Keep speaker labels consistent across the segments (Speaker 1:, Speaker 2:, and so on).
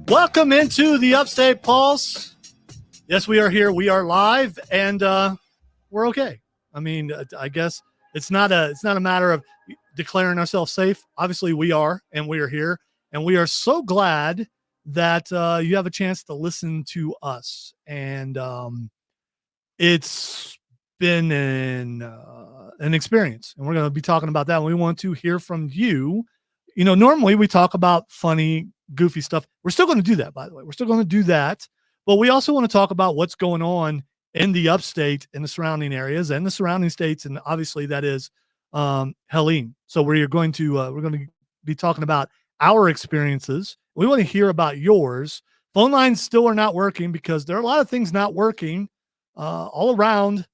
Speaker 1: Welcome into the Upstate Pulse. Yes, we are here. We are live, and we're okay. I mean, I guess it's not a matter of declaring ourselves safe. Obviously, we are, and we are here, and we are so glad that you have a chance to listen to us. And it's been an experience, and we're going to be talking about that. And we want to hear from you. You know, normally we talk about funny, goofy stuff. We're still going to do that, by the way. We're still going to do that. But we also want to talk about what's going on in the upstate and the surrounding areas and the surrounding states. And obviously that is Helene. So we're going to be talking about our experiences. We want to hear about yours. Phone lines still are not working because there are a lot of things not working all around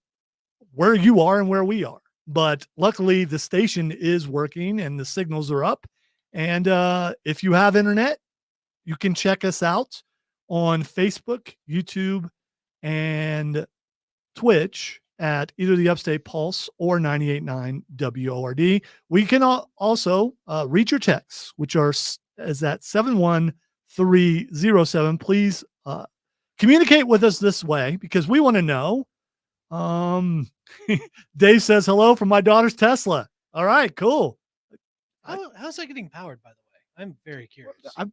Speaker 1: where you are and where we are. But luckily the station is working and the signals are up. And if you have internet, you can check us out on Facebook, YouTube, and Twitch at either the Upstate Pulse or 98.9 WORD. We can also read your texts, which is at 71307. Please communicate with us this way because we want to know. Dave says hello from my daughter's Tesla. All right, cool.
Speaker 2: How's that getting powered, by the way? I'm very curious.
Speaker 1: I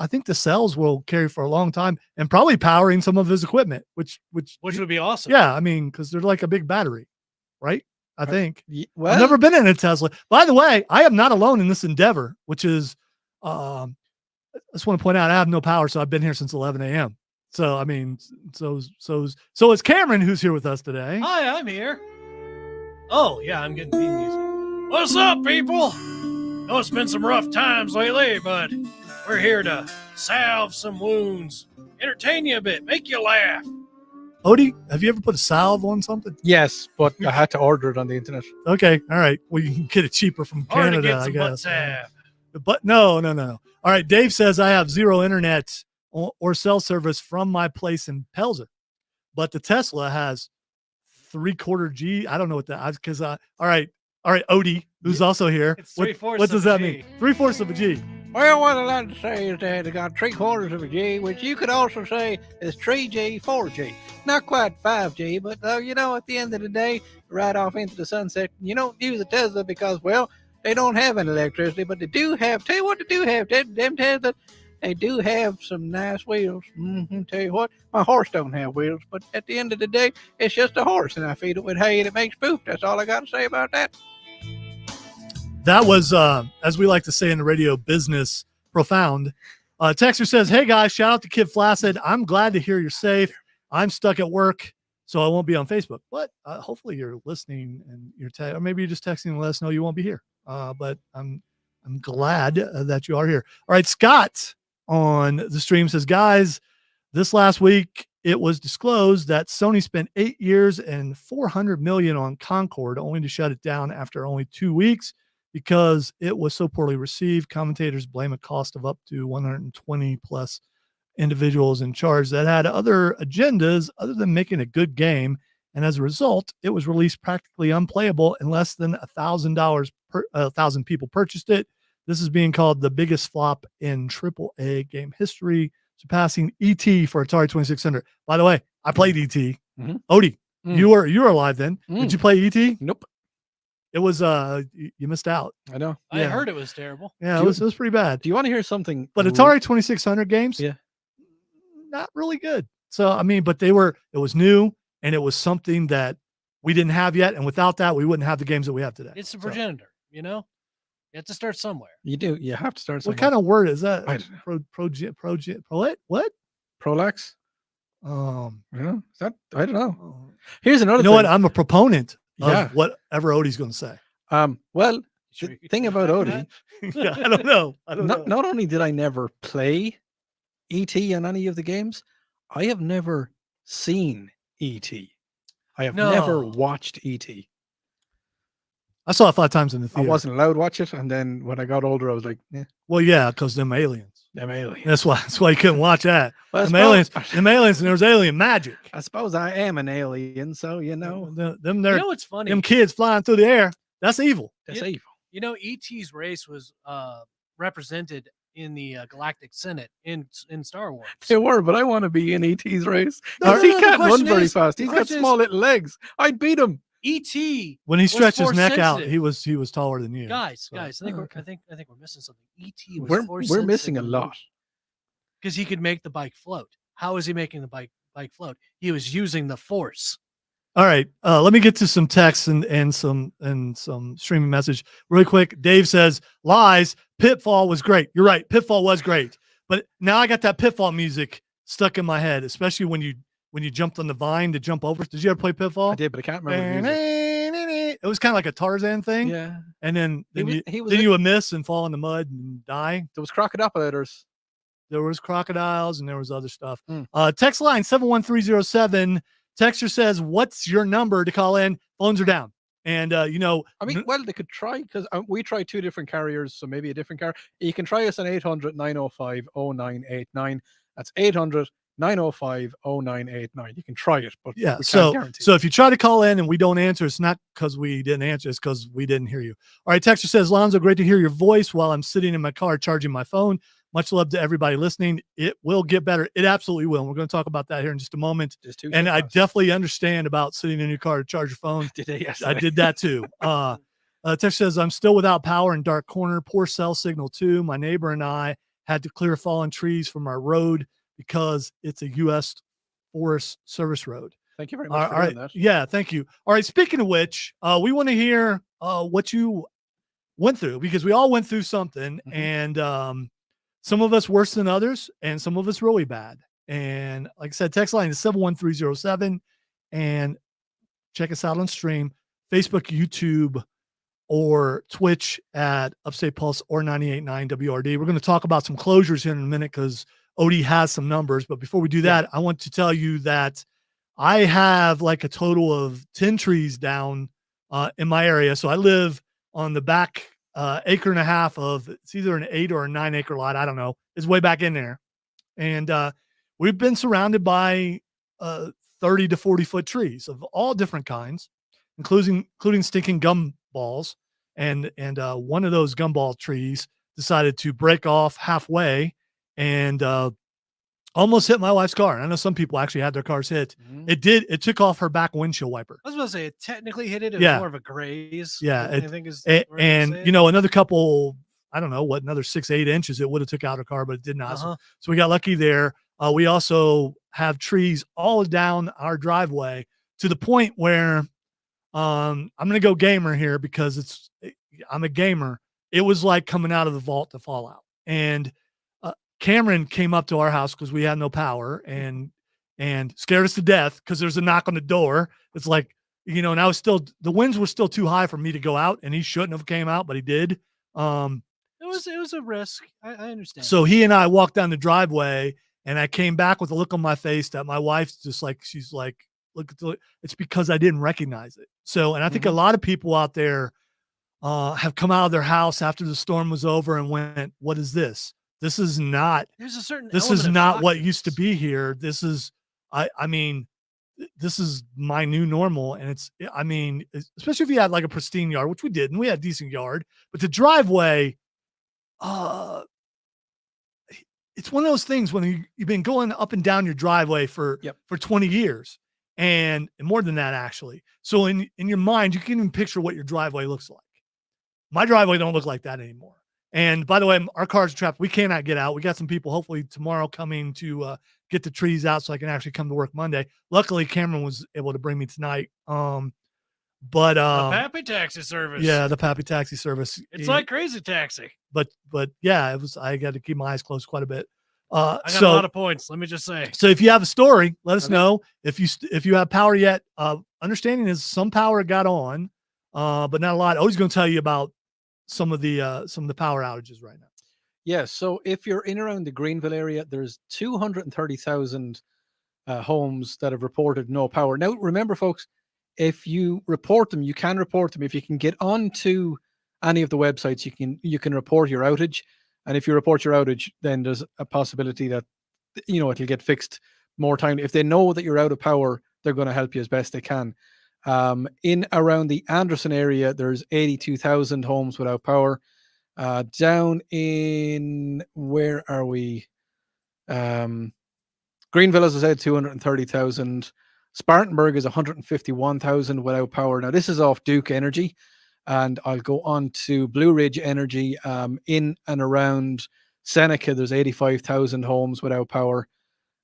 Speaker 1: think the cells will carry for a long time and probably powering some of his equipment, which
Speaker 2: would be awesome.
Speaker 1: Yeah, I mean, because they're like a big battery, right? I think.
Speaker 3: Well,
Speaker 1: I've never been in a Tesla. By the way, I am not alone in this endeavor, which is, I just want to point out, I have no power, so I've been here since 11 a.m. So, I mean, so it's Cameron who's here with us today.
Speaker 2: Hi, I'm here. Oh, yeah, I'm getting theme music. What's up, people? Know it's been some rough times lately, but we're here to salve some wounds, entertain you a bit, make you laugh.
Speaker 1: Odie, have you ever put a salve on something?
Speaker 3: yes, but I had to order it on the internet.
Speaker 1: Okay, all right. Well, you can get it cheaper from
Speaker 2: Hard
Speaker 1: Canada,
Speaker 2: to get some
Speaker 1: I guess.
Speaker 2: butt salve.
Speaker 1: But no. All right, Dave says I have zero internet or cell service from my place in Pelzer, but the Tesla has 3/4 G. I don't know what that is because all right, Odie, who's also here.
Speaker 2: It's 3/4
Speaker 1: What does that
Speaker 2: of a
Speaker 1: mean?
Speaker 2: G.
Speaker 1: 3/4 of a G.
Speaker 3: Well, what I'd like to say is that it got 3/4 of a G, which you could also say is 3G, 4G. Not quite 5G, but at the end of the day, right off into the sunset, you don't use a Tesla because, well, they don't have any electricity, but they do have, tell you what they do have, them Tesla, they do have some nice wheels. Tell you what, my horse don't have wheels, but at the end of the day, it's just a horse, and I feed it with hay and it makes poop. That's all I got to say about that.
Speaker 1: That was, as we like to say in the radio business, profound. Texter says, hey, guys, shout out to Kid Flaccid. I'm glad to hear you're safe. I'm stuck at work, so I won't be on Facebook. But hopefully you're listening and you're or maybe you're just texting and let us know you won't be here. But I'm glad that you are here. All right, Scott on the stream says, guys, this last week it was disclosed that Sony spent 8 years and $400 million on Concord, only to shut it down after only 2 weeks. Because it was so poorly received. Commentators blame a cost of up to 120 plus individuals in charge that had other agendas other than making a good game. And as a result, it was released practically unplayable and less than $1,000 per 1,000 people purchased it. This is being called the biggest flop in AAA game history, surpassing E.T. for Atari 2600. By the way, I played E.T.
Speaker 3: Mm-hmm.
Speaker 1: Odie, you were alive then. Did you play E.T.?
Speaker 3: Nope.
Speaker 1: It was you missed out.
Speaker 3: I know.
Speaker 2: I
Speaker 1: Yeah.
Speaker 2: heard it was terrible.
Speaker 1: Yeah, it was pretty bad.
Speaker 3: Do you want to hear something?
Speaker 1: But Atari 2600 games,
Speaker 3: Yeah,
Speaker 1: not really good. So I mean, but it was new and it was something that we didn't have yet, and without that, we wouldn't have the games that we have today.
Speaker 2: It's a progenitor, you know? You have to start somewhere.
Speaker 3: you do. You have to start somewhere.
Speaker 1: What kind of word is that?
Speaker 3: I don't know.
Speaker 1: What?
Speaker 3: Prolax?
Speaker 1: Yeah.
Speaker 3: Is that? I don't know. Here's another
Speaker 1: You know
Speaker 3: thing.
Speaker 1: what? I'm a proponent of
Speaker 3: Yeah.
Speaker 1: whatever Odie's going to say.
Speaker 3: Well,
Speaker 2: Sure
Speaker 3: the
Speaker 2: you can
Speaker 3: thing about
Speaker 2: back
Speaker 3: Odie,
Speaker 1: Yeah, I don't know.
Speaker 3: not only did I never play E.T. on any of the games, I have never seen E.T. I have never
Speaker 2: No.
Speaker 3: watched E.T.
Speaker 1: I saw it 5 times in the
Speaker 3: I
Speaker 1: theater.
Speaker 3: wasn't allowed to watch it, and then when I got older, I was like,
Speaker 1: Well, yeah, because them aliens.
Speaker 3: them aliens.
Speaker 1: That's why you couldn't watch that.
Speaker 3: Well, I
Speaker 1: Them
Speaker 3: suppose-
Speaker 1: aliens, and there was alien magic.
Speaker 3: I suppose I am an alien, so
Speaker 1: Them
Speaker 2: You know what's funny?
Speaker 1: them kids flying through the air. That's evil.
Speaker 3: that's
Speaker 2: Yeah.
Speaker 3: evil.
Speaker 2: You know, E.T.'s race was represented in the Galactic Senate in Star Wars.
Speaker 3: They were, but I want to be in ET's race.
Speaker 2: No,
Speaker 3: He
Speaker 2: the
Speaker 3: can't run
Speaker 2: question
Speaker 3: very
Speaker 2: is-
Speaker 3: fast.
Speaker 2: the
Speaker 3: He's got
Speaker 2: question is-
Speaker 3: small little legs. I'd beat him.
Speaker 2: E.T.
Speaker 1: When he
Speaker 2: was
Speaker 1: stretched his
Speaker 2: force
Speaker 1: neck out,
Speaker 2: sensitive.
Speaker 1: he was taller than you.
Speaker 2: Guys,
Speaker 1: So-
Speaker 2: I think
Speaker 3: okay.
Speaker 2: I think we're missing something. E.T. was
Speaker 3: We're missing a lot.
Speaker 2: because he could make the bike float. How is he making the bike float? He was using the force.
Speaker 1: All right, let me get to some texts and some streaming message really quick. Dave says, "Lies. Pitfall was great. You're right. Pitfall was great, but now I got that Pitfall music stuck in my head, especially when you jumped on the vine to jump over. Did you ever play Pitfall?
Speaker 3: I did, but I can't remember the music.
Speaker 1: It was kind of like a Tarzan thing.
Speaker 3: Yeah,
Speaker 1: And then
Speaker 3: he was
Speaker 1: you would miss and fall in the mud and die.
Speaker 3: there was crocodilators.
Speaker 1: There was crocodiles and there was other stuff.
Speaker 3: Mm.
Speaker 1: Text line 71307. Texter says, "What's your number to call in?" Phones are down. And
Speaker 3: I mean, well, they could try because we tried 2 different carriers, so maybe a different carrier. You can try us on 800-905-0989. That's 800-905-0989. You can try it, but
Speaker 1: yeah.
Speaker 3: we can't
Speaker 1: So
Speaker 3: guarantee.
Speaker 1: if you try to call in and we don't answer, it's not because we didn't answer, it's because we didn't hear you. All right. Texter says, "Lonzo, great to hear your voice while I'm sitting in my car charging my phone. Much love to everybody listening. It will get better. It absolutely will. And we're going to talk about that here in just a moment.
Speaker 3: Just 2
Speaker 1: And I
Speaker 3: seconds.
Speaker 1: definitely understand about sitting in your car to charge your phone.
Speaker 3: did it yesterday.
Speaker 1: I did that too. Text says, "I'm still without power in dark corner, poor cell signal too. My neighbor and I had to clear fallen trees from our road because it's a U.S. Forest Service road."
Speaker 3: Thank you very much for
Speaker 1: All
Speaker 3: doing
Speaker 1: right.
Speaker 3: that.
Speaker 1: Yeah, thank you. All right. Speaking of which, we want to hear what you went through, because we all went through something,
Speaker 3: Mhm.
Speaker 1: and some of us worse than others, and some of us really bad. And like I said, text line is 71307, and check us out on stream, Facebook, YouTube, or Twitch at Upstate Pulse or 98.9 WRD. We're going to talk about some closures here in a minute because Odie has some numbers. But before we do that, I want to tell you that I have like a total of 10 trees down in my area. So I live on the back acre and a half of, it's either an 8 or a 9 acre lot. I don't know. It's way back in there. And we've been surrounded by 30 to 40 foot trees of all different kinds, including stinking gumballs. And one of those gumball trees decided to break off halfway and almost hit my wife's car. And I know some people actually had their cars hit.
Speaker 3: Mhm.
Speaker 1: It took off her back windshield wiper.
Speaker 2: I was going to say it technically hit it. It was
Speaker 1: Yeah.
Speaker 2: more of a graze.
Speaker 1: Yeah,
Speaker 2: I think is
Speaker 1: And,
Speaker 2: where they say it.
Speaker 1: another couple, I don't know what, another 6-8 inches, it would have took out her car, but it did not.
Speaker 2: Uh-huh.
Speaker 1: So we got lucky there. We also have trees all down our driveway to the point where I'm going to go gamer here because I'm a gamer. It was like coming out of the vault to fall out. And Cameron came up to our house because we had no power and scared us to death because there's a knock on the door. It's like, and I was still, the winds were still too high for me to go out, and he shouldn't have came out, but he did.
Speaker 2: It was a risk. I understand.
Speaker 1: So he and I walked down the driveway, and I came back with a look on my face that my wife's just like, she's like, look, it's because I didn't recognize it. So, and I think a lot of people out there have come out of their house after the storm was over and went, what is this? This is not,
Speaker 2: There's a certain
Speaker 1: this
Speaker 2: element
Speaker 1: is
Speaker 2: of
Speaker 1: not what
Speaker 2: shock
Speaker 1: used to
Speaker 2: this.
Speaker 1: be here. This is, I mean, this is my new normal. And especially if you had like a pristine yard, which we did, and we had a decent yard, but the driveway, it's one of those things when you've been going up and down your driveway for 20 years and more than that, actually. So in your mind, you can even picture what your driveway looks like. My driveway don't look like that anymore. And by the way, our car's trapped. We cannot get out. We got some people hopefully tomorrow coming to get the trees out so I can actually come to work Monday. Luckily, Cameron was able to bring me tonight. But
Speaker 2: The Pappy Taxi service.
Speaker 1: yeah, the Pappy Taxi service.
Speaker 2: It's like Crazy Taxi.
Speaker 1: But yeah, I got to keep my eyes closed quite a bit.
Speaker 2: I got a lot of points. Let me just say.
Speaker 1: So if you have a story, let us know. If you have power yet, understanding is some power got on, but not a lot. Odie's going to tell you about some of the power outages right now.
Speaker 3: Yeah. So if you're in around the Greenville area, there's 230,000 homes that have reported no power. Now, remember, folks, if you report them, you can report them. If you can get onto any of the websites, you can report your outage. And if you report your outage, then there's a possibility that, it'll get fixed more time. If they know that you're out of power, they're going to help you as best they can. In around the Anderson area, there's 82,000 homes without power. Down in, where are we? Greenville, as I said, 230,000. Spartanburg is 151,000 without power. Now, this is off Duke Energy, and I'll go on to Blue Ridge Energy. In and around Seneca, there's 85,000 homes without power,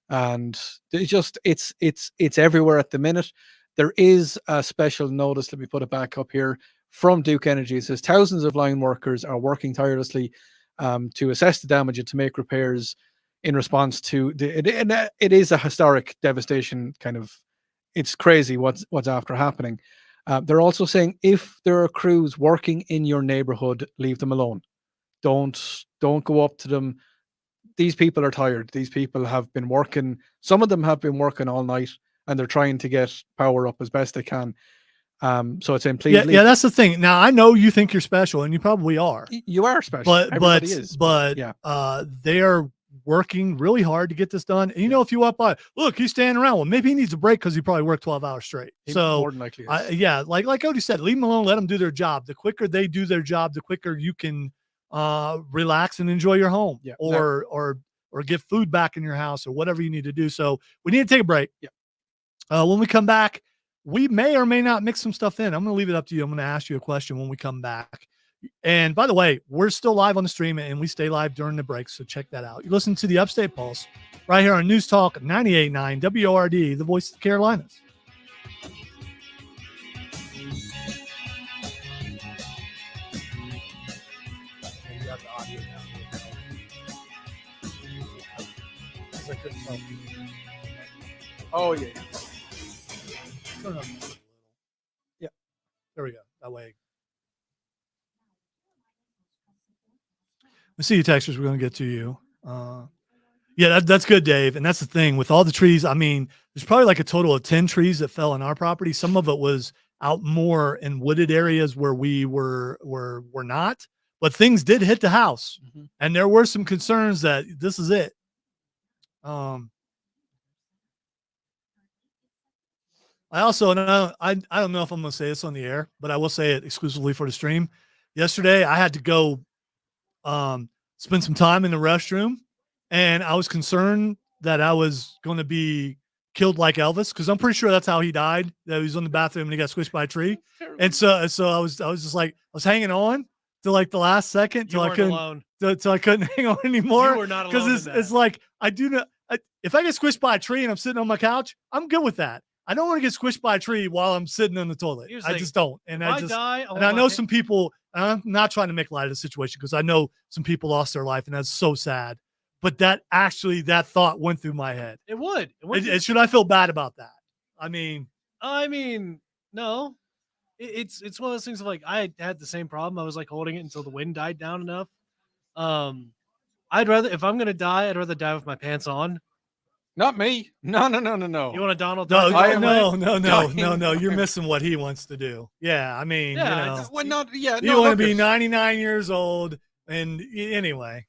Speaker 3: and it's everywhere at the minute. There is a special notice. Let me put it back up here from Duke Energy. It says thousands of line workers are working tirelessly to assess the damage and to make repairs in response to it is a historic devastation. Kind of, it's crazy what's after happening. They're also saying if there are crews working in your neighborhood, leave them alone. Don't go up to them. These people are tired. These people have been working. Some of them have been working all night, and they're trying to get power up as best they can. So it's saying, please.
Speaker 1: Yeah, that's the thing. Now I know you think you're special, and you probably are.
Speaker 3: You are special.
Speaker 1: But
Speaker 3: everybody is.
Speaker 1: They are working really hard to get this done. And you know, if you walk by, look, he's standing around. Well, maybe he needs a break because he probably worked 12 hours straight. So
Speaker 3: more than likely is.
Speaker 1: like Odie said, leave them alone. Let them do their job. The quicker they do their job, the quicker you can relax and enjoy your home, or get food back in your house, or whatever you need to do. So we need to take a break. When we come back, we may or may not mix some stuff in. I'm going to leave it up to you. I'm going to ask you a question when we come back. And by the way, we're still live on the stream, and we stay live during the break, so check that out. You listen to the Upstate Pulse right here on News Talk 98.9 WORD, the voice of the Carolinas.
Speaker 3: Oh, yeah.
Speaker 1: Yeah. There we go. That way. We see you, texters. We're going to get to you. Yeah, that's good, Dave. And that's the thing with all the trees. I mean, there's probably like a total of 10 trees that fell on our property. Some of it was out more in wooded areas where we were not, but things did hit the house. Mm-hmm. And there were some concerns that this is it. I also, I don't know if I'm going to say this on the air, but I will say it exclusively for the stream. Yesterday, I had to go spend some time in the restroom, and I was concerned that I was going to be killed like Elvis, because I'm pretty sure that's how he died. That he was in the bathroom and he got squished by a tree. And so I was just like, I was hanging on to like the last second till I couldn't hang on anymore.
Speaker 2: You were not alone.
Speaker 1: Because it's like, if I get squished by a tree and I'm sitting on my couch, I'm good with that. I don't want to get squished by a tree while I'm sitting in the toilet. I just don't. And I know some people, and I'm not trying to make light of the situation because I know some people lost their life, and that's so sad. But that thought went through my head.
Speaker 2: It would.
Speaker 1: Should I feel bad about that? I mean,
Speaker 2: no. It's one of those things of like, I had the same problem. I was like holding it until the wind died down enough. I'd rather, if I'm gonna die, I'd rather die with my pants on.
Speaker 3: Not me. No.
Speaker 2: You want a Donald?
Speaker 1: No. You're missing what he wants to do. Yeah, I mean, you want to be 99 years old, and anyway.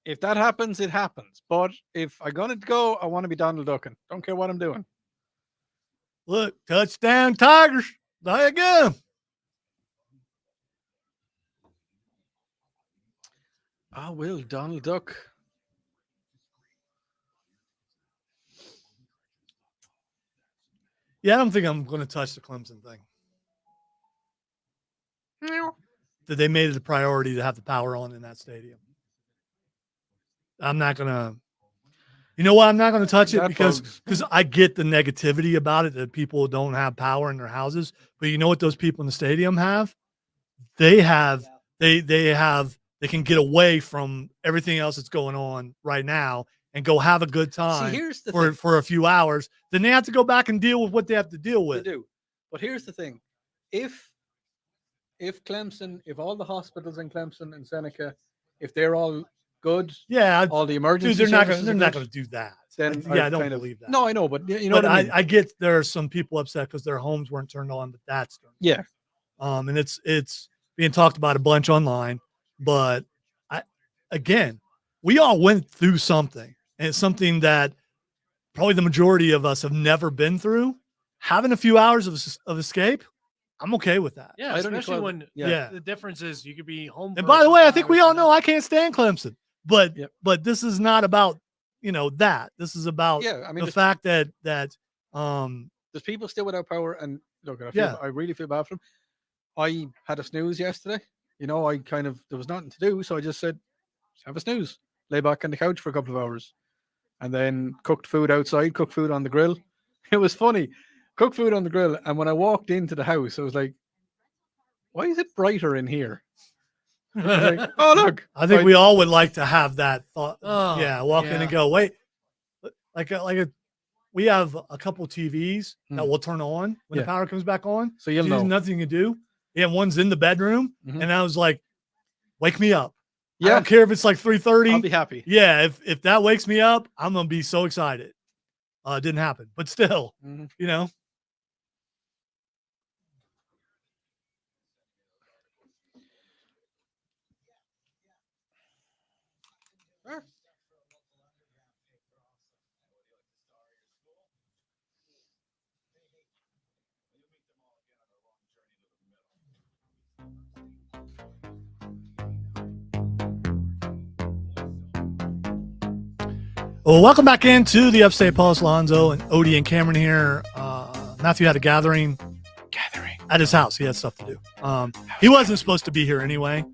Speaker 3: If that happens, it happens. But if I'm gonna go, I want to be Donald Ducking. Don't care what I'm doing.
Speaker 1: Look, touchdown, Tigers! There you go.
Speaker 3: I will, Donald Duck.
Speaker 1: Yeah, I don't think I'm going to touch the Clemson thing.
Speaker 3: No.
Speaker 1: That they made it a priority to have the power on in that stadium. I'm not going to. You know what? I'm not going to touch it because I get the negativity about it, that people don't have power in their houses. But you know what those people in the stadium have? They can get away from everything else that's going on right now and go have a good time for a few hours. Then they have to go back and deal with what they have to deal with.
Speaker 3: They do. But here's the thing. If Clemson, if all the hospitals in Clemson and Seneca, if they're all good, all the emergency
Speaker 1: they're not going to do that.
Speaker 3: Then
Speaker 1: I don't believe that.
Speaker 3: No, I know, but you know what I mean?
Speaker 1: I get there are some people upset because their homes weren't turned on, but that's and it's being talked about a bunch online. But we all went through something, and it's something that probably the majority of us have never been through. Having a few hours of escape, I'm okay with that.
Speaker 2: Yeah,
Speaker 3: I don't
Speaker 2: especially
Speaker 3: equal-
Speaker 2: when
Speaker 1: Yeah.
Speaker 2: the difference is you could be home.
Speaker 1: And
Speaker 2: for
Speaker 1: by
Speaker 2: a
Speaker 1: the way, I
Speaker 2: couple
Speaker 1: think we
Speaker 2: hours
Speaker 1: all
Speaker 2: and
Speaker 1: know I can't stand Clemson, but
Speaker 3: Yep.
Speaker 1: but this is not about that. This is about
Speaker 3: Yeah, I mean,
Speaker 1: the fact that
Speaker 3: there's people still without power, and look,
Speaker 1: Yeah.
Speaker 3: I really feel bad for them. I had a snooze yesterday. there was nothing to do, so I just said, have a snooze, lay back on the couch for a couple of hours, and then cooked food outside, cooked food on the grill. It was funny, cooked food on the grill, and when I walked into the house, I was like, why is it brighter in here? I was like, oh look,
Speaker 1: I think we all would like to have that thought.
Speaker 2: Oh,
Speaker 1: Walk in and go, wait, we have a couple TVs that will turn on when the power comes back on.
Speaker 3: So you'll
Speaker 1: There's
Speaker 3: know.
Speaker 1: nothing to do. Yeah, one's in the bedroom,
Speaker 3: Mhm.
Speaker 1: and I was like, wake me up. I
Speaker 3: Yeah,
Speaker 1: don't care if it's like
Speaker 3: I'll
Speaker 1: 3:30.
Speaker 3: be happy.
Speaker 1: Yeah, if that wakes me up, I'm gonna be so excited. It didn't happen, but still,
Speaker 3: Mhm.
Speaker 1: Well, welcome back into the Upstate Pulse. Lonzo and Odie and Cameron here. Matthew had a gathering at his house. He had stuff to do. He wasn't supposed to be here anyway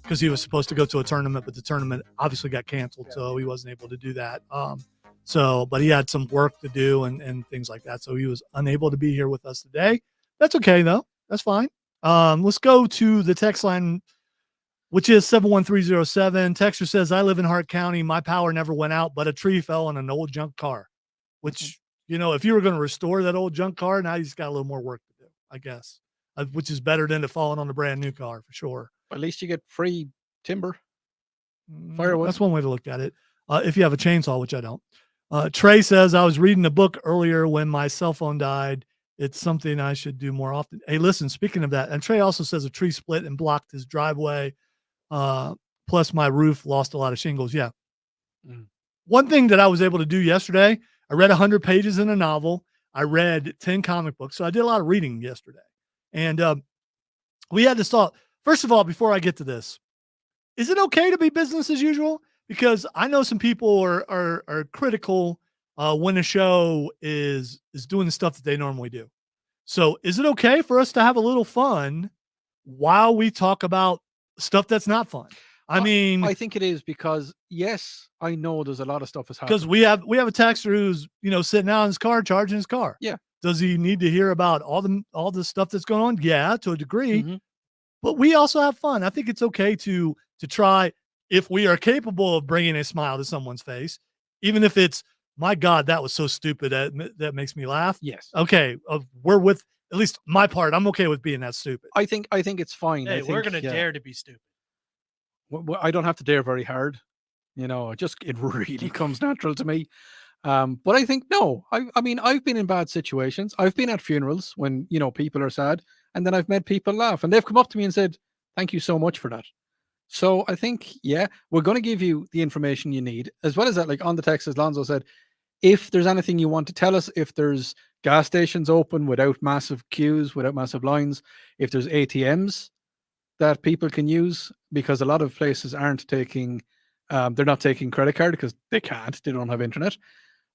Speaker 1: because he was supposed to go to a tournament, but the tournament obviously got canceled, so he wasn't able to do that. But he had some work to do and things like that, so he was unable to be here with us today. That's okay though. That's fine. Let's go to the text line, which is 71307. Texter says, I live in Hart County. My power never went out, but a tree fell on an old junk car, which, if you were going to restore that old junk car, now you just got a little more work to do, I guess, which is better than it falling on a brand new car for sure.
Speaker 3: At least you get free timber, firewood.
Speaker 1: That's one way to look at it. If you have a chainsaw, which I don't. Trey says, I was reading a book earlier when my cell phone died. It's something I should do more often. Hey, listen, speaking of that, and Trey also says a tree split and blocked his driveway. Plus my roof lost a lot of shingles. Yeah. One thing that I was able to do yesterday, I read 100 pages in a novel. I read 10 comic books. So I did a lot of reading yesterday. And we had to stop. First of all, before I get to this, is it okay to be business as usual? Because I know some people are critical when a show is doing the stuff that they normally do. So is it okay for us to have a little fun while we talk about stuff that's not fun? I mean,
Speaker 3: I think it is because, yes, I know there's a lot of stuff is happening.
Speaker 1: because we have a texter who's sitting out in his car charging his car.
Speaker 3: Yeah.
Speaker 1: Does he need to hear about all the stuff that's going on? Yeah, to a degree.
Speaker 3: Mhm.
Speaker 1: But we also have fun. I think it's okay to try, if we are capable of bringing a smile to someone's face, even if it's, my God, that was so stupid that makes me laugh.
Speaker 3: Yes.
Speaker 1: Okay, we're with, at least my part, I'm okay with being that stupid.
Speaker 3: I think it's fine.
Speaker 2: Hey,
Speaker 3: I think,
Speaker 2: we're gonna dare to be stupid.
Speaker 3: I don't have to dare very hard. It really comes natural to me. But I think, no, I mean, I've been in bad situations. I've been at funerals when, people are sad, and then I've made people laugh, and they've come up to me and said, thank you so much for that. So I think, we're going to give you the information you need, as well as that, like on the text, as Lonzo said, if there's anything you want to tell us, if there's gas stations open without massive queues, without massive lines, if there's ATMs that people can use, because a lot of places aren't taking, they're not taking credit card because they can't, they don't have internet.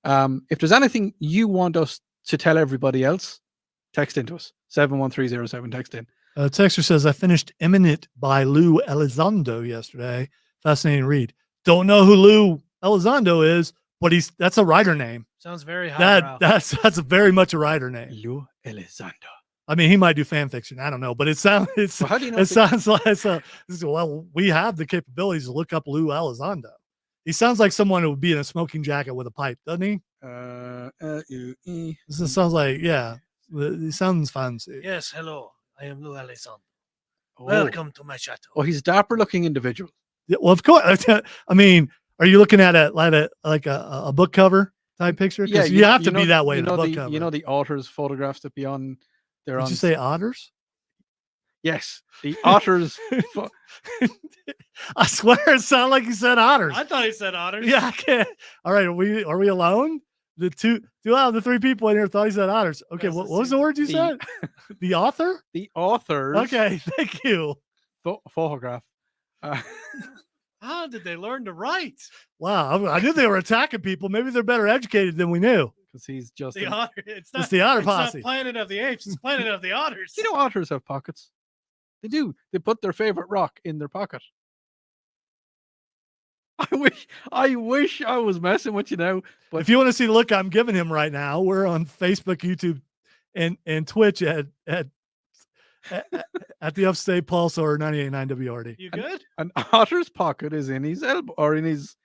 Speaker 3: If there's anything you want us to tell everybody else, text into us, 71307, text in.
Speaker 1: Texter says, I finished Imminent by Lou Elizondo yesterday. Fascinating read. Don't know who Lou Elizondo is, but that's a writer name.
Speaker 2: Sounds very high.
Speaker 1: That's very much a writer name.
Speaker 3: Lou Elizondo.
Speaker 1: I mean, he might do fan fiction. I don't know, but it sounds
Speaker 3: How do you know
Speaker 1: it sounds like well, we have the capabilities to look up Lou Elizondo. He sounds like someone who would be in a smoking jacket with a pipe, doesn't he? This sounds like, he sounds fancy.
Speaker 2: Yes, hello. I am Lou Elizondo.
Speaker 3: Oh.
Speaker 2: Welcome to my chateau.
Speaker 3: Oh, he's a dapper looking individual.
Speaker 1: Yeah, well, of course. I mean, are you looking at it like a book cover type picture?
Speaker 3: Yeah,
Speaker 1: you have to be that way in a book cover.
Speaker 3: You know the authors' photographs that be on.
Speaker 1: Did you say otters?
Speaker 3: Yes, the otters.
Speaker 1: I swear it sounded like you said otters.
Speaker 2: I thought he said otters.
Speaker 1: Yeah, I can't. All right, are we alone? The two out of the three people in here thought he said otters. Okay,
Speaker 2: That's
Speaker 1: what
Speaker 2: the
Speaker 1: was the word you said? The author?
Speaker 3: The authors.
Speaker 1: Okay, thank you.
Speaker 3: Photograph.
Speaker 2: How did they learn to write?
Speaker 1: Wow, I knew they were attacking people. Maybe they're better educated than we knew.
Speaker 3: Because he's just.
Speaker 2: The otter. It's
Speaker 1: It's the Otter
Speaker 2: It's
Speaker 1: Posse.
Speaker 2: not Planet of the Apes. It's Planet of the Otters.
Speaker 3: You know, otters have pockets. They do. They put their favorite rock in their pocket. I wish I was messing with you now. But
Speaker 1: If you want to see the look I'm giving him right now, we're on Facebook, YouTube, and Twitch at the Upstate Pulse or 98.9 WRD.
Speaker 2: You good?
Speaker 3: an otter's pocket is in his elbow or in his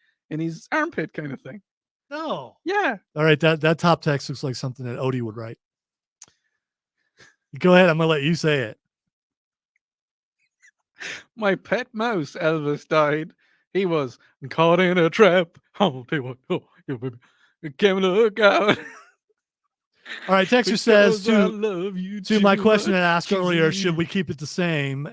Speaker 3: armpit kind of thing.
Speaker 2: No.
Speaker 3: Yeah.
Speaker 1: All right, that top text looks like something that Odie would write. Go ahead. I'm gonna let you say it.
Speaker 3: My pet mouse, Elvis, died. He was caught in a trap. Oh, tell you what. Oh, yeah, baby. Can't look out.
Speaker 1: All right, Texter says
Speaker 3: Because I
Speaker 1: to
Speaker 3: love you
Speaker 1: my
Speaker 3: too
Speaker 1: question I
Speaker 3: much.
Speaker 1: asked earlier, should we keep it the same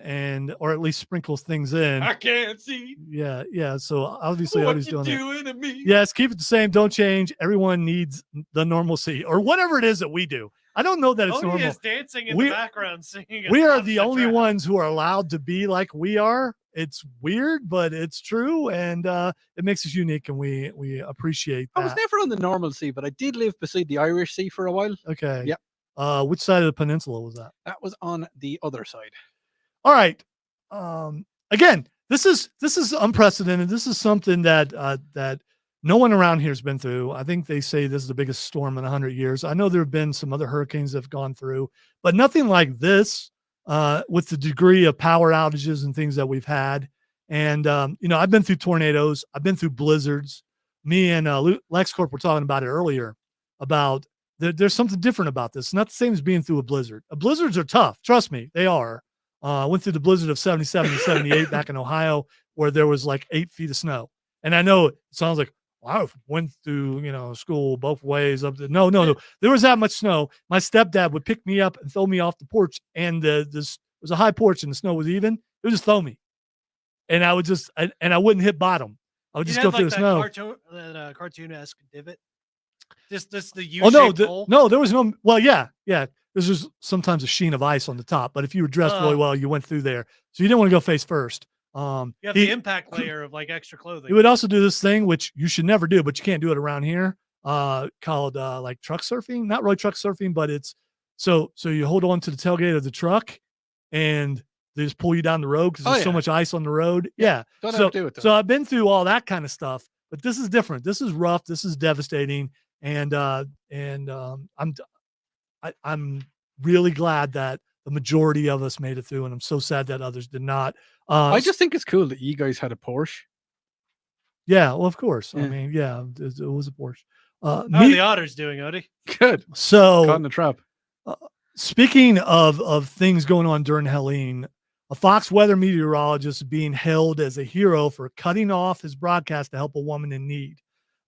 Speaker 1: or at least sprinkle things in?
Speaker 3: I can't see
Speaker 1: Yeah. So obviously
Speaker 3: what
Speaker 1: Odie's
Speaker 3: you're
Speaker 1: doing that.
Speaker 3: doing to me.
Speaker 1: Yes, keep it the same. Don't change. Everyone needs the normalcy or whatever it is that we do. I don't know that it's
Speaker 2: Odie
Speaker 1: normal.
Speaker 2: is dancing in
Speaker 1: We-
Speaker 2: the background singing.
Speaker 1: We are
Speaker 2: Up
Speaker 1: the only
Speaker 2: Trap.
Speaker 1: ones who are allowed to be like we are. It's weird, but it's true, and it makes us unique, and we appreciate
Speaker 3: I was
Speaker 1: that.
Speaker 3: never on the normal sea, but I did live beside the Irish Sea for a while.
Speaker 1: Okay.
Speaker 3: Yep.
Speaker 1: Which side of the peninsula was that?
Speaker 3: That was on the other side.
Speaker 1: All right. Again, this is unprecedented. This is something that that no one around here has been through. I think they say this is the biggest storm in 100 years. I know there have been some other hurricanes that have gone through, but nothing like this with the degree of power outages and things that we've had. And I've been through tornadoes. I've been through blizzards. Me and LexCorp were talking about it earlier about there's something different about this. It's not the same as being through a blizzard. Blizzards are tough. Trust me, they are. I went through the blizzard of 77 and 78 back in Ohio, where there was like 8 feet of snow. And I know it sounds like, wow, I went through, school both ways up to, no. There was that much snow. My stepdad would pick me up and throw me off the porch. And this was a high porch and the snow was even. It would just throw me. And I would I wouldn't hit bottom. I would just go through the snow.
Speaker 2: That cartoon-esque divot. Just the
Speaker 1: Oh
Speaker 2: U-shaped
Speaker 1: no, no, there was no. Well, yeah. There's just sometimes a sheen of ice on the top, but if you were dressed really well, you went through there. So you didn't want to go face first.
Speaker 2: You have the impact layer of like extra clothing.
Speaker 1: He would also do this thing, which you should never do, but you can't do it around here, called like truck surfing. Not really truck surfing, but it's so you hold on to the tailgate of the truck and they just pull you down the road because there's so much ice on the road. Yeah.
Speaker 3: Don't have to do it, though.
Speaker 1: So I've been through all that kind of stuff, but this is different. This is rough. This is devastating. And I'm really glad that the majority of us made it through, and I'm so sad that others did not.
Speaker 3: I just think it's cool that you guys had a Porsche.
Speaker 1: Yeah, well, of course.
Speaker 3: Yeah.
Speaker 1: I mean, yeah, it was a Porsche.
Speaker 2: How are the otters doing, Odie?
Speaker 3: Good.
Speaker 1: So
Speaker 3: Caught in the trap.
Speaker 1: speaking of things going on during Helene, a Fox weather meteorologist being hailed as a hero for cutting off his broadcast to help a woman in need.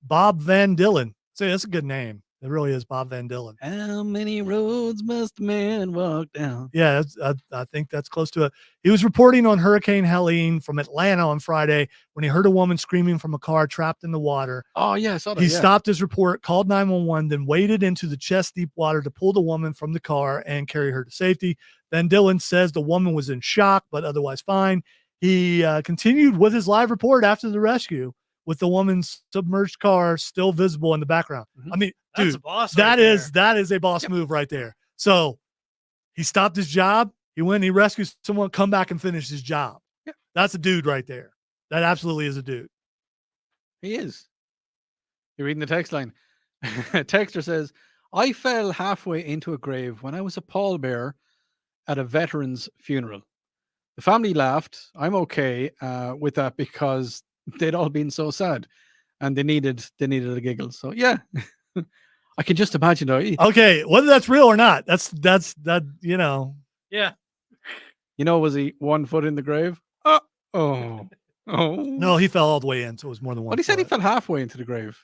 Speaker 1: Bob Van Dillen. Say, that's a good name. It really is Bob Van Dillen.
Speaker 3: How many roads must a man walk down?
Speaker 1: Yeah, I think that's close to it. He was reporting on Hurricane Helene from Atlanta on Friday when he heard a woman screaming from a car trapped in the water.
Speaker 3: Oh, yeah, I saw that.
Speaker 1: He
Speaker 3: yeah.
Speaker 1: stopped his report, called 911, then waded into the chest-deep water to pull the woman from the car and carry her to safety. Van Dillen says the woman was in shock, but otherwise fine. He continued with his live report after the rescue, with the woman's submerged car still visible in the background.
Speaker 3: Mhm.
Speaker 1: I mean,
Speaker 2: That's
Speaker 1: dude,
Speaker 2: a boss.
Speaker 1: that is a boss move right there. So he stopped his job. He went and he rescued someone, come back and finish his job.
Speaker 3: Yeah.
Speaker 1: That's a dude right there. That absolutely is a dude.
Speaker 3: He is. You're reading the text line. Texter says, I fell halfway into a grave when I was a pallbearer at a veteran's funeral. The family laughed. I'm okay with that because they'd all been so sad and they needed a giggle. So yeah, I can just imagine.
Speaker 1: Okay, whether that's real or not, that's
Speaker 2: Yeah.
Speaker 3: Was he 1 foot in the grave? Oh.
Speaker 1: No, he fell all the way in, so it was more than one.
Speaker 3: But he said he
Speaker 1: foot.
Speaker 3: fell halfway into the grave.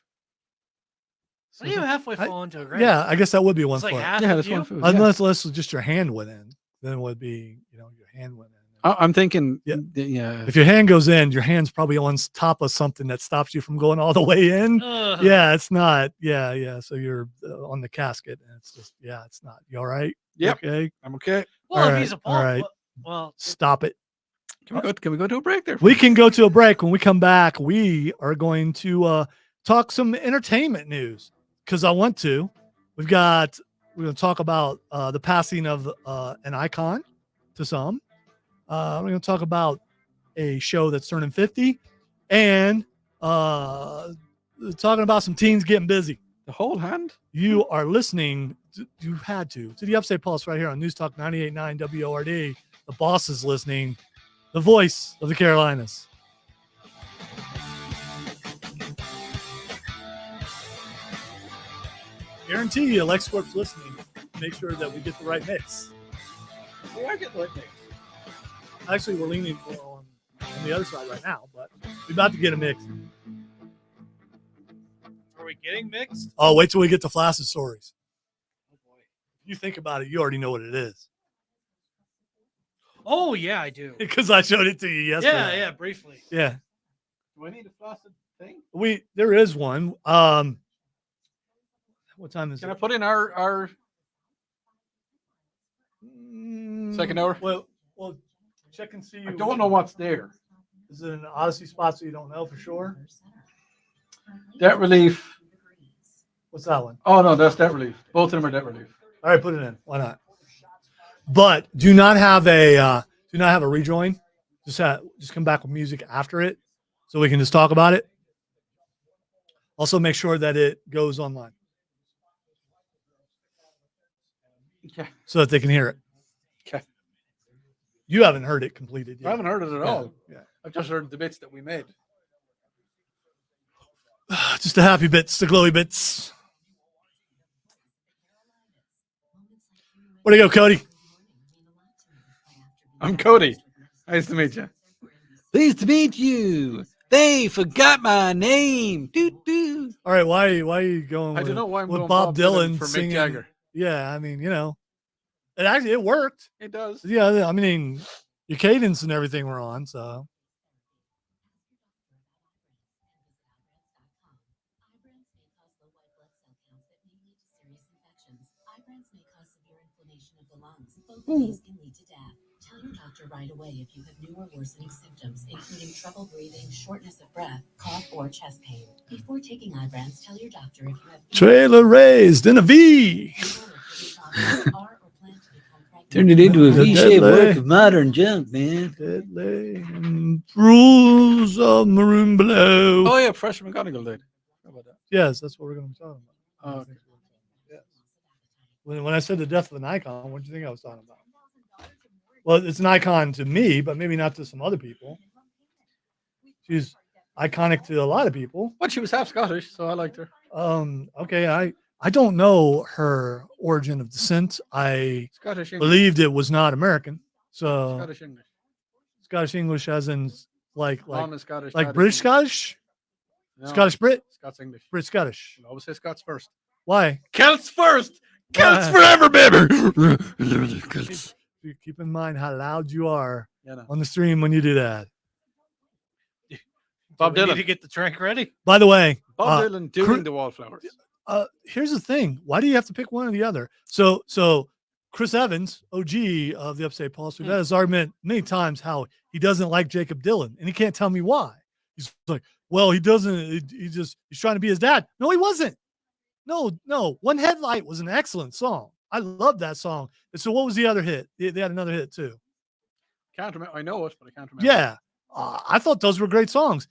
Speaker 2: What are you halfway fall into a grave?
Speaker 1: Yeah, I guess that would be one
Speaker 2: It's like
Speaker 1: foot.
Speaker 2: half
Speaker 3: Yeah,
Speaker 2: of
Speaker 3: that's
Speaker 2: you?
Speaker 3: 1 foot.
Speaker 1: Unless just your hand went in, then it would be your hand went in.
Speaker 3: I'm thinking,
Speaker 1: Yeah.
Speaker 3: yeah.
Speaker 1: If your hand goes in, your hand's probably on top of something that stops you from going all the way in. Yeah, it's not. Yeah. So you're on the casket, and it's just, it's not. You all right?
Speaker 3: Yep.
Speaker 1: Okay.
Speaker 3: I'm okay.
Speaker 2: Well,
Speaker 1: All
Speaker 2: if
Speaker 1: right,
Speaker 2: he's a
Speaker 1: all
Speaker 2: Paul,
Speaker 1: right.
Speaker 2: well,
Speaker 1: Stop it.
Speaker 3: Can we go to a break there?
Speaker 1: We can go to a break. When we come back, we are going to talk some entertainment news because I want to. We're going to talk about the passing of an icon to some. We're going to talk about a show that's turning 50 and talking about some teens getting busy.
Speaker 3: The whole hand?
Speaker 1: You are listening. You had to the Upstate Pulse right here on News Talk 98.9 WORD. The boss is listening. The voice of the Carolinas. Guarantee you, Lex Corp's listening. Make sure that we get the right mix.
Speaker 3: We are getting the right mix.
Speaker 1: Actually, we're leaning on the other side right now, but we're about to get a mix.
Speaker 2: are we getting mixed?
Speaker 1: Oh, wait till we get to Flaccid Stories.
Speaker 2: Oh boy.
Speaker 1: If you think about it, you already know what it is.
Speaker 2: Oh yeah, I do.
Speaker 1: Because I showed it to you yesterday.
Speaker 2: Yeah, briefly.
Speaker 1: Yeah.
Speaker 3: Do I need a flaccid thing?
Speaker 1: There is one. What time is
Speaker 3: Can
Speaker 1: it?
Speaker 3: I put in our second hour?
Speaker 1: Well, check and see.
Speaker 3: I don't know what's there.
Speaker 1: Is it an Odyssey spot so you don't know for sure?
Speaker 3: Debt relief.
Speaker 1: What's that one?
Speaker 3: Oh no, that's debt relief. Both of them are debt relief.
Speaker 1: All right, put it in. Why not? But do not have a rejoin. Just come back with music after it, so we can just talk about it. Also, make sure that it goes online.
Speaker 3: Okay.
Speaker 1: So that they can hear it.
Speaker 3: Okay.
Speaker 1: You haven't heard it completed yet.
Speaker 3: I haven't heard it at all.
Speaker 1: Yeah.
Speaker 3: I've just heard the bits that we made.
Speaker 1: Just the happy bits, the glowy bits. Where'd you go, Cody?
Speaker 3: I'm Cody. Nice to meet you. Pleased to meet you. They forgot my name. Doo-doo.
Speaker 1: All right, why are you going?
Speaker 3: I don't know why I'm
Speaker 1: with
Speaker 3: going
Speaker 1: Bob Dylan
Speaker 3: for
Speaker 1: singing.
Speaker 3: Mick Jagger.
Speaker 1: Yeah, I mean, it worked.
Speaker 3: It does.
Speaker 1: Yeah, I mean, your cadence and everything were on, so.
Speaker 4: These can lead to death. Tell your doctor right away if you have new or worsening symptoms, including trouble breathing, shortness of breath, cough, or chest pain. Before taking Ibrance, tell your doctor if you have
Speaker 1: Trailer raised in a V.
Speaker 5: Turned it into a V-shaped
Speaker 1: Deadly.
Speaker 5: work of modern junk, man.
Speaker 1: Deadly and rules of maroon below.
Speaker 3: Oh yeah, Freshman McGonagall did. How about that?
Speaker 1: Yes, that's what we're going to be talking about.
Speaker 3: Oh, okay.
Speaker 1: Yes. When I said the death of an icon, what do you think I was talking about? Well, it's an icon to me, but maybe not to some other people. She's iconic to a lot of people.
Speaker 3: Well, she was half Scottish, so I liked her.
Speaker 1: Okay, I don't know her origin of descent. I
Speaker 3: Scottish English.
Speaker 1: believed it was not American. So
Speaker 3: Scottish English.
Speaker 1: Scottish English as in like
Speaker 3: Mom is Scottish.
Speaker 1: like
Speaker 3: Dad is
Speaker 1: British
Speaker 3: English.
Speaker 1: Scottish?
Speaker 3: No,
Speaker 1: Scottish Brit?
Speaker 3: Scots English.
Speaker 1: Brit Scottish.
Speaker 3: You'll always say Scots first.
Speaker 1: Why?
Speaker 3: Celts first. Celts
Speaker 1: Why?
Speaker 3: forever, baby.
Speaker 1: Keep in mind how loud you are
Speaker 3: Yeah, no.
Speaker 1: on the stream when you do that.
Speaker 3: Bob
Speaker 2: Do we need
Speaker 3: Dylan.
Speaker 2: to get the drink ready.
Speaker 1: By the way,
Speaker 3: Bob Dylan doing the Wallflowers.
Speaker 1: here's the thing. Why do you have to pick one or the other? So Chris Evans, OG of the Upstate Pulse, we've had this argument many times how he doesn't like Jacob Dylan, and he can't tell me why. He's like, well, he doesn't. He's trying to be his dad. No, he wasn't. No. One Headlight was an excellent song. I love that song. And so what was the other hit? They had another hit too.
Speaker 3: Can't remember. I know it, but I can't remember.
Speaker 1: Yeah. I thought those were great songs.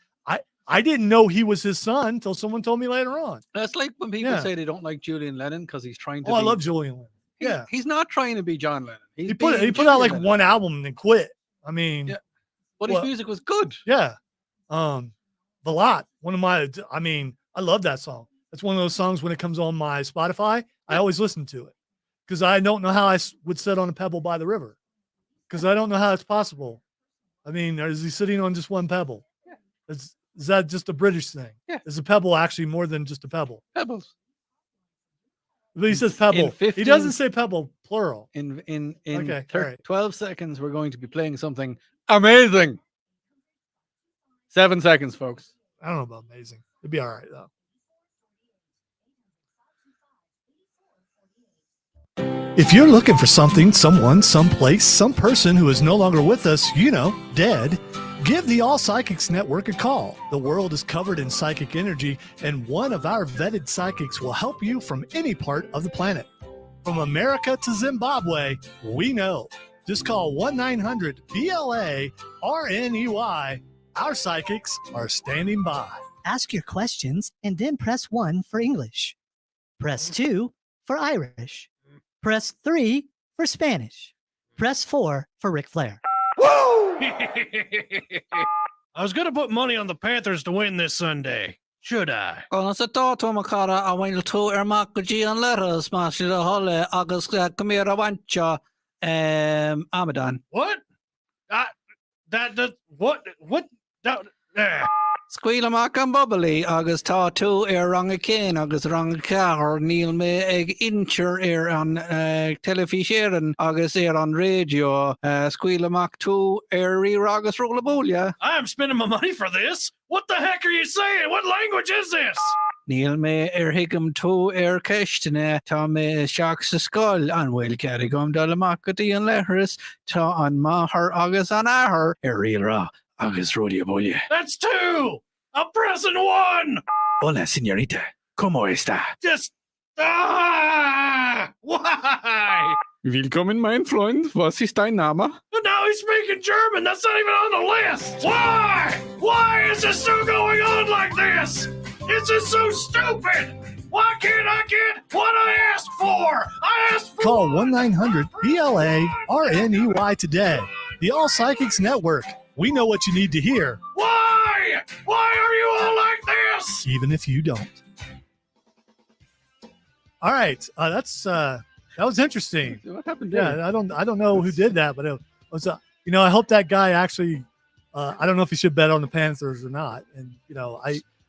Speaker 1: I didn't know he was his son until someone told me later on.
Speaker 3: That's like when people
Speaker 1: Yeah.
Speaker 3: say they don't like Julian Lennon because he's trying to.
Speaker 1: Oh, I
Speaker 3: be,
Speaker 1: love Julian Lennon.
Speaker 3: he's- He's not trying to be John Lennon.
Speaker 1: He put out like one album and then quit. I mean,
Speaker 3: Yeah. But his
Speaker 1: well,
Speaker 3: music was good.
Speaker 1: yeah. The Lot. I love that song. That's one of those songs when it comes on my Spotify, I always listen to it because I don't know how I would sit on a pebble by the river because I don't know how it's possible. I mean, is he sitting on just one pebble?
Speaker 3: Yeah.
Speaker 1: Is that just a British thing?
Speaker 3: Yeah.
Speaker 1: Is a pebble actually more than just a pebble?
Speaker 3: Pebbles.
Speaker 1: But he says pebble. He
Speaker 3: 15
Speaker 1: doesn't say pebble plural.
Speaker 3: In
Speaker 1: Okay, all right.
Speaker 3: 12 seconds, we're going to be playing something amazing. 7 seconds, folks.
Speaker 1: I don't know about amazing. It'd be all right though. If you're looking for something, someone, someplace, some person who is no longer with us, dead, give the All Psychics Network a call. The world is covered in psychic energy, and one of our vetted psychics will help you from any part of the planet. From America to Zimbabwe, we know. Just call 1-900-BLA-RNEY. Our psychics are standing by.
Speaker 6: Ask your questions and then press 1 for English. Press 2 for Irish. Press 3 for Spanish. Press 4 for Ric Flair.
Speaker 2: I was going to put money on the Panthers to win this Sunday. Should I?
Speaker 3: Gonna sa to makara a wail to Makaji and letters, Master Holle, August Kamira Wancha, Amadan.
Speaker 2: What?
Speaker 3: Squeal and bubbly, August ta to rang a cane, August rang a car, Neil me egg incher on television, August on radio, Squeal Mac 2 re August rollabulia.
Speaker 2: I'm spending my money for this. What the heck are you saying? What language is this?
Speaker 3: Neil me higum 2 kestine, ta me shocks the skull, and will carry gum dalamakati and letters, ta on ma her August on her, ra. August rollabulia.
Speaker 2: That's 2. I'm pressing 1.
Speaker 3: Hola, señorita. ¿Cómo está?
Speaker 2: Just why?
Speaker 3: Willkommen, mein Freund. Was ist dein Name?
Speaker 2: But now he's speaking German. That's not even on the list. Why? Why is this still going on like this? This is so stupid. Why can't I get what I asked for? I asked for.
Speaker 1: Call 1-900-BLA-RNEY today. The All Psychics Network. We know what you need to hear.
Speaker 2: Why? Why are you all like this?
Speaker 1: Even if you don't. All right, that was interesting.
Speaker 3: What happened there?
Speaker 1: Yeah, I don't know who did that, but it was I hope that guy actually. I don't know if he should bet on the Panthers or not. And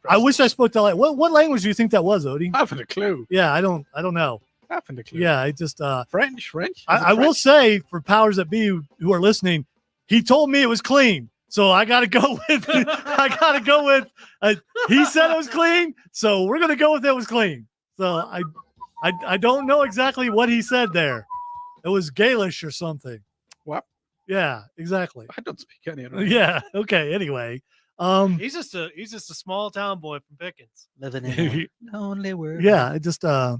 Speaker 1: I wish I spoke that. What language do you think that was, Odie?
Speaker 3: I haven't a clue.
Speaker 1: Yeah, I don't know.
Speaker 3: I haven't a clue.
Speaker 1: Yeah, I just
Speaker 3: French.
Speaker 1: I will say for powers that be who are listening, he told me it was clean. So I got to go with he said it was clean. So we're going to go with it was clean. So I don't know exactly what he said there. It was Gaelish or something.
Speaker 3: What?
Speaker 1: Yeah, exactly.
Speaker 3: I don't speak any of it.
Speaker 1: Yeah. Okay. Anyway,
Speaker 2: He's just a small town boy from Pickens.
Speaker 6: Living in a lonely world.
Speaker 1: yeah, I just I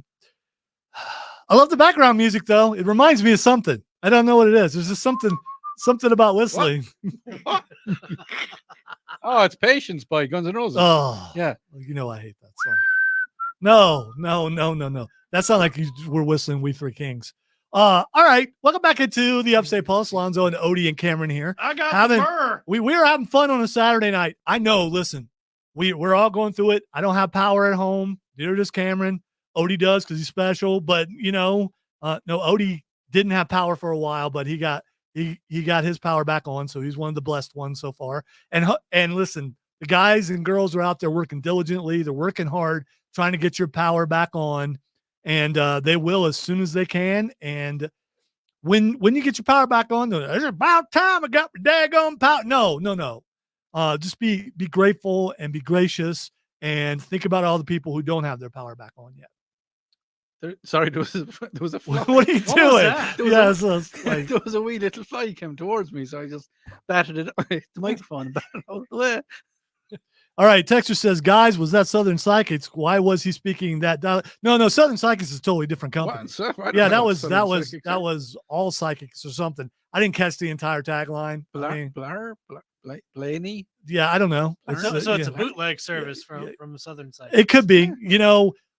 Speaker 1: love the background music though. It reminds me of something. I don't know what it is. There's just something about whistling.
Speaker 3: What? Oh, it's Patience by Guns N' Roses.
Speaker 1: Oh,
Speaker 3: yeah.
Speaker 1: I hate that song. No. That sounds like we're whistling We Three Kings. All right. Welcome back into the Upstate Pulse. Lonzo and Odie and Cameron here.
Speaker 2: I got the fur.
Speaker 1: We were having fun on a Saturday night. I know. Listen, we're all going through it. I don't have power at home. Neither does Cameron. Odie does because he's special. But no, Odie didn't have power for a while, but he got his power back on. So he's one of the blessed ones so far. And listen, the guys and girls are out there working diligently. They're working hard, trying to get your power back on. And they will as soon as they can. And when you get your power back on, it's about time I got my daggone power. No. Just be grateful and be gracious and think about all the people who don't have their power back on yet.
Speaker 3: Sorry, there was a fly.
Speaker 1: What are you doing?
Speaker 3: There was a wee little fly came towards me, so I just batted it the microphone and batted it out of the way.
Speaker 1: All right, Texter says, guys, was that Southern Psychics? Why was he speaking that dialect? No, Southern Psychics is a totally different company.
Speaker 3: Yeah,
Speaker 1: that was All Psychics or something. I didn't catch the entire tagline.
Speaker 3: Blaney.
Speaker 1: Yeah, I don't know.
Speaker 2: It's a bootleg service from the Southern side.
Speaker 1: It could be,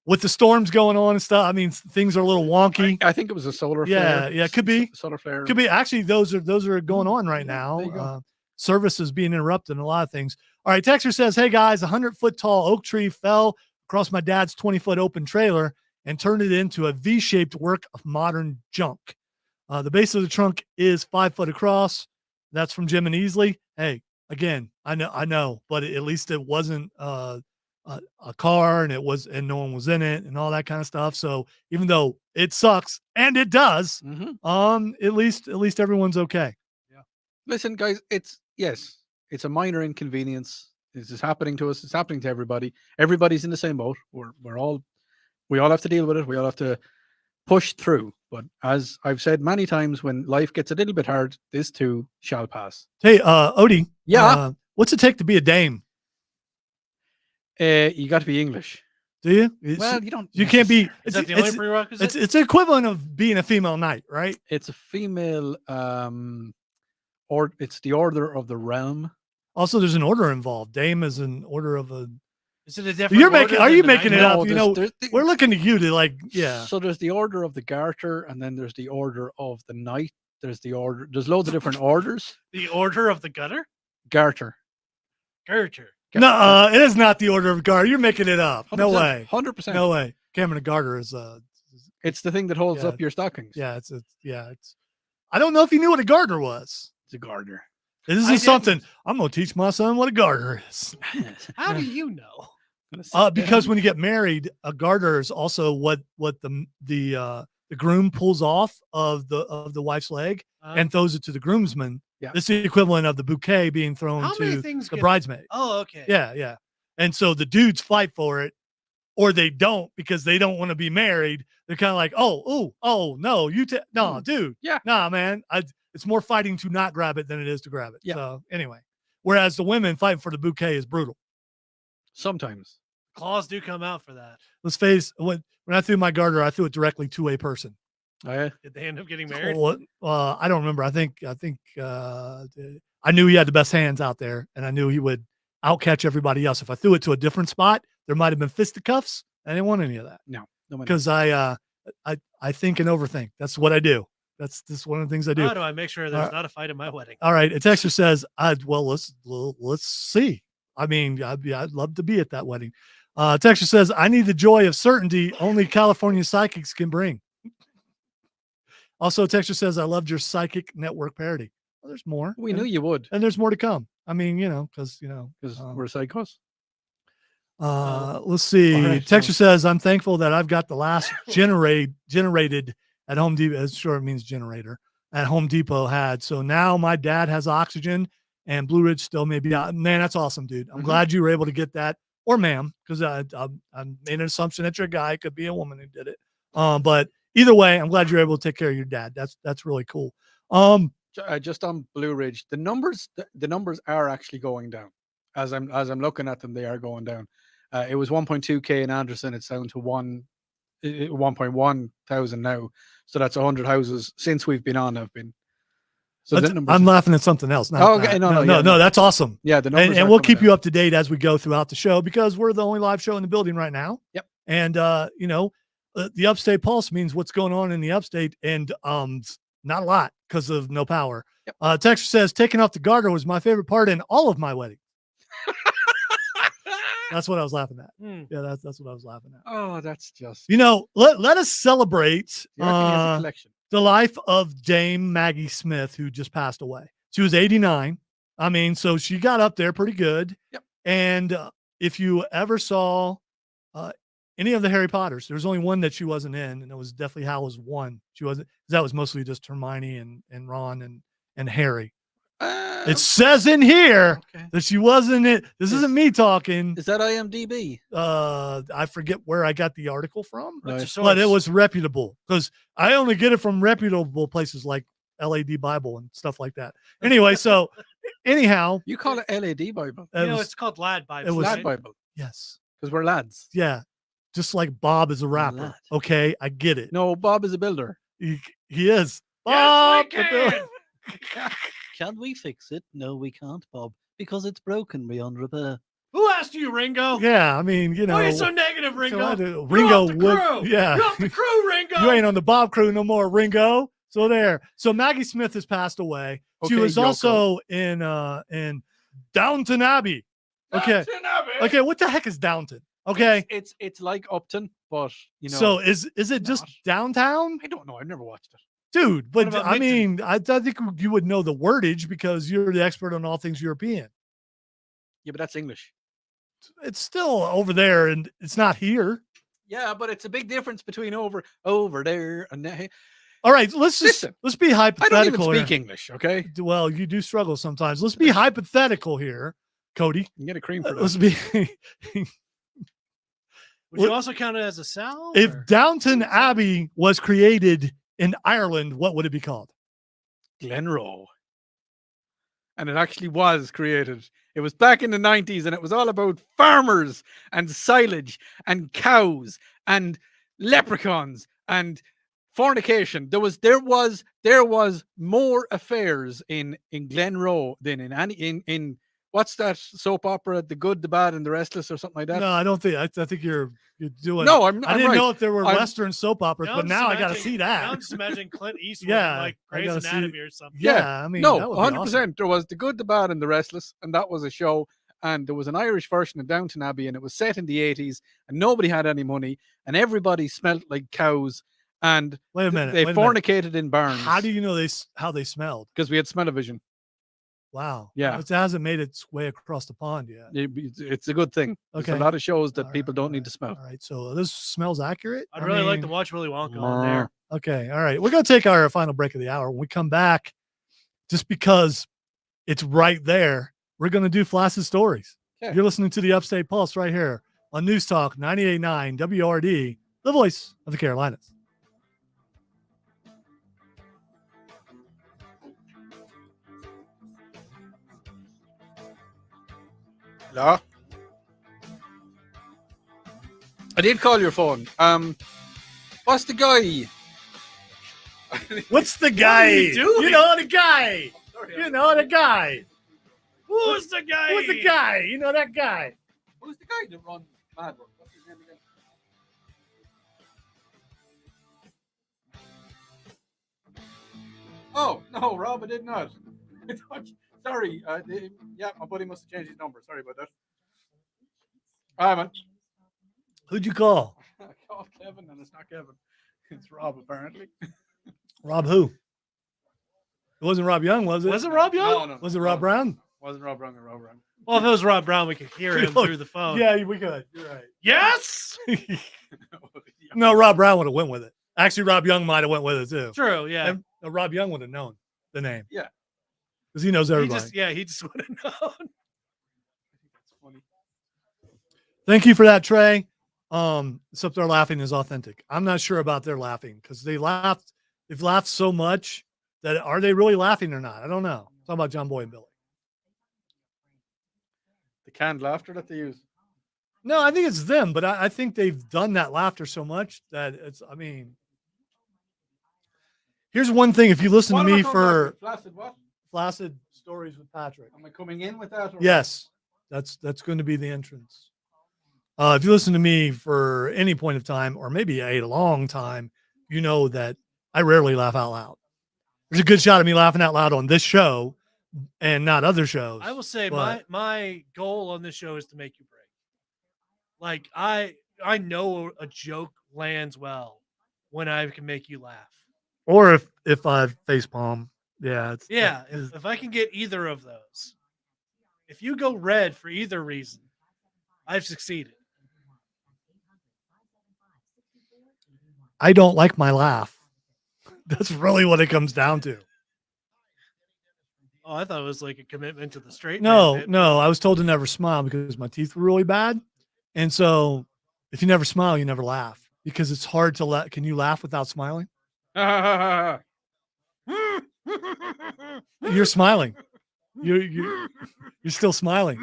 Speaker 1: with the storms going on and stuff. I mean, things are a little wonky.
Speaker 3: I think it was a solar flare.
Speaker 1: Yeah, it could be.
Speaker 3: Solar flare.
Speaker 1: Could be. Actually, those are going on right now. Service is being interrupted in a lot of things. All right, Texter says, hey, guys, a 100-foot tall oak tree fell across my dad's 20-foot open trailer and turned it into a V-shaped work of modern junk. The base of the trunk is 5 foot across. That's from Jim and Easley. Hey, again, I know, but at least it wasn't a car and no one was in it and all that kind of stuff. So even though it sucks and it does, at least everyone's okay.
Speaker 3: Yeah. Listen, guys, it's a minor inconvenience. This is happening to us. It's happening to everybody. Everybody's in the same boat. We all have to deal with it. We all have to push through. But as I've said many times, when life gets a little bit hard, this too shall pass.
Speaker 1: Hey, Odie.
Speaker 3: Yeah.
Speaker 1: What's it take to be a dame?
Speaker 3: You got to be English.
Speaker 1: Do you?
Speaker 3: Well, you don't.
Speaker 1: You can't be.
Speaker 2: Is that the only prerequisite?
Speaker 1: It's equivalent of being a female knight, right?
Speaker 3: It's a female. Or it's the Order of the Realm.
Speaker 1: Also, there's an order involved. Dame is an order of a.
Speaker 2: Is it a different?
Speaker 1: Are you making it up?
Speaker 3: No,
Speaker 1: we're looking to you to yeah.
Speaker 3: So there's the Order of the Garter, and then there's the Order of the Knight. There's loads of different orders.
Speaker 2: The Order of the Gutter?
Speaker 3: Garter.
Speaker 1: No, it is not the Order of Garter. You're making it up. No way.
Speaker 3: 100%.
Speaker 1: No way. Cameron, a garter is
Speaker 3: It's the thing that holds up your stockings.
Speaker 1: Yeah, it's. I don't know if you knew what a garter was.
Speaker 3: It's a garter.
Speaker 1: This is something I'm going to teach my son what a garter is.
Speaker 2: How do you know?
Speaker 1: Because when you get married, a garter is also what the groom pulls off of the wife's leg and throws it to the groomsman.
Speaker 3: Yeah.
Speaker 1: It's the equivalent of the bouquet being thrown to the bridesmaid.
Speaker 2: Oh, okay.
Speaker 1: Yeah. And so the dudes fight for it, or they don't because they don't want to be married. They're kind of like, oh, no, no, dude.
Speaker 3: Yeah.
Speaker 1: Nah, man. It's more fighting to not grab it than it is to grab it.
Speaker 3: Yeah.
Speaker 1: So anyway, whereas the women fighting for the bouquet is brutal.
Speaker 3: Sometimes.
Speaker 2: Claws do come out for that.
Speaker 1: Let's face when I threw my garter, I threw it directly to a person.
Speaker 3: Oh, yeah.
Speaker 2: Did they end up getting married?
Speaker 1: I don't remember. I think I knew he had the best hands out there, and I knew he would outcatch everybody else. If I threw it to a different spot, there might have been fisticuffs. I didn't want any of that.
Speaker 3: No,
Speaker 1: because I think and overthink. That's what I do. That's just one of the things I do.
Speaker 2: How do I make sure there's not a fight at my wedding?
Speaker 1: All right. A texter says, let's see. I mean, I'd love to be at that wedding. Texter says, I need the joy of certainty only California psychics can bring. Also, Texter says, I loved your psychic network parody. Well, there's more.
Speaker 3: We knew you would.
Speaker 1: And there's more to come. I mean, because
Speaker 3: we're psychos.
Speaker 1: Let's see.
Speaker 3: Right,
Speaker 1: Texter says, I'm thankful that I've got the last generated at Home Depot. Sure, it means generator at Home Depot had. So now my dad has oxygen and Blue Ridge still may be out. Man, that's awesome, dude. I'm glad you were able to get that, or ma'am, because I made an assumption that your guy could be a woman who did it. But either way, I'm glad you're able to take care of your dad. That's really cool.
Speaker 3: Just on Blue Ridge, the numbers are actually going down. As I'm looking at them, they are going down. It was 1.2K in Anderson. It's down to 1.1 thousand now. So that's 100 houses since we've been on. So
Speaker 1: I'm laughing at something else.
Speaker 3: Okay,
Speaker 1: no, that's awesome.
Speaker 3: Yeah, the numbers
Speaker 1: and we'll keep you up to date as we go throughout the show because we're the only live show in the building right now.
Speaker 3: Yep.
Speaker 1: And the Upstate Pulse means what's going on in the Upstate, and not a lot because of no power.
Speaker 3: Yep.
Speaker 1: Texter says taking off the garter was my favorite part in all of my weddings. That's what I was laughing at. Yeah, that's what I was laughing at.
Speaker 3: Oh, that's just
Speaker 1: let us celebrate
Speaker 3: the
Speaker 1: life of Dame Maggie Smith, who just passed away. She was 89. I mean, so she got up there pretty good.
Speaker 3: Yep.
Speaker 1: And if you ever saw any of the Harry Potters, there was only one that she wasn't in, and it was Deathly Hallows 1. She wasn't. That was mostly just Hermione and Ron and Harry. It says in here that she wasn't it. This isn't me talking.
Speaker 3: Is that IMDb?
Speaker 1: I forget where I got the article from,
Speaker 3: Right.
Speaker 1: but it was reputable because I only get it from reputable places like LAD Bible and stuff like that. Anyway, so anyhow,
Speaker 3: you call it LAD Bible.
Speaker 2: It's called Lad Bible.
Speaker 1: It was
Speaker 3: Lad Bible.
Speaker 1: Yes,
Speaker 3: because we're lads.
Speaker 1: Yeah, just like Bob is a rapper.
Speaker 3: Lad.
Speaker 1: Okay, I get it.
Speaker 3: No, Bob is a builder.
Speaker 1: He is.
Speaker 2: Yes,
Speaker 1: Bob,
Speaker 2: we can.
Speaker 5: Can we fix it? No, we can't, Bob, because it's broken beyond repair.
Speaker 2: Who asked you, Ringo?
Speaker 1: Yeah, I mean,
Speaker 2: Why are you so negative, Ringo?
Speaker 1: Ringo
Speaker 2: You're off the crew.
Speaker 1: Yeah,
Speaker 2: You're off the crew, Ringo.
Speaker 1: You ain't on the Bob crew no more, Ringo. So there. So Maggie Smith has passed away. She was also in Downton Abbey. Okay.
Speaker 2: Downton Abbey.
Speaker 1: Okay, what the heck is Downton? Okay.
Speaker 3: It's like Upton, but
Speaker 1: So is it just downtown?
Speaker 3: I don't know. I've never watched it.
Speaker 1: Dude, but
Speaker 2: about
Speaker 1: I
Speaker 2: Minton?
Speaker 1: mean, I think you would know the wordage because you're the expert on all things European.
Speaker 3: Yeah, but that's English.
Speaker 1: it's still over there, and it's not here.
Speaker 3: Yeah, but it's a big difference between over there and there.
Speaker 1: All right, let's
Speaker 3: Listen,
Speaker 1: be
Speaker 3: I
Speaker 1: hypothetical.
Speaker 3: don't even speak
Speaker 1: here.
Speaker 3: English, okay?
Speaker 1: Well, you do struggle sometimes. Let's be hypothetical here, Cody.
Speaker 3: You can get a cream for that.
Speaker 1: Let's be.
Speaker 2: Would you also count it as a Sal?
Speaker 1: If
Speaker 2: or-
Speaker 1: Downton Abbey was created in Ireland, what would it be called?
Speaker 3: Glenroe. And it actually was created. It was back in the 90s, and it was all about farmers and silage and cows and leprechauns and fornication. There was more affairs in Glenroe than in any in what's that soap opera, The Good, the Bad, and the Restless, or something like that.
Speaker 1: No, I don't think. I think you're doing.
Speaker 3: No,
Speaker 1: I
Speaker 3: I'm
Speaker 1: didn't
Speaker 3: right.
Speaker 1: know if there were
Speaker 3: I'm-
Speaker 1: Western soap operas,
Speaker 2: Now
Speaker 1: but
Speaker 2: I'm
Speaker 1: now I
Speaker 2: just
Speaker 1: got to
Speaker 2: imagining-
Speaker 1: see
Speaker 2: Now
Speaker 1: that.
Speaker 2: I'm just imagining Clint Eastwood
Speaker 1: Yeah,
Speaker 2: in, like
Speaker 1: I
Speaker 2: Grey's
Speaker 1: gotta see-
Speaker 2: Anatomy or something.
Speaker 1: Yeah, I mean,
Speaker 3: No,
Speaker 1: that would be
Speaker 3: 100%.
Speaker 1: awesome.
Speaker 3: There was The Good, the Bad, and the Restless, and that was a show. And there was an Irish version of Downton Abbey, and it was set in the 80s, and nobody had any money, and everybody smelt like cows, and
Speaker 1: Wait a minute.
Speaker 3: they
Speaker 1: wait a minute.
Speaker 3: fornicated in barns.
Speaker 1: How do you know how they smelled?
Speaker 3: Because we had smell-o-vision.
Speaker 1: Wow.
Speaker 3: Yeah.
Speaker 1: It hasn't made its way across the pond yet.
Speaker 3: It's a good thing. There's
Speaker 1: Okay.
Speaker 3: a lot of shows that
Speaker 1: All right,
Speaker 3: people don't need
Speaker 1: all
Speaker 3: to smell.
Speaker 1: All right. So this smells accurate.
Speaker 2: I'd
Speaker 1: I
Speaker 2: really like to
Speaker 1: mean,
Speaker 2: watch Willy Wonka on there.
Speaker 1: Okay. All right. We're going to take our final break of the hour. When we come back, just because it's right there, we're going to do Flaccid Stories.
Speaker 3: Okay.
Speaker 1: You're listening to the Upstate Pulse right here on News Talk 98.9 WRD, the voice of the Carolinas.
Speaker 3: Yeah. I did call your phone. What's the guy?
Speaker 1: What's the guy?
Speaker 2: you doing?
Speaker 1: You know the guy. You know the guy.
Speaker 2: Who's the guy?
Speaker 1: Who's the guy? You know that guy.
Speaker 3: Who's the guy that runs Mad World? What's his name again? Oh no, Rob, I did not. Sorry. Yeah, my buddy must have changed his number. Sorry about that. Hi, man.
Speaker 1: Who'd you call?
Speaker 3: I called Kevin, and it's not Kevin. It's Rob, apparently.
Speaker 1: Rob who? It wasn't Rob Young, was it?
Speaker 2: Was it Rob Young?
Speaker 3: No.
Speaker 1: Was it Rob Brown?
Speaker 3: Wasn't Rob Brown or Rob Brown.
Speaker 2: Well, if it was Rob Brown, we could hear him
Speaker 1: Look,
Speaker 2: through the phone.
Speaker 1: Yeah, we could. You're right.
Speaker 2: Yes.
Speaker 1: No, Rob Brown would have went with it. Actually, Rob Young might have went with it too.
Speaker 2: True. Yeah.
Speaker 1: And Rob Young would have known the name.
Speaker 3: Yeah.
Speaker 1: Because he knows
Speaker 2: He
Speaker 1: everybody.
Speaker 2: just would have known.
Speaker 3: That's funny.
Speaker 1: Thank you for that, Trey. Except their laughing is authentic. I'm not sure about their laughing because they've laughed so much that are they really laughing or not? I don't know. Talking about John Boy and Billy.
Speaker 3: The canned laughter that they use.
Speaker 1: No, I think it's them, but I think they've done that laughter so much that here's one thing. If you listen
Speaker 3: What
Speaker 1: to
Speaker 3: am I
Speaker 1: me
Speaker 3: coming
Speaker 1: for
Speaker 3: back with? Flaccid what?
Speaker 1: Flaccid Stories with Patrick.
Speaker 3: Am I coming in with that? Or
Speaker 1: Yes, that's going to be the entrance. If you listen to me for any point of time, or maybe a long time, you know that I rarely laugh out loud. There's a good shot of me laughing out loud on this show and not other shows.
Speaker 2: I will say
Speaker 1: but-
Speaker 2: my goal on this show is to make you break. Like I know a joke lands well when I can make you laugh.
Speaker 1: Or if I face palm. Yeah.
Speaker 2: Yeah, if I can get either of those. If you go red for either reason, I've succeeded.
Speaker 1: I don't like my laugh. That's really what it comes down to.
Speaker 2: Oh, I thought it was like a commitment to the straight.
Speaker 1: No,
Speaker 2: man bit.
Speaker 1: no. I was told to never smile because my teeth were really bad. And so if you never smile, you never laugh because it's hard to laugh. Can you laugh without smiling? You're smiling. You're still smiling.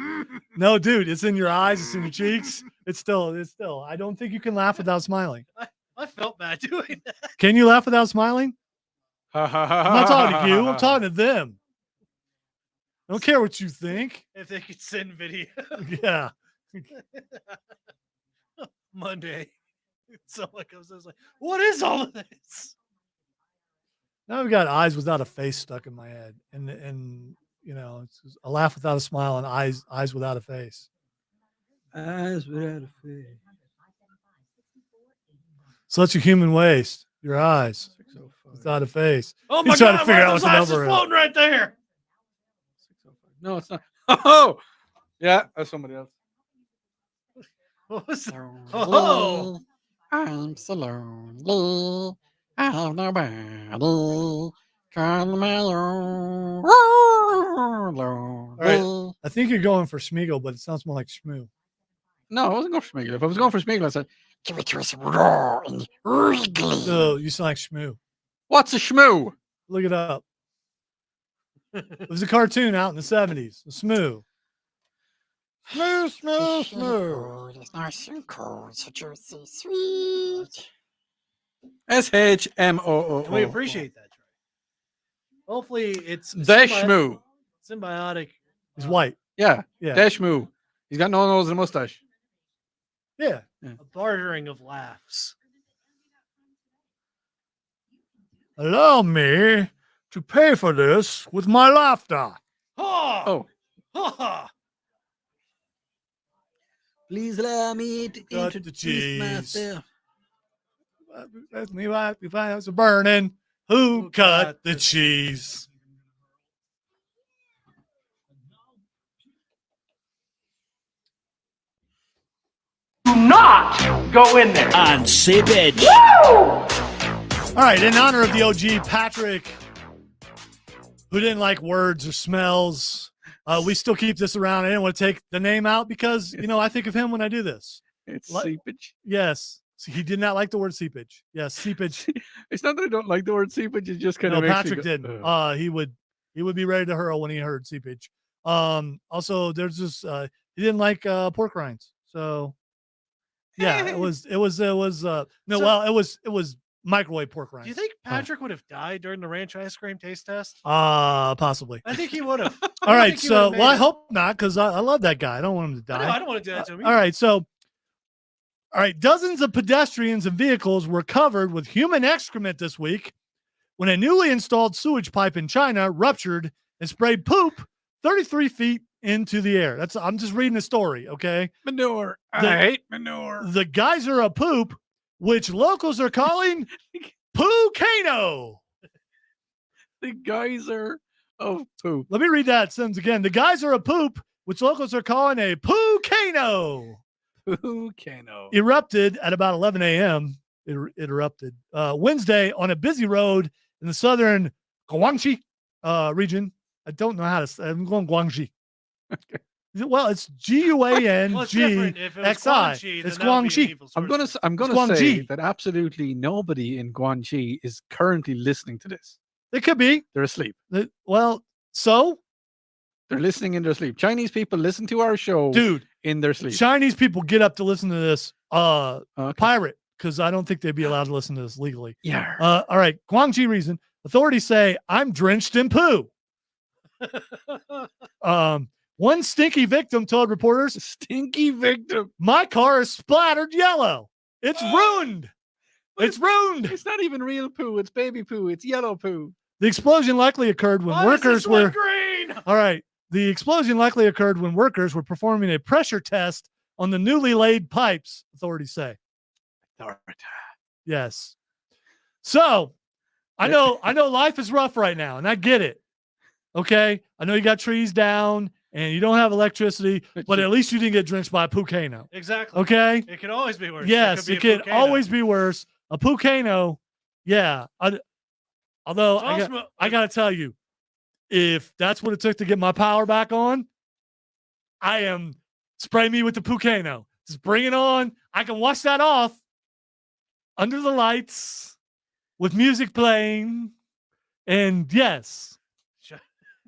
Speaker 1: No, dude, it's in your eyes, it's in your cheeks. It's still. I don't think you can laugh without smiling.
Speaker 2: I felt bad doing that.
Speaker 1: Can you laugh without smiling?
Speaker 3: I'm
Speaker 1: I'm not talking to you. I'm talking to them. I don't care what you think.
Speaker 2: If they could send video
Speaker 1: Yeah.
Speaker 2: Monday, someone comes in and is like, "What is all of this?"
Speaker 1: Now I've got eyes without a face stuck in my head, and you know, it's a laugh without a smile and eyes without a face.
Speaker 3: Eyes without a face.
Speaker 1: So that's your human waste. Your eyes without a face.
Speaker 2: Oh
Speaker 1: He's
Speaker 2: my
Speaker 1: trying to
Speaker 2: god!
Speaker 1: figure
Speaker 2: Why
Speaker 1: out
Speaker 2: are
Speaker 1: what
Speaker 2: those
Speaker 1: the
Speaker 2: eyes
Speaker 1: number
Speaker 2: just
Speaker 1: is.
Speaker 2: floating right there?
Speaker 3: No, it's not. Oh, yeah, that's somebody else.
Speaker 2: What was that? Oh,
Speaker 3: I'm so lonely. I have nobody. Call me lonely.
Speaker 1: All right. I think you're going for Schmiegel, but it sounds more like Schmoo.
Speaker 3: No, I wasn't going for Schmiegel. If I was going for Schmiegel, I said, give it to us raw and wriggly.
Speaker 1: So you sound like Schmoo.
Speaker 3: What's a schmoo?
Speaker 1: Look it up. It was a cartoon out in the 70s. Smoo. Smoo.
Speaker 3: It's nice and cold, so juicy, sweet. SHMOO.
Speaker 2: we appreciate that, Troy. Hopefully, it's
Speaker 3: The schmoo.
Speaker 2: symbiotic.
Speaker 1: He's white.
Speaker 3: Yeah,
Speaker 1: Yeah.
Speaker 3: the schmoo. He's got no nose and a mustache.
Speaker 1: Yeah.
Speaker 2: A bartering of laughs.
Speaker 1: Allow me to pay for this with my laughter.
Speaker 2: Ha!
Speaker 3: Oh,
Speaker 2: Ha ha!
Speaker 5: Please allow me to
Speaker 1: Cut the
Speaker 5: introduce
Speaker 1: cheese.
Speaker 5: myself.
Speaker 1: Ask me why if I was burning. Who cut the cheese?
Speaker 7: Do not go in there.
Speaker 8: On seepage.
Speaker 1: All right, in honor of the OG Patrick, who didn't like words or smells, we still keep this around. I didn't want to take the name out because, I think of him when I do this.
Speaker 3: it's
Speaker 1: What?
Speaker 3: seepage.
Speaker 1: Yes. So he did not like the word seepage. Yes, seepage.
Speaker 3: It's not that I don't like the word seepage. It just kind
Speaker 1: No,
Speaker 3: of makes
Speaker 1: Patrick
Speaker 3: me go,
Speaker 1: didn't.
Speaker 3: "Ugh."
Speaker 1: He would be ready to hurl when he heard seepage. Also, there's this. He didn't like pork rinds. So, yeah, it was microwave pork rinds.
Speaker 2: Do you think Patrick would have died during the ranch ice cream taste test?
Speaker 1: Possibly.
Speaker 2: I think he would have.
Speaker 1: All right. So, I hope not because I love that guy. I don't want him to
Speaker 2: I
Speaker 1: die.
Speaker 2: know, I don't want to do that to him.
Speaker 1: All right. So, all right. Dozens of pedestrians and vehicles were covered with human excrement this week when a newly installed sewage pipe in China ruptured and sprayed poop 33 feet into the air. I'm just reading the story. Okay.
Speaker 3: Manure.
Speaker 1: The-
Speaker 3: I hate manure.
Speaker 1: The geyser of poop, which locals are calling Poo-cano.
Speaker 3: The geyser of poop.
Speaker 1: Let me read that sentence again. The geyser of poop, which locals are calling a Poo-cano,
Speaker 3: Volcano.
Speaker 1: erupted at about 11 a.m. It erupted Wednesday on a busy road in the southern Guangxi region. I don't know how to say. I'm going Guangxi. Well, it's
Speaker 2: Well, it's different. If it was
Speaker 1: Guangxi.
Speaker 2: Guangxi,
Speaker 1: It's
Speaker 2: then that would be an
Speaker 1: Guangxi.
Speaker 2: evil
Speaker 3: I'm
Speaker 2: source.
Speaker 3: gonna say
Speaker 1: Guangxi.
Speaker 3: that absolutely nobody in Guangxi is currently listening to this.
Speaker 1: It could be.
Speaker 3: They're asleep.
Speaker 1: Well, so,
Speaker 3: They're listening in their sleep. Chinese people listen to our show
Speaker 1: dude,
Speaker 3: in their sleep.
Speaker 1: Chinese people get up to listen to this
Speaker 3: Okay.
Speaker 1: pirate because I don't think they'd be allowed to listen to this legally.
Speaker 3: Yeah.
Speaker 1: All right. Guangxi reason. Authorities say I'm drenched in poo. One stinky victim told reporters,
Speaker 3: Stinky victim.
Speaker 1: my car is splattered yellow. It's ruined. It's ruined.
Speaker 3: It's not even real poo. It's baby poo. It's yellow poo.
Speaker 1: The explosion likely occurred when
Speaker 2: Why is
Speaker 1: workers
Speaker 2: this one
Speaker 1: were
Speaker 2: green.
Speaker 1: all right. The explosion likely occurred when workers were performing a pressure test on the newly laid pipes, authorities say. Yes. So I know life is rough right now, and I get it. Okay. I know you got trees down and you don't have electricity, but at least you didn't get drenched by a Poo-cano.
Speaker 2: Exactly.
Speaker 1: Okay.
Speaker 2: It could always be worse.
Speaker 1: Yes,
Speaker 2: be
Speaker 1: it
Speaker 2: a
Speaker 1: could
Speaker 2: Poo-cano.
Speaker 1: always be worse. A Poo-cano, yeah. Although
Speaker 2: It's also-
Speaker 1: I got to tell you, if that's what it took to get my power back on, I am spray me with the Poo-cano. Just bring it on. I can wash that off under the lights with music playing. And yes.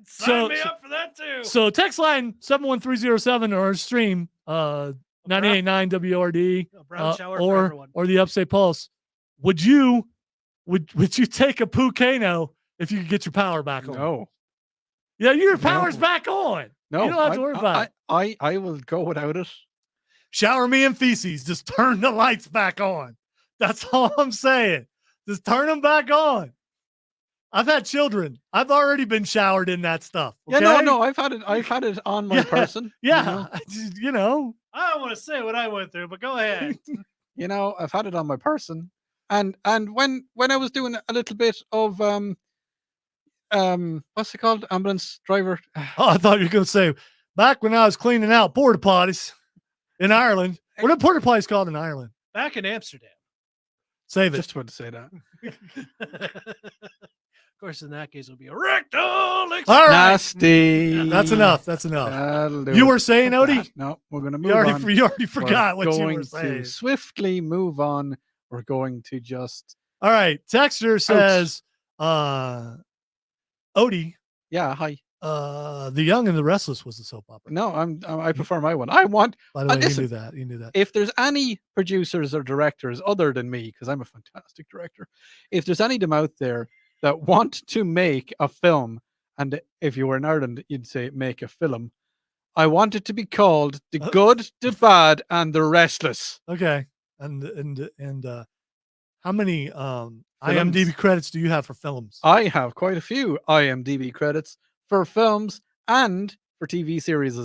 Speaker 2: Sign me up for that too.
Speaker 1: So text line 71307 or stream 989 WRD
Speaker 2: Brown shower for everyone.
Speaker 1: or the Upstate Pulse. Would you take a Poo-cano if you could get your power back on?
Speaker 3: No.
Speaker 1: Yeah, your power's back on.
Speaker 3: No.
Speaker 1: You don't have to worry about it.
Speaker 3: I will go without it.
Speaker 1: Shower me in feces. Just turn the lights back on. That's all I'm saying. Just turn them back on. I've had children. I've already been showered in that stuff.
Speaker 3: Yeah,
Speaker 1: okay?
Speaker 3: no, I've had it on my
Speaker 1: Yeah,
Speaker 3: person.
Speaker 1: Yeah, you know.
Speaker 2: I don't want to say what I went through, but go ahead.
Speaker 3: I've had it on my person. And when I was doing a little bit of what's it called? Ambulance driver.
Speaker 1: Oh, I thought you were going to say back when I was cleaning out porta potties in Ireland. What a porta potty is called in Ireland?
Speaker 2: Back in Amsterdam.
Speaker 1: Save it.
Speaker 3: Just about to say that.
Speaker 2: Of course, in that case, it'll be a rectal extension.
Speaker 1: All right.
Speaker 3: Nasty.
Speaker 1: That's enough. That's enough.
Speaker 3: That'll do
Speaker 1: You
Speaker 3: it.
Speaker 1: were saying, Odie?
Speaker 3: No, we're going to move
Speaker 1: You already,
Speaker 3: on.
Speaker 1: you already forgot
Speaker 3: We're
Speaker 1: what you
Speaker 3: going
Speaker 1: were saying.
Speaker 3: to swiftly move on. We're going to just.
Speaker 1: All right. Texter says, Odie,
Speaker 3: Yeah, hi.
Speaker 1: The Young and the Restless was the soap opera.
Speaker 3: No, I prefer my one. I want.
Speaker 1: By the way,
Speaker 3: listen,
Speaker 1: you knew that. You knew that.
Speaker 3: If there's any producers or directors other than me, because I'm a fantastic director, if there's any of them out there that want to make a film, and if you were in Ireland, you'd say make a film, I want it to be called The Good, the Bad, and the Restless.
Speaker 1: Okay. And how many IMDb credits do you have for films?
Speaker 3: I have quite a few IMDb credits for films and for TV series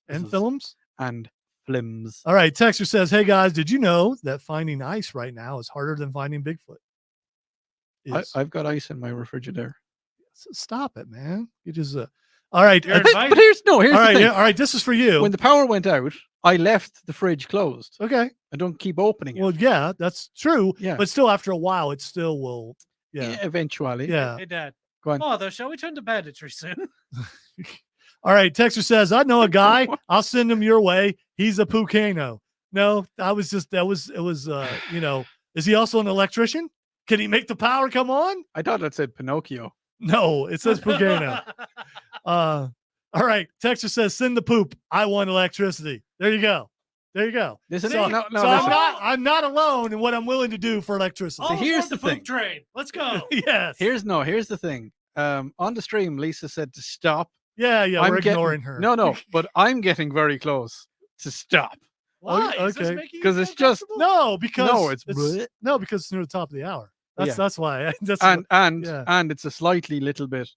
Speaker 1: And films?
Speaker 3: and films.
Speaker 1: All right. Texter says, hey guys, did you know that finding ice right now is harder than finding Bigfoot?
Speaker 3: I've got ice in my refrigerator.
Speaker 1: Stop it, man. You just all right.
Speaker 2: You're
Speaker 3: But
Speaker 2: invited.
Speaker 3: here's
Speaker 1: All
Speaker 3: the
Speaker 1: right,
Speaker 3: thing.
Speaker 1: yeah, all right. This is for you.
Speaker 3: When the power went out, I left the fridge closed.
Speaker 1: Okay.
Speaker 3: I don't keep opening it.
Speaker 1: Well, yeah, that's true.
Speaker 3: Yeah.
Speaker 1: But still, after a while, it still will.
Speaker 3: Yeah,
Speaker 1: Yeah.
Speaker 3: eventually.
Speaker 1: Yeah.
Speaker 2: Hey, Dad.
Speaker 3: Go on.
Speaker 2: Father, shall we turn to banditry soon?
Speaker 1: All right. Texter says, I know a guy. I'll send him your way. He's a Pucano. No, it was, is he also an electrician? Can he make the power come on?
Speaker 3: I thought that said Pinocchio.
Speaker 1: No, it says Pucano. All right. Texter says, send the poop. I want electricity. There you go. There you go.
Speaker 3: Listen,
Speaker 1: So,
Speaker 3: no,
Speaker 1: so
Speaker 3: listen.
Speaker 1: I'm not alone in what I'm willing to do for electricity.
Speaker 2: Oh,
Speaker 3: here's
Speaker 2: on
Speaker 3: the
Speaker 2: poop
Speaker 3: thing.
Speaker 2: train. Let's go.
Speaker 1: Yes.
Speaker 3: Here's the thing. On the stream, Lisa said to stop.
Speaker 1: Yeah,
Speaker 3: I'm
Speaker 1: we're
Speaker 3: getting-
Speaker 1: ignoring her.
Speaker 3: No, but I'm getting very close to stop.
Speaker 2: Why? Is this
Speaker 1: okay.
Speaker 2: making you
Speaker 3: 'Cause it's
Speaker 2: feel
Speaker 3: just-
Speaker 2: comfortable?
Speaker 1: No, because
Speaker 3: No, it's
Speaker 1: because it's near the top of the hour.
Speaker 3: Yeah.
Speaker 1: That's why. That's
Speaker 3: and
Speaker 1: yeah.
Speaker 3: and it's a slightly little bit.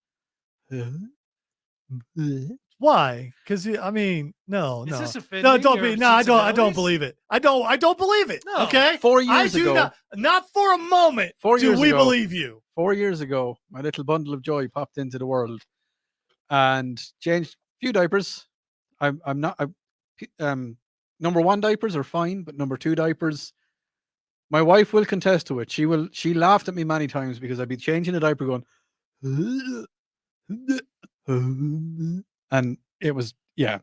Speaker 1: why? Because I mean, no.
Speaker 2: Is this
Speaker 1: No,
Speaker 2: offending
Speaker 1: don't
Speaker 2: your
Speaker 1: be. No, I don't
Speaker 2: sensibilities?
Speaker 1: believe it. I don't believe it.
Speaker 2: No.
Speaker 1: Okay.
Speaker 3: 4
Speaker 1: I
Speaker 3: years
Speaker 1: do
Speaker 3: ago,
Speaker 1: not for a moment
Speaker 3: 4
Speaker 1: do
Speaker 3: years
Speaker 1: we
Speaker 3: ago,
Speaker 1: believe you.
Speaker 3: 4 years ago, my little bundle of joy popped into the world, and changed a few diapers. I'm not. Number one diapers are fine, but number two diapers, my wife will contest to it. She laughed at me many times because I'd be changing a diaper going, and it was, yeah.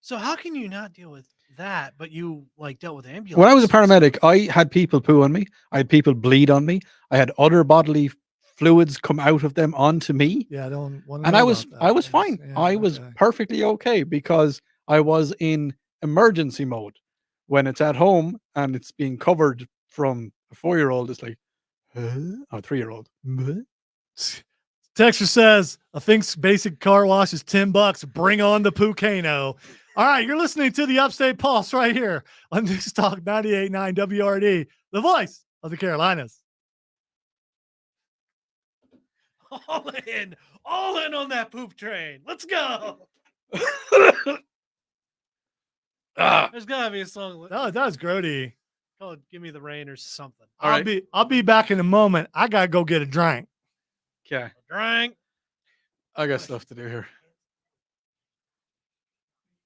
Speaker 2: So how can you not deal with that, but you like dealt with ambulance?
Speaker 3: When I was a paramedic, I had people poo on me. I had people bleed on me. I had other bodily fluids come out of them onto me.
Speaker 1: Yeah, I don't want to.
Speaker 3: And I was fine.
Speaker 1: Yeah,
Speaker 3: I was
Speaker 1: okay.
Speaker 3: perfectly okay because I was in emergency mode. When it's at home and it's being covered from a 4-year-old, it's like, or 3-year-old.
Speaker 1: Texter says, I think basic car wash is $10. Bring on the Pucano. All right, you're listening to the Upstate Pulse right here on News Talk 98.9 WRD, the voice of the Carolinas.
Speaker 2: all in on that poop train. Let's go. There's gotta be a song.
Speaker 1: No, that was grody.
Speaker 2: Called "Give Me the Rain" or something.
Speaker 3: All right.
Speaker 1: I'll be back in a moment. I gotta go get a drink.
Speaker 3: Okay.
Speaker 2: Drink.
Speaker 3: I got stuff to do here.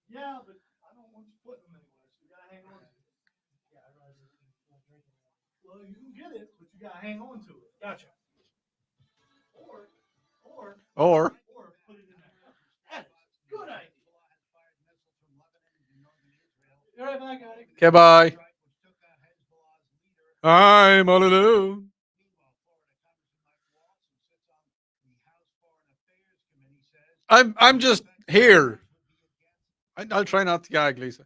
Speaker 1: Yeah, but I don't want you putting them anywhere, so you gotta hang on to it. Well, you can get it, but you gotta hang on to it.
Speaker 2: Gotcha.
Speaker 3: Or
Speaker 1: Put it in there. Good idea. All right, I got it.
Speaker 3: okay, bye. I'm all alone. I'm just here. I'll try not to gag, Lisa.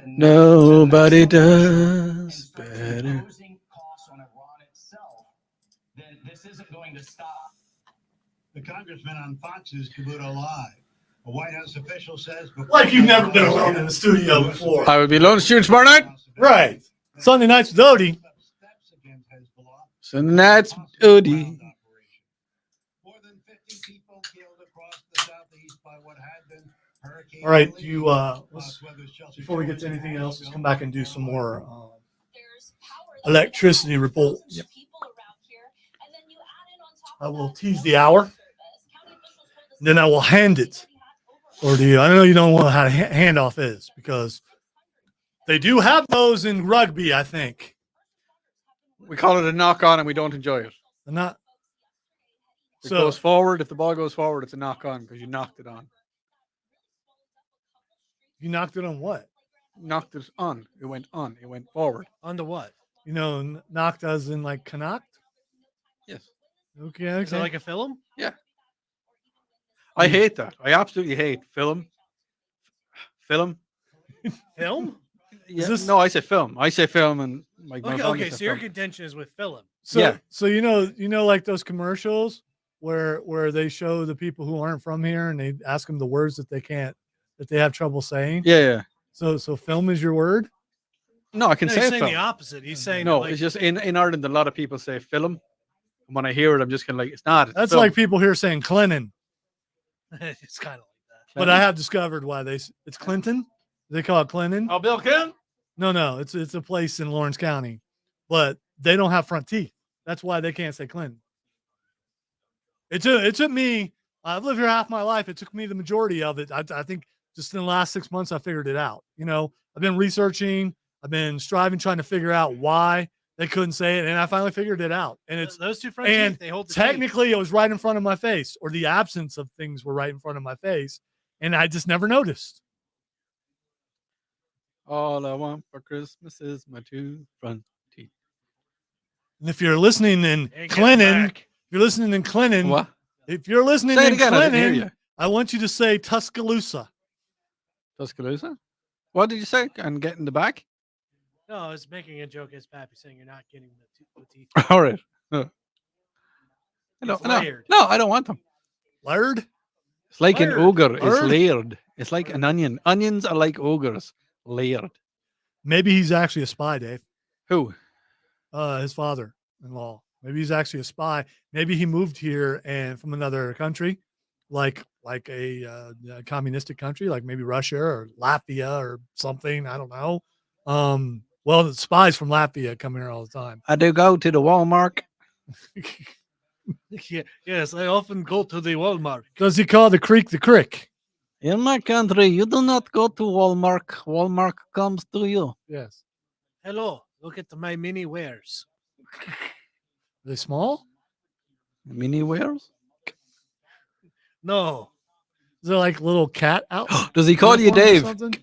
Speaker 3: Nobody does better.
Speaker 8: The congressman on Fox's Kabuto Live. A White House official says,
Speaker 1: Like you've never been alone in the studio before.
Speaker 3: I will be alone student tomorrow night.
Speaker 1: Right. Sunday nights with Odie.
Speaker 3: So that's Odie.
Speaker 8: More than 50 people killed across the southeast by what had been Hurricane
Speaker 1: All right,
Speaker 8: Helene.
Speaker 1: you before we get to anything else, let's come back and do some more electricity reports. I will tease the hour. Then I will hand it over to you. I know you don't know how a handoff is because they do have those in rugby, I think.
Speaker 3: We call it a knock on and we don't enjoy it.
Speaker 1: They're not.
Speaker 3: It
Speaker 1: So
Speaker 3: goes forward. If the ball goes forward, it's a knock on because you knocked it on.
Speaker 1: you knocked it on what?
Speaker 3: Knocked it on. It went on. It went forward.
Speaker 2: Onto what?
Speaker 1: You know, knocked as in like knocked?
Speaker 3: Yes.
Speaker 1: Okay.
Speaker 2: Is it
Speaker 1: Okay.
Speaker 2: like a film?
Speaker 3: Yeah. I hate that. I absolutely hate film. Film.
Speaker 2: Film?
Speaker 3: Yeah.
Speaker 1: this-
Speaker 3: No, I say film. I say film, and my
Speaker 2: Okay,
Speaker 3: family
Speaker 2: okay.
Speaker 3: says
Speaker 2: So your
Speaker 3: film.
Speaker 2: contention is with film.
Speaker 1: So,
Speaker 3: Yeah.
Speaker 1: So you know, like those commercials where they show the people who aren't from here and they ask them the words that they have trouble saying.
Speaker 3: Yeah.
Speaker 1: So film is your word.
Speaker 3: No, I can
Speaker 2: No,
Speaker 3: say
Speaker 2: he's saying
Speaker 3: film.
Speaker 2: the opposite. He's saying
Speaker 3: No,
Speaker 2: that, like,
Speaker 3: it's just in Ireland, a lot of people say film. And when I hear it, I'm just kind of like, it's not. It's
Speaker 1: That's
Speaker 3: film.
Speaker 1: like people here saying Clinton,
Speaker 2: it's kind of like that.
Speaker 1: but I have discovered why it's Clinton. They call it Clinton.
Speaker 3: Oh, Bill Clinton.
Speaker 1: No, it's a place in Lawrence County, but they don't have front teeth. That's why they can't say Clinton. It took me. I've lived here half my life. It took me the majority of it. I think just in the last 6 months, I figured it out. You know, I've been researching. I've been striving, trying to figure out why they couldn't say it, and I finally figured it out. And it's
Speaker 2: those two front
Speaker 1: and
Speaker 2: teeth. They hold the
Speaker 1: technically it was right in front of my face, or the absence of things were right in front of my face, and I just never noticed.
Speaker 3: All I want for Christmas is my two front teeth.
Speaker 1: And if you're listening in
Speaker 2: Ain't getting
Speaker 1: Clinton,
Speaker 2: back.
Speaker 1: if you're listening in Clinton,
Speaker 3: What?
Speaker 1: if you're listening
Speaker 3: Say it
Speaker 1: in
Speaker 3: again. I didn't hear
Speaker 1: Clinton,
Speaker 3: you.
Speaker 1: I want you to say Tuscaloosa.
Speaker 3: Tuscaloosa? What did you say? And get in the back?
Speaker 2: No, I was making a joke as Pappy saying you're not getting the teeth.
Speaker 3: All right. No,
Speaker 2: It's
Speaker 3: no,
Speaker 2: layered.
Speaker 3: no, I don't want them.
Speaker 1: Laird?
Speaker 3: It's like an
Speaker 2: Layered.
Speaker 3: ogre. It's
Speaker 1: Layered?
Speaker 3: layered. It's like an onion. Onions are like ogres. Layered.
Speaker 1: Maybe he's actually a spy, Dave.
Speaker 3: Who?
Speaker 1: His father-in-law. Maybe he's actually a spy. Maybe he moved here and from another country, like a communistic country, like maybe Russia or Latvia or something. I don't know. Well, the spies from Latvia come here all the time.
Speaker 3: I do go to the Walmart.
Speaker 2: Yeah, yes, I often go to the Walmart.
Speaker 1: Does he call the creek the crick?
Speaker 3: In my country, you do not go to Walmart. Walmart comes to you.
Speaker 1: Yes.
Speaker 2: Hello, look at my mini wares.
Speaker 1: Are they small?
Speaker 3: Mini wares?
Speaker 2: No,
Speaker 1: Is there like little cat out?
Speaker 3: Does he call you
Speaker 1: uniform or
Speaker 3: Dave?
Speaker 1: something?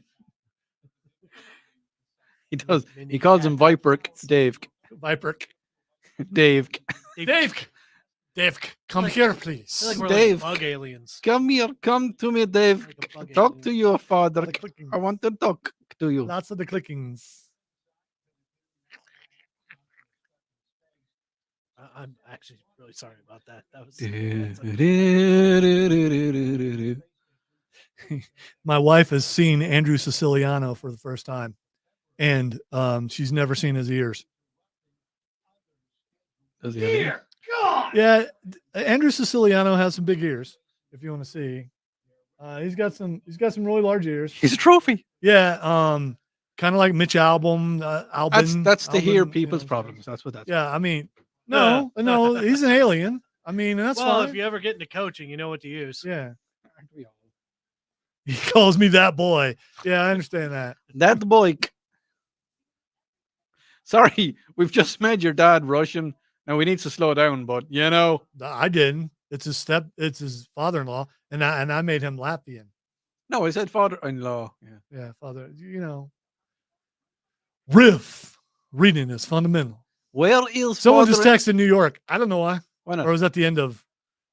Speaker 3: He does.
Speaker 2: Mini
Speaker 3: He calls
Speaker 2: cat
Speaker 3: him Viper Dave.
Speaker 1: Viper.
Speaker 3: Dave.
Speaker 1: Dave, come
Speaker 2: Like-
Speaker 1: here,
Speaker 2: I
Speaker 1: please.
Speaker 2: feel like we're
Speaker 3: Dave.
Speaker 2: like bug aliens.
Speaker 3: Come here. Come to me, Dave.
Speaker 2: Like a bug
Speaker 3: Talk
Speaker 2: alien.
Speaker 3: to your father.
Speaker 1: The clicking.
Speaker 3: I want to talk to you.
Speaker 1: Lots of the clickings.
Speaker 2: I'm actually really sorry about that. That was
Speaker 1: My wife has seen Andrew Siciliano for the first time, and she's never seen his ears.
Speaker 3: Does he have any?
Speaker 1: Yeah, Andrew Siciliano has some big ears. If you want to see, he's got some really large ears.
Speaker 3: He's a trophy.
Speaker 1: Yeah, kind of like Mitch Albom. Albin.
Speaker 3: That's to hear
Speaker 1: Albin,
Speaker 3: people's
Speaker 1: you know.
Speaker 3: problems. That's what that's.
Speaker 1: Yeah, I mean, no, he's an alien. I mean, that's
Speaker 2: well,
Speaker 1: fine.
Speaker 2: if you ever get into coaching, you know what to use.
Speaker 1: Yeah,
Speaker 3: We all-
Speaker 1: he calls me that boy. Yeah, I understand that.
Speaker 3: That boy. Sorry, we've just made your dad Russian. Now we need to slow down, but you know,
Speaker 1: I didn't. It's his father-in-law, and I made him Latvian.
Speaker 3: no, I said father-in-law. Yeah.
Speaker 1: Yeah, father. You know, riff reading is fundamental.
Speaker 3: Where is
Speaker 1: Someone just
Speaker 3: father-
Speaker 1: texted New York. I don't know why.
Speaker 3: Why not?
Speaker 1: Or was that the end of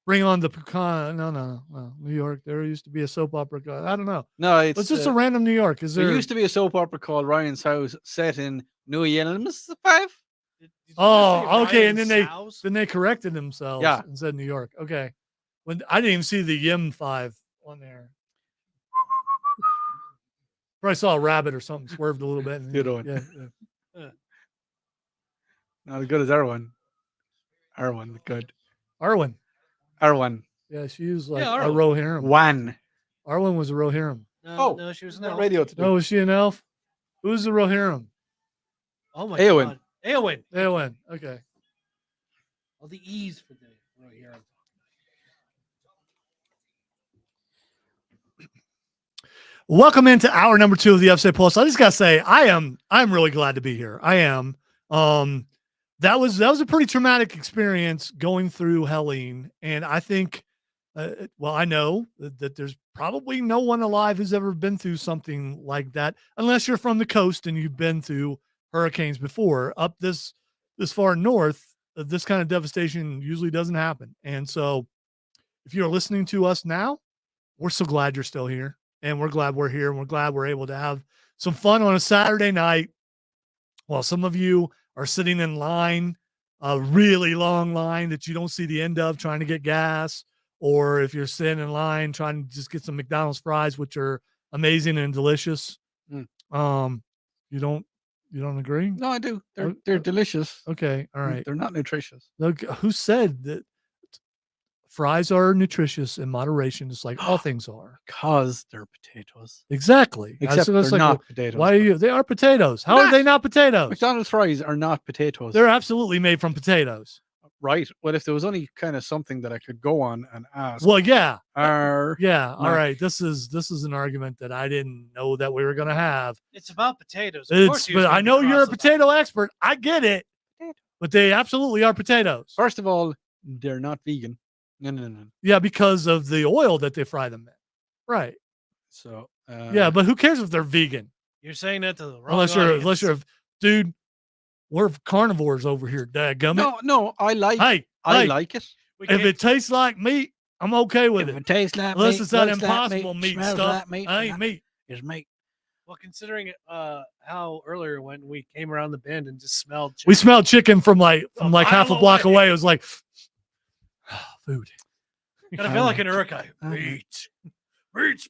Speaker 1: Bring On the Pecan? No. New York. There used to be a soap opera. I don't know.
Speaker 3: No, it's
Speaker 1: It's just a random New York. Is
Speaker 3: there
Speaker 1: there?
Speaker 3: used to be a soap opera called Ryan's House set in New Orleans 5.
Speaker 2: Did you just
Speaker 1: Oh,
Speaker 2: say
Speaker 1: okay, and
Speaker 2: Ryan's
Speaker 1: then
Speaker 2: house?
Speaker 1: Then they corrected themselves
Speaker 3: Yeah.
Speaker 1: and said New York. Okay. When I didn't even see the Yim 5 on there. Probably saw a rabbit or something swerved a little bit. and-
Speaker 3: Good one.
Speaker 1: Yeah.
Speaker 3: Not as good as Erwin. Erwin, good.
Speaker 1: Arwen.
Speaker 3: Erwin.
Speaker 1: Yeah, she was like
Speaker 2: Yeah,
Speaker 1: a
Speaker 2: Arwen.
Speaker 1: Rohirrim.
Speaker 3: One.
Speaker 1: Arwen was a Rohirrim.
Speaker 2: No,
Speaker 3: Oh,
Speaker 2: no, she was
Speaker 3: Not
Speaker 2: no.
Speaker 3: radio today.
Speaker 1: No, was she an elf? Who's the Rohirrim?
Speaker 2: Oh my
Speaker 3: Eowyn.
Speaker 2: god. Aowen.
Speaker 1: Aowen. Okay.
Speaker 2: All the E's for the right here.
Speaker 1: Welcome into hour number 2 of the Upstate Pulse. I just gotta say, I'm really glad to be here. I am. That was a pretty traumatic experience going through Helene, and I think, I know that there's probably no one alive who's ever been through something like that, unless you're from the coast and you've been through hurricanes before. Up this far north, this kind of devastation usually doesn't happen. And so, if you're listening to us now, we're so glad you're still here. And we're glad we're here, and we're glad we're able to have some fun on a Saturday night while some of you are sitting in line, a really long line that you don't see the end of, trying to get gas, or if you're sitting in line trying to just get some McDonald's fries, which are amazing and delicious. You don't agree?
Speaker 3: No, I do. They're delicious.
Speaker 1: Okay, all right.
Speaker 3: They're not nutritious.
Speaker 1: Look, who said that fries are nutritious in moderation, just like all things are?
Speaker 3: Because they're potatoes.
Speaker 1: Exactly.
Speaker 3: Except they're not potatoes.
Speaker 1: Why are you? They are potatoes. How are they not potatoes?
Speaker 3: McDonald's fries are not potatoes.
Speaker 1: They're absolutely made from potatoes.
Speaker 3: Right. Well, if there was only kind of something that I could go on and ask.
Speaker 1: Well, yeah.
Speaker 3: Yeah.
Speaker 1: All right. This is an argument that I didn't know that we were going to have.
Speaker 2: It's about potatoes.
Speaker 1: But I know you're a potato expert. I get it. But they absolutely are potatoes.
Speaker 3: First of all, they're not vegan. No.
Speaker 1: Yeah, because of the oil that they fry them in. Right.
Speaker 3: So.
Speaker 1: Yeah, but who cares if they're vegan?
Speaker 2: You're saying that to the wrong
Speaker 1: unless you're, dude. We're carnivores over here, dadgummit.
Speaker 3: No, I like. I like it.
Speaker 1: If it tastes like meat, I'm okay with it.
Speaker 3: If it tastes like
Speaker 1: unless
Speaker 3: meat,
Speaker 1: it's that
Speaker 3: looks
Speaker 1: impossible
Speaker 3: like
Speaker 1: meat
Speaker 3: smells
Speaker 1: stuff,
Speaker 3: like meat,
Speaker 1: I ain't meat.
Speaker 3: It's meat.
Speaker 2: Well, considering how earlier when we came around the bend and just smelled chicken.
Speaker 1: We smelled chicken from like half a block away. It was like food.
Speaker 2: Gotta feel like an Uruk-hai. Meat's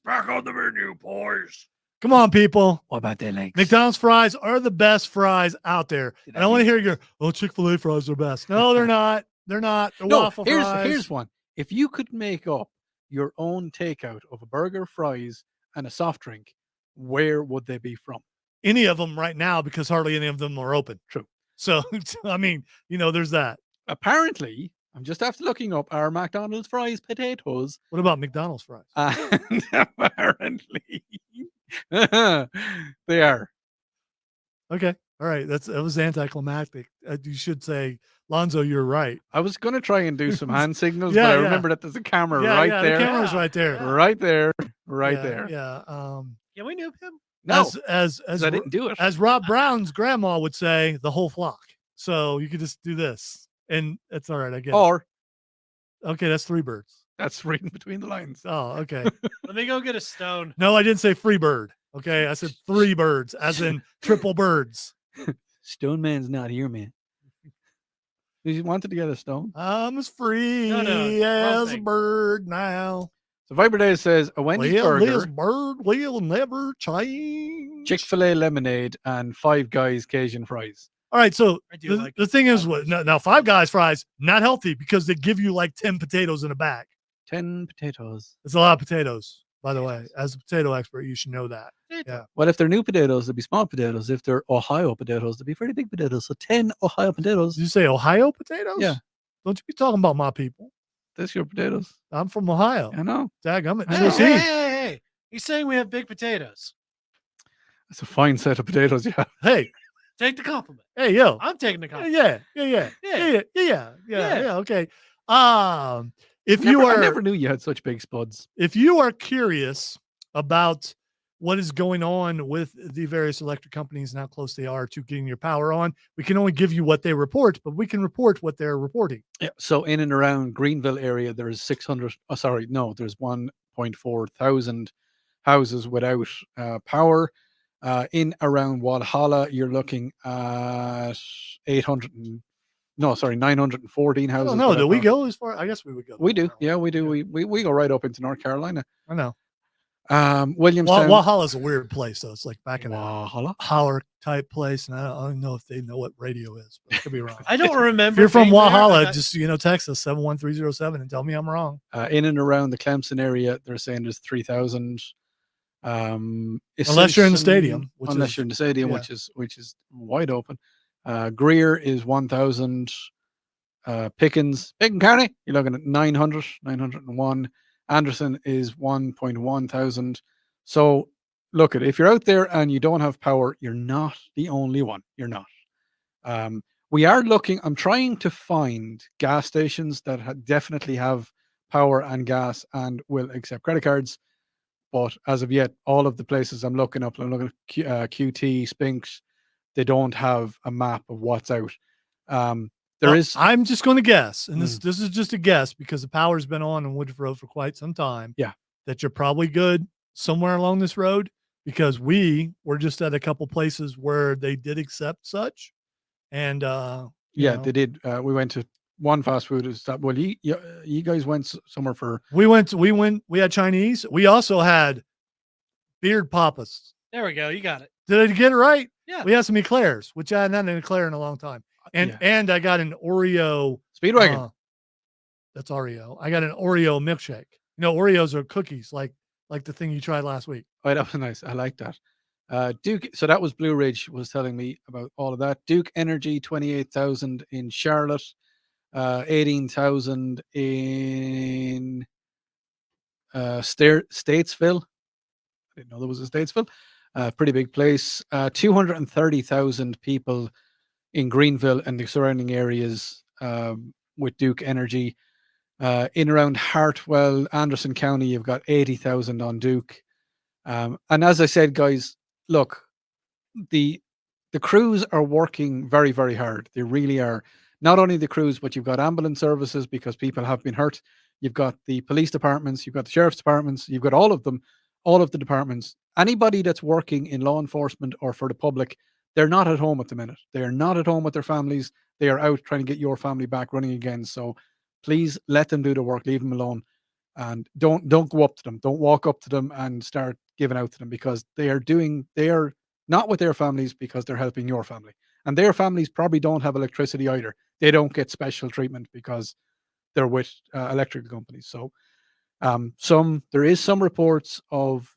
Speaker 2: back on the menu, boys.
Speaker 1: Come on, people.
Speaker 3: What about their legs?
Speaker 1: McDonald's fries are the best fries out there. And I want to hear Chick-fil-A fries are best. No, they're not. They're not. They're waffle fries.
Speaker 3: Here's one. If you could make up your own takeout of a burger, fries, and a soft drink, where would they be from?
Speaker 1: Any of them right now, because hardly any of them are open.
Speaker 3: True.
Speaker 1: So, I mean, there's that.
Speaker 3: Apparently, I'm just after looking up, are McDonald's fries potatoes?
Speaker 1: What about McDonald's fries?
Speaker 3: And apparently, they are.
Speaker 1: Okay. All right. That was anticlimactic. You should say, Lonzo, you're right.
Speaker 3: I was going to try and do some hand signals, but I remember that there's a camera right there.
Speaker 1: The camera's right there.
Speaker 3: Right there. Right there.
Speaker 1: Yeah.
Speaker 2: Can we noob him?
Speaker 3: No.
Speaker 1: As
Speaker 3: I didn't do it.
Speaker 1: As Rob Brown's grandma would say, the whole flock. So you could just do this. And it's all right, I guess. Okay, that's 3 birds.
Speaker 3: That's reading between the lines.
Speaker 1: Oh, okay.
Speaker 2: Let me go get a stone.
Speaker 1: No, I didn't say free bird. Okay, I said 3 birds, as in triple birds.
Speaker 3: Stone Man's not here, man. You wanted to get a stone?
Speaker 1: I'm as free
Speaker 2: No,
Speaker 1: as a bird now.
Speaker 3: So Viber Day says a Wendy's
Speaker 1: This
Speaker 3: burger,
Speaker 1: bird will never change.
Speaker 3: Chick-fil-A lemonade, and Five Guys Cajun fries.
Speaker 1: All right, so
Speaker 2: like
Speaker 1: the thing is, now Five Guys fries, not healthy because they give you like 10 potatoes in a bag.
Speaker 3: 10 potatoes.
Speaker 1: It's a lot of potatoes, by the way. As a potato expert, you should know that. Yeah.
Speaker 3: Well, if they're new potatoes, they'll be small potatoes. If they're Ohio potatoes, they'll be pretty big potatoes. So 10 Ohio potatoes.
Speaker 1: Did you say Ohio potatoes?
Speaker 3: Yeah.
Speaker 1: Don't you be talking about my people.
Speaker 3: That's your potatoes.
Speaker 1: I'm from Ohio.
Speaker 3: I know.
Speaker 1: Dagummit.
Speaker 2: Hey. He's saying we have big potatoes.
Speaker 3: That's a fine set of potatoes you have.
Speaker 1: Hey.
Speaker 2: Take the compliment.
Speaker 1: Hey, yo.
Speaker 2: I'm taking the compliment.
Speaker 1: Yeah. Okay. If
Speaker 3: I never knew you had such big spuds.
Speaker 1: If you are curious about what is going on with the various electric companies and how close they are to getting your power on, we can only give you what they report, but we can report what they're reporting.
Speaker 3: Yeah. So in and around Greenville area, there's 1.4 thousand houses without power. In around Walhalla, you're looking at 914 houses.
Speaker 1: No, do we go as far? I guess we would go.
Speaker 3: We do. Yeah, we do. We go right up into North Carolina.
Speaker 1: I know.
Speaker 3: Williamstown.
Speaker 1: Walhalla's a weird place, though. It's like back in
Speaker 3: Walhalla?
Speaker 1: a holler type place, and I don't know if they know what radio is, but I could be wrong.
Speaker 2: I don't remember.
Speaker 1: If you're from
Speaker 2: being there,
Speaker 1: Walhalla,
Speaker 2: but
Speaker 1: just text us 71307 and tell me I'm wrong.
Speaker 3: In and around the Clemson area, they're saying there's 3,000.
Speaker 1: Unless you're in the stadium,
Speaker 3: which is wide open. Greer is 1,000. Pickens County, you're looking at 900, 901. Anderson is 1.1 thousand. So look at, if you're out there and you don't have power, you're not the only one. You're not. We are looking. I'm trying to find gas stations that definitely have power and gas and will accept credit cards. But as of yet, all of the places I'm looking up, I'm looking at QT, Spinks, they don't have a map of what's out. There is.
Speaker 1: I'm just going to guess, and this is just a guess because the power's been on Woodruff Road for quite some time.
Speaker 3: Yeah,
Speaker 1: that you're probably good somewhere along this road because we were just at a couple places where they did accept such, and
Speaker 3: yeah, they did. We went to one fast food stop. Well, you guys went somewhere for.
Speaker 1: We had Chinese. We also had beard papas.
Speaker 2: There we go. You got it.
Speaker 1: Did I get it right?
Speaker 2: Yeah.
Speaker 1: We had some eclairs, which I hadn't had an eclair in a long time. And I got an Oreo
Speaker 3: Speedwagon.
Speaker 1: That's Oreo. I got an Oreo milkshake. Oreos are cookies, like the thing you tried last week.
Speaker 3: Oh, that was nice. I like that. Duke. So that was Blue Ridge was telling me about all of that. Duke Energy, 28,000 in Charlotte, 18,000 in Statesville. I didn't know there was a Statesville. Pretty big place. 230,000 people in Greenville and the surrounding areas with Duke Energy. In around Hartwell, Anderson County, you've got 80,000 on Duke. And as I said, guys, look, the crews are working very, very hard. They really are. Not only the crews, but you've got ambulance services because people have been hurt. You've got the police departments, you've got the sheriff's departments, you've got all of them, all of the departments. Anybody that's working in law enforcement or for the public, they're not at home at the minute. They are not at home with their families. They are out trying to get your family back running again. So please let them do the work. Leave them alone, and don't go up to them. Don't walk up to them and start giving out to them because they are not with their families because they're helping your family, and their families probably don't have electricity either. They don't get special treatment because they're with electrical companies. So there is some reports of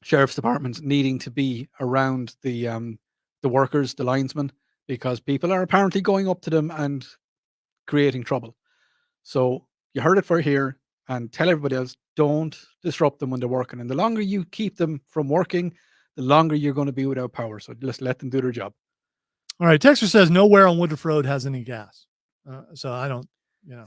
Speaker 3: sheriff's departments needing to be around the workers, the linesmen, because people are apparently going up to them and creating trouble. So you heard it for here, and tell everybody else, don't disrupt them when they're working. And the longer you keep them from working, the longer you're going to be without power. So just let them do their job.
Speaker 1: All right. Texter says nowhere on Woodruff Road has any gas. So I don't,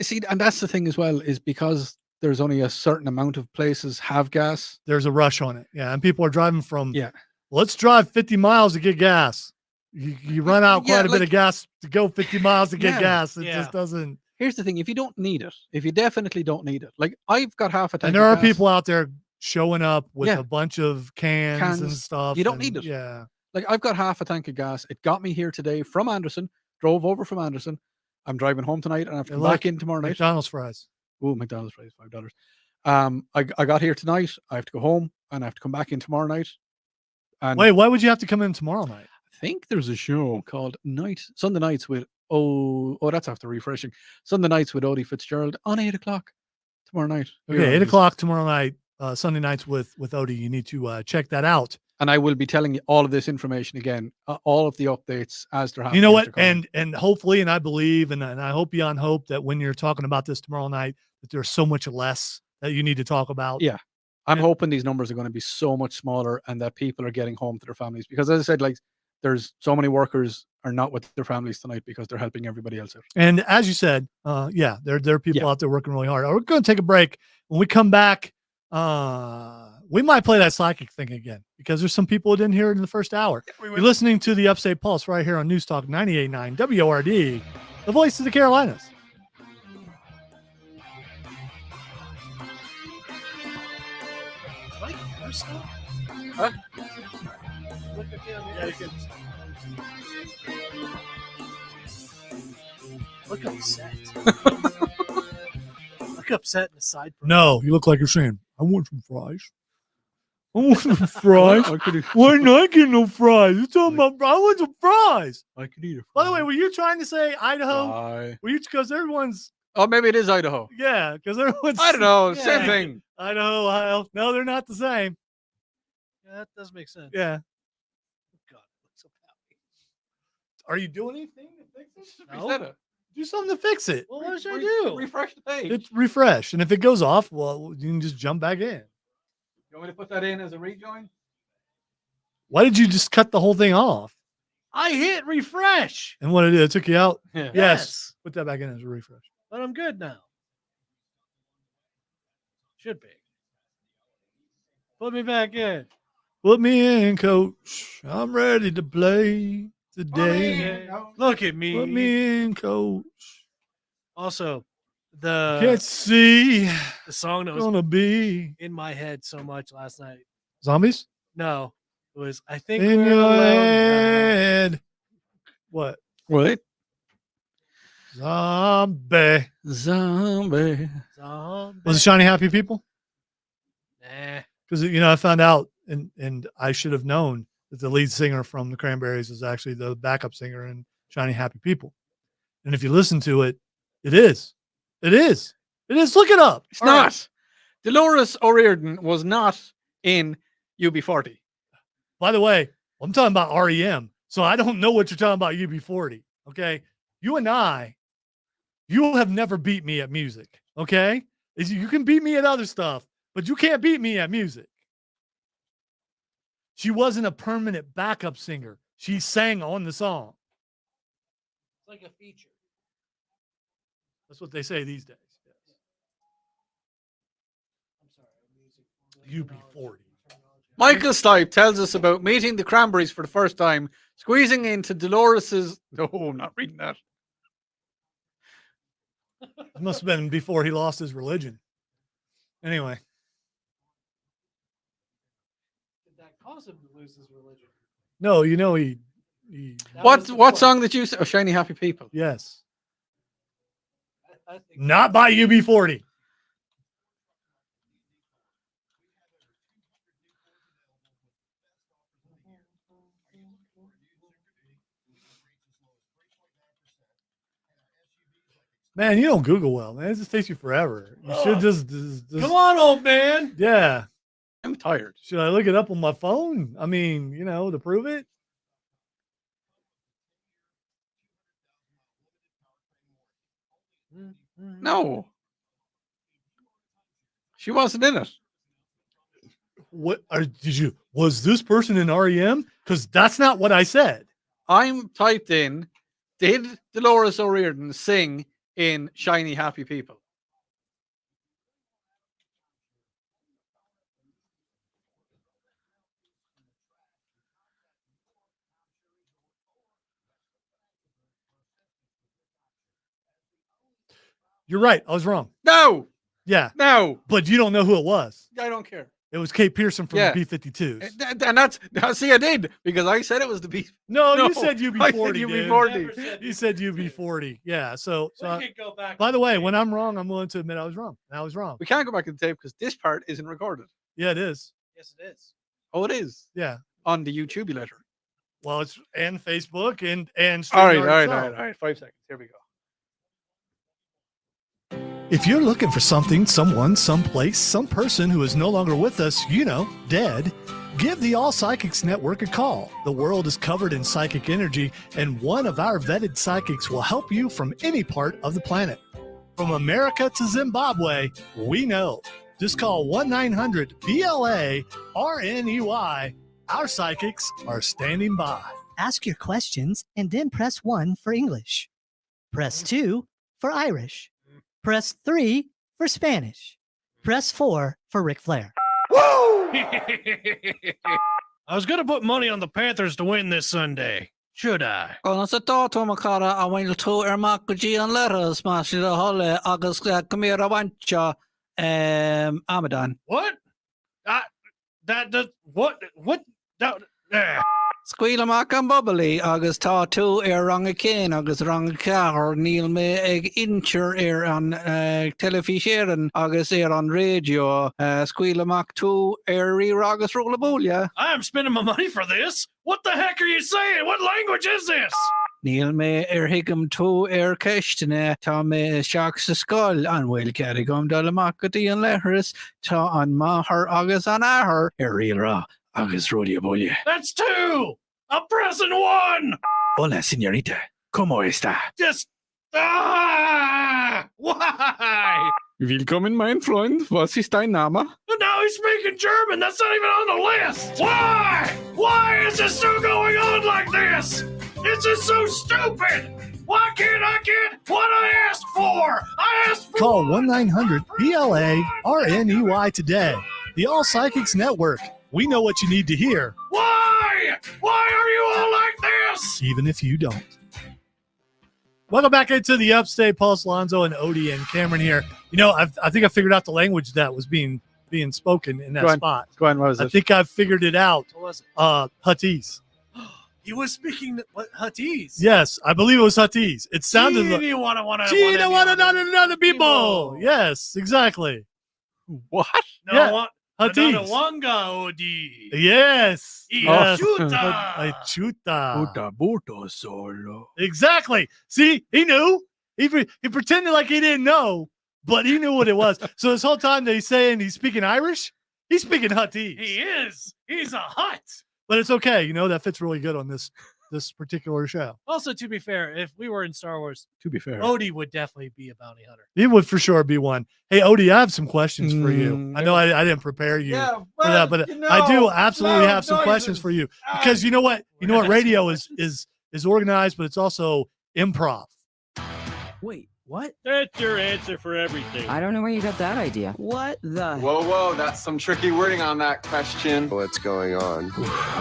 Speaker 3: See, and that's the thing as well, is because there's only a certain amount of places have gas.
Speaker 1: There's a rush on it. Yeah. And people are driving from,
Speaker 3: yeah,
Speaker 1: let's drive 50 miles to get gas. You run out quite a bit of gas to go 50 miles to get gas. It just doesn't.
Speaker 3: Here's the thing. If you don't need it, if you definitely don't need it, like I've got half a tank.
Speaker 1: And there are people out there showing up with a bunch of cans and stuff.
Speaker 3: You don't need it.
Speaker 1: Yeah.
Speaker 3: Like I've got half a tank of gas. It got me here today from Anderson, drove over from Anderson. I'm driving home tonight and I have to come back in tomorrow night.
Speaker 1: McDonald's fries.
Speaker 3: Oh, McDonald's fries, $5. I got here tonight. I have to go home and I have to come back in tomorrow night. And
Speaker 1: wait, why would you have to come in tomorrow night?
Speaker 3: I think there's a show called Sunday Nights with that's after refreshing. Sunday Nights with Odie Fitzgerald on 8 o'clock tomorrow night.
Speaker 1: Okay, 8 o'clock tomorrow night. Sunday nights with Odie. You need to check that out.
Speaker 3: And I will be telling you all of this information again, all of the updates as they're happening.
Speaker 1: You know what? And hopefully, and I believe, and I hope beyond hope that when you're talking about this tomorrow night, that there's so much less that you need to talk about.
Speaker 3: Yeah. I'm hoping these numbers are going to be so much smaller and that people are getting home to their families. Because as I said, like there's so many workers are not with their families tonight because they're helping everybody else out.
Speaker 1: And as you said, there are people out there working really hard. We're going to take a break. When we come back, we might play that psychic thing again because there's some people who didn't hear it in the first hour. You're listening to the Upstate Pulse right here on News Talk 98.9 WORD, the voice of the Carolinas.
Speaker 2: Huh? Look upset. Look upset in the side.
Speaker 1: No, you look like you're saying, I want some fries. I want some fries. Why not get no fries? You're talking about, I want some fries.
Speaker 3: I could eat it.
Speaker 1: By the way, were you trying to say Idaho? Were you, because everyone's.
Speaker 3: Oh, maybe it is Idaho.
Speaker 1: Yeah, because everyone's.
Speaker 3: I don't know. Same thing.
Speaker 1: Idaho, Ohio. No, they're not the same.
Speaker 2: Yeah, that does make sense.
Speaker 1: Yeah.
Speaker 2: God, I'm so happy.
Speaker 1: Are you doing anything to fix it?
Speaker 2: No.
Speaker 3: Reset it.
Speaker 1: Do something to fix it.
Speaker 2: Well, what should I do?
Speaker 3: Refresh the page.
Speaker 1: It's refresh, and if it goes off, well, you can just jump back in.
Speaker 3: You want me to put that in as a rejoin?
Speaker 1: Why did you just cut the whole thing off?
Speaker 2: I hit refresh.
Speaker 1: And what it did, it took you out.
Speaker 3: Yeah.
Speaker 1: Yes. Put that back in as a refresh.
Speaker 2: But I'm good now. Should be. Put me back in.
Speaker 1: Put me in, coach. I'm ready to play today.
Speaker 2: Look at me.
Speaker 1: Put me in, coach.
Speaker 2: Also,
Speaker 1: Can't see.
Speaker 2: the song that was
Speaker 1: Gonna be
Speaker 2: in my head so much last night.
Speaker 1: zombies
Speaker 2: No, it was I think
Speaker 1: in
Speaker 2: we're
Speaker 1: your
Speaker 2: alone now.
Speaker 1: head. What?
Speaker 3: What?
Speaker 1: Zombie.
Speaker 3: Zombie.
Speaker 2: Zombie.
Speaker 1: Was it Shiny Happy People?
Speaker 2: Nah.
Speaker 1: Because I found out, and I should have known that the lead singer from the Cranberries is actually the backup singer in Shiny Happy People. And if you listen to it, it is. It is. It is. Look it up.
Speaker 3: It's
Speaker 1: All
Speaker 3: not.
Speaker 1: right.
Speaker 3: Dolores O'Riordan was not in UB40.
Speaker 1: By the way, I'm talking about REM, so I don't know what you're talking about UB40. Okay, you and I, you have never beat me at music. Okay, you can beat me at other stuff, but you can't beat me at music. She wasn't a permanent backup singer. She sang on the song.
Speaker 2: It's like a feature.
Speaker 1: That's what they say these days.
Speaker 2: I'm sorry.
Speaker 1: UB40.
Speaker 3: Michael Stipe tells us about meeting the Cranberries for the first time, squeezing into Dolores's. No, I'm not reading that.
Speaker 1: It must have been before he lost his religion. Anyway,
Speaker 2: Did that cause him to lose his religion?
Speaker 1: no, he
Speaker 2: That was the
Speaker 3: What
Speaker 2: point.
Speaker 3: song did you say? Oh, Shiny Happy People.
Speaker 1: yes,
Speaker 2: I think
Speaker 1: not by UB40. Man, you don't Google well, man. It just takes you forever. You should just
Speaker 2: Come on, old man.
Speaker 1: yeah.
Speaker 3: I'm tired.
Speaker 1: Should I look it up on my phone? I mean, to prove it.
Speaker 3: No. She wasn't in it.
Speaker 1: Was this person in REM? Because that's not what I said.
Speaker 3: I'm typed in, did Dolores O'Riordan sing in Shiny Happy People?
Speaker 1: You're right. I was wrong.
Speaker 3: No,
Speaker 1: Yeah.
Speaker 3: no,
Speaker 1: But you don't know who it was.
Speaker 3: I don't care.
Speaker 1: It was Kate Pearson from
Speaker 3: Yeah.
Speaker 1: the B-52s.
Speaker 3: And that's, see, I did, because I said it was the B.
Speaker 1: No,
Speaker 3: No,
Speaker 1: you said
Speaker 3: I said
Speaker 1: UB40. dude.
Speaker 3: UB40.
Speaker 2: Never said
Speaker 1: You said UB40. Yeah. So
Speaker 2: We could go back.
Speaker 1: by
Speaker 2: to
Speaker 1: the way,
Speaker 2: tape.
Speaker 1: when I'm wrong, I'm willing to admit I was wrong. I was wrong.
Speaker 3: We can't go back in the tape because this part isn't recorded.
Speaker 1: Yeah, it is.
Speaker 2: Yes, it is.
Speaker 3: Oh, it is
Speaker 1: Yeah.
Speaker 3: on the YouTube letter.
Speaker 1: Well, it's and Facebook and
Speaker 3: All right,
Speaker 1: StreamYard itself.
Speaker 3: all right. 5 seconds. Here we go.
Speaker 1: If you're looking for something, someone, someplace, some person who is no longer with us, dead, give the All Psychics Network a call. The world is covered in psychic energy, and one of our vetted psychics will help you from any part of the planet. From America to Zimbabwe, we know. Just call 1-900-BLA-RNEY. Our psychics are standing by.
Speaker 6: Ask your questions and then press 1 for English. Press 2 for Irish. Press 3 for Spanish. Press 4 for Ric Flair.
Speaker 2: I was gonna put money on the Panthers to win this Sunday. Should I?
Speaker 5: Con sa toto makara a wain to G on letters mas the hole agus kamira wancha Amadan.
Speaker 2: What? That does what? That.
Speaker 5: Squeal mak an bubbly agus tá tú rang a cén agus rang a car níl me ag incher an telefisieren agus an radio squeal mak tú ri agus rola bólia.
Speaker 2: I'm spending my money for this. What the heck are you saying? What language is this?
Speaker 5: Níl me higam tú ceistena tá me seach sa scoil an bhfuil ceir gom dul amach go dtí an leithris tá an maithar agus an áthar rialra agus rodia bólia.
Speaker 2: That's 2. I'm pressing 1.
Speaker 5: Hola, señorita. ¿Cómo está?
Speaker 2: Just why?
Speaker 5: Willkommen, mein Freund. Was ist dein Name?
Speaker 2: But now he's speaking German. That's not even on the list. Why? Why is this still going on like this? This is so stupid. Why can't I get what I asked for? I asked for.
Speaker 1: Call 1-900-PLA-RNEY today. The All Psychics Network. We know what you need to hear,
Speaker 2: Why? Why are you all like this?
Speaker 1: even if you don't. Welcome back into the Upstate Pulse. Lonzo and Odie and Cameron here. You know, I think I figured out the language that was being spoken in that spot.
Speaker 5: Go on, what was
Speaker 1: I
Speaker 5: it?
Speaker 1: think I've figured it out.
Speaker 2: What was it?
Speaker 1: Huttese.
Speaker 2: He was speaking Huttese.
Speaker 1: Yes, I believe it was Huttese. It sounded like
Speaker 2: you wanna
Speaker 1: another people. Yes, exactly.
Speaker 5: What?
Speaker 2: No,
Speaker 1: Yeah. Huttese.
Speaker 2: another wanga odi.
Speaker 1: Yes. Yes.
Speaker 2: Chuta.
Speaker 1: Chuta.
Speaker 5: Buto solo.
Speaker 1: Exactly. See, he knew. He pretended like he didn't know, but he knew what it was. So this whole time that he's saying he's speaking Irish, he's speaking Huttese.
Speaker 2: He is. He's a hut.
Speaker 1: But it's okay. You know, that fits really good on this particular show.
Speaker 2: Also, to be fair, if we were in Star Wars,
Speaker 5: To be fair.
Speaker 2: Odie would definitely be a bounty hunter.
Speaker 1: He would for sure be one. Hey, Odie, I have some questions for you. I know I didn't prepare you for that, but I do absolutely have some questions for you because you know what? You know what? Radio is organized, but it's also improv.
Speaker 9: Wait, what?
Speaker 2: That's your answer for everything.
Speaker 9: I don't know where you got that idea. What the?
Speaker 10: Whoa, that's some tricky wording on that question.
Speaker 11: What's going on?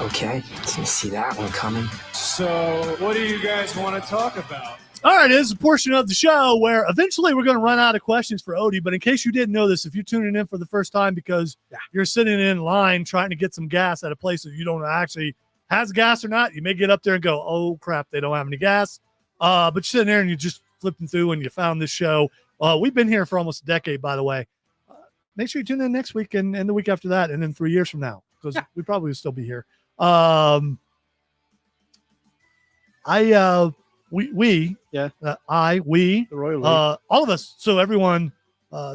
Speaker 9: Okay, didn't see that one coming.
Speaker 10: So, what do you guys want to talk about?
Speaker 1: All right, this is a portion of the show where eventually we're going to run out of questions for Odie. But in case you didn't know this, if you're tuning in for the first time because you're sitting in line trying to get some gas at a place that you don't actually has gas or not, you may get up there and go, oh, crap, they don't have any gas. But you're sitting there and you're just flipping through and you found this show. We've been here for almost a decade, by the way. Make sure you tune in next week and the week after that and then 3 years from now because we probably will still be here. We
Speaker 5: The royal
Speaker 1: all of us. So everyone,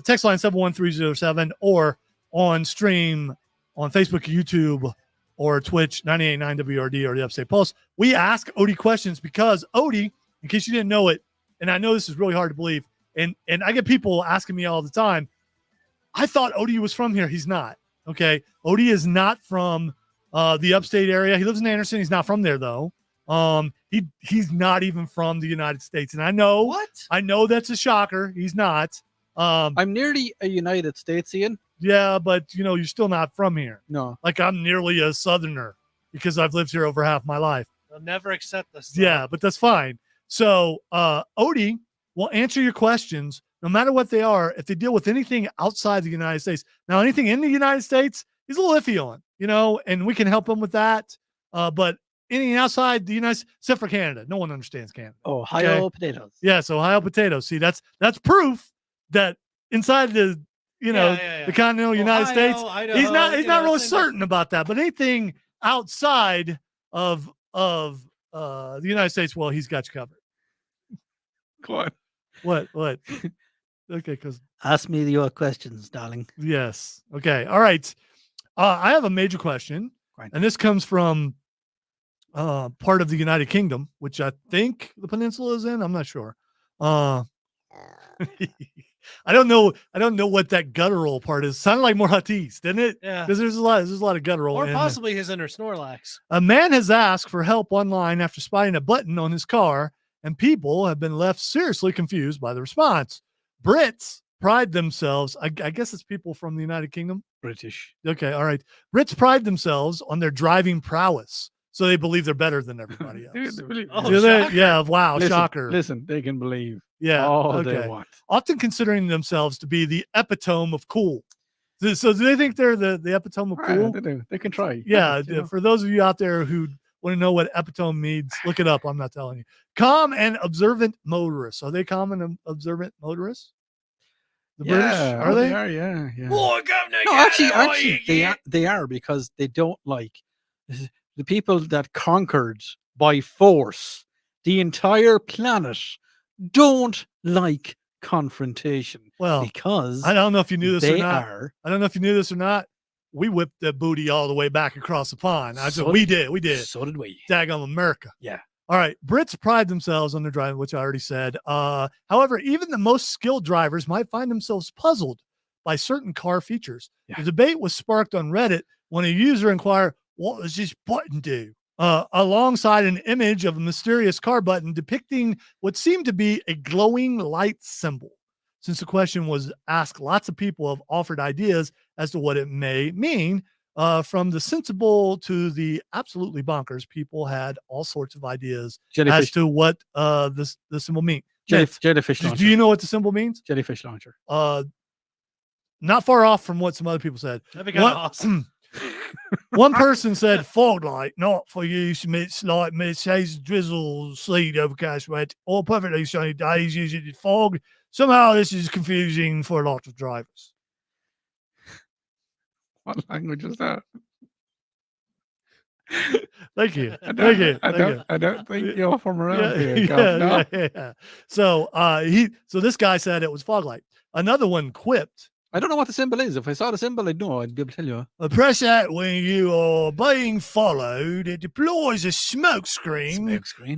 Speaker 1: text line 71307 or on stream on Facebook, YouTube, or Twitch 98.9 WRD or the Upstate Pulse. We ask Odie questions because Odie, in case you didn't know it, and I know this is really hard to believe, and I get people asking me all the time, I thought Odie was from here. He's not. Okay. Odie is not from the upstate area. He lives in Anderson. He's not from there though. He's not even from the United States. And I know that's a shocker. He's not.
Speaker 5: I'm nearly a United Statesian.
Speaker 1: Yeah, but you know, you're still not from here.
Speaker 5: No.
Speaker 1: Like I'm nearly a Southerner because I've lived here over half my life.
Speaker 2: They'll never accept this.
Speaker 1: Yeah, but that's fine. So Odie will answer your questions no matter what they are if they deal with anything outside the United States. Now, anything in the United States, he's a little iffy on, you know, and we can help him with that. But anything outside the United States, except for Canada, no one understands Canada.
Speaker 5: Ohio potatoes.
Speaker 1: Yes, Ohio potatoes. See, that's proof that inside the the continental United States,
Speaker 2: Idaho,
Speaker 1: he's not really certain about that. But anything outside of the United States, well, he's got you covered.
Speaker 5: Go on.
Speaker 1: What? Okay, because
Speaker 6: Ask me your questions, darling.
Speaker 1: yes. Okay. All right. I have a major question, and this comes from part of the United Kingdom, which I think the peninsula is in. I'm not sure. I don't know what that guttural part is. Sounded like more Huttese, didn't it?
Speaker 2: Yeah.
Speaker 1: Because there's a lot of guttural.
Speaker 2: Or
Speaker 1: in
Speaker 2: possibly his inner Snorlax.
Speaker 1: A man has asked for help online after spotting a button on his car, and people have been left seriously confused by the response. Brits pride themselves. I guess it's people from the United Kingdom.
Speaker 5: British.
Speaker 1: Okay, all right. Brits pride themselves on their driving prowess, so they believe they're better than everybody else. Do they? Yeah. Wow. Shocker.
Speaker 5: Listen, they can believe.
Speaker 1: Yeah.
Speaker 5: All
Speaker 1: okay.
Speaker 5: they want.
Speaker 1: Often considering themselves to be the epitome of cool. So do they think they're the epitome of cool?
Speaker 5: They do. They can try.
Speaker 1: Yeah.
Speaker 5: You know.
Speaker 1: For those of you out there who want to know what epitome means, look it up. I'm not telling you. Calm and observant motorists. Are they calm and observant motorists? The British? Are they?
Speaker 5: They are, yeah.
Speaker 2: Boy, Governor,
Speaker 5: No, actually, they are because they don't like the people that conquered by force the entire planet don't like confrontation.
Speaker 1: Well,
Speaker 5: because
Speaker 1: I don't know if you knew this or
Speaker 5: they
Speaker 1: not.
Speaker 5: are.
Speaker 1: I don't know if you knew this or not. We whipped the booty all the way back across the pond.
Speaker 5: So
Speaker 1: we did.
Speaker 5: So did we.
Speaker 1: Daggum America.
Speaker 5: Yeah.
Speaker 1: All right. Brits pride themselves on their driving, which I already said. However, even the most skilled drivers might find themselves puzzled by certain car features.
Speaker 5: Yeah.
Speaker 1: The debate was sparked on Reddit when a user inquired, "What does this button do?" Alongside an image of a mysterious car button depicting what seemed to be a glowing light symbol. Since the question was asked, lots of people have offered ideas as to what it may mean. From the sensible to the absolutely bonkers, people had all sorts of ideas as to what the symbol means.
Speaker 5: Jellyfish launcher.
Speaker 1: Do you know what the symbol means?
Speaker 5: Jellyfish launcher.
Speaker 1: Not far off from what some other people said.
Speaker 2: That'd be kind of awesome.
Speaker 1: One person said fog light, not for use amidst light mist, haze, drizzle, sleet, overcast, wet, or perfectly sunny days using fog. Somehow this is confusing for a lot of drivers.
Speaker 5: What language is that?
Speaker 1: Thank you.
Speaker 5: I
Speaker 1: Thank
Speaker 5: don't think you're from around
Speaker 1: you.
Speaker 5: here. Gav, no.
Speaker 1: Yeah. So this guy said it was fog light. Another one quipped.
Speaker 5: I don't know what the symbol is. If I saw the symbol, I'd know. I'd be able to tell you.
Speaker 1: Press that when you are being followed. It deploys a smoke screen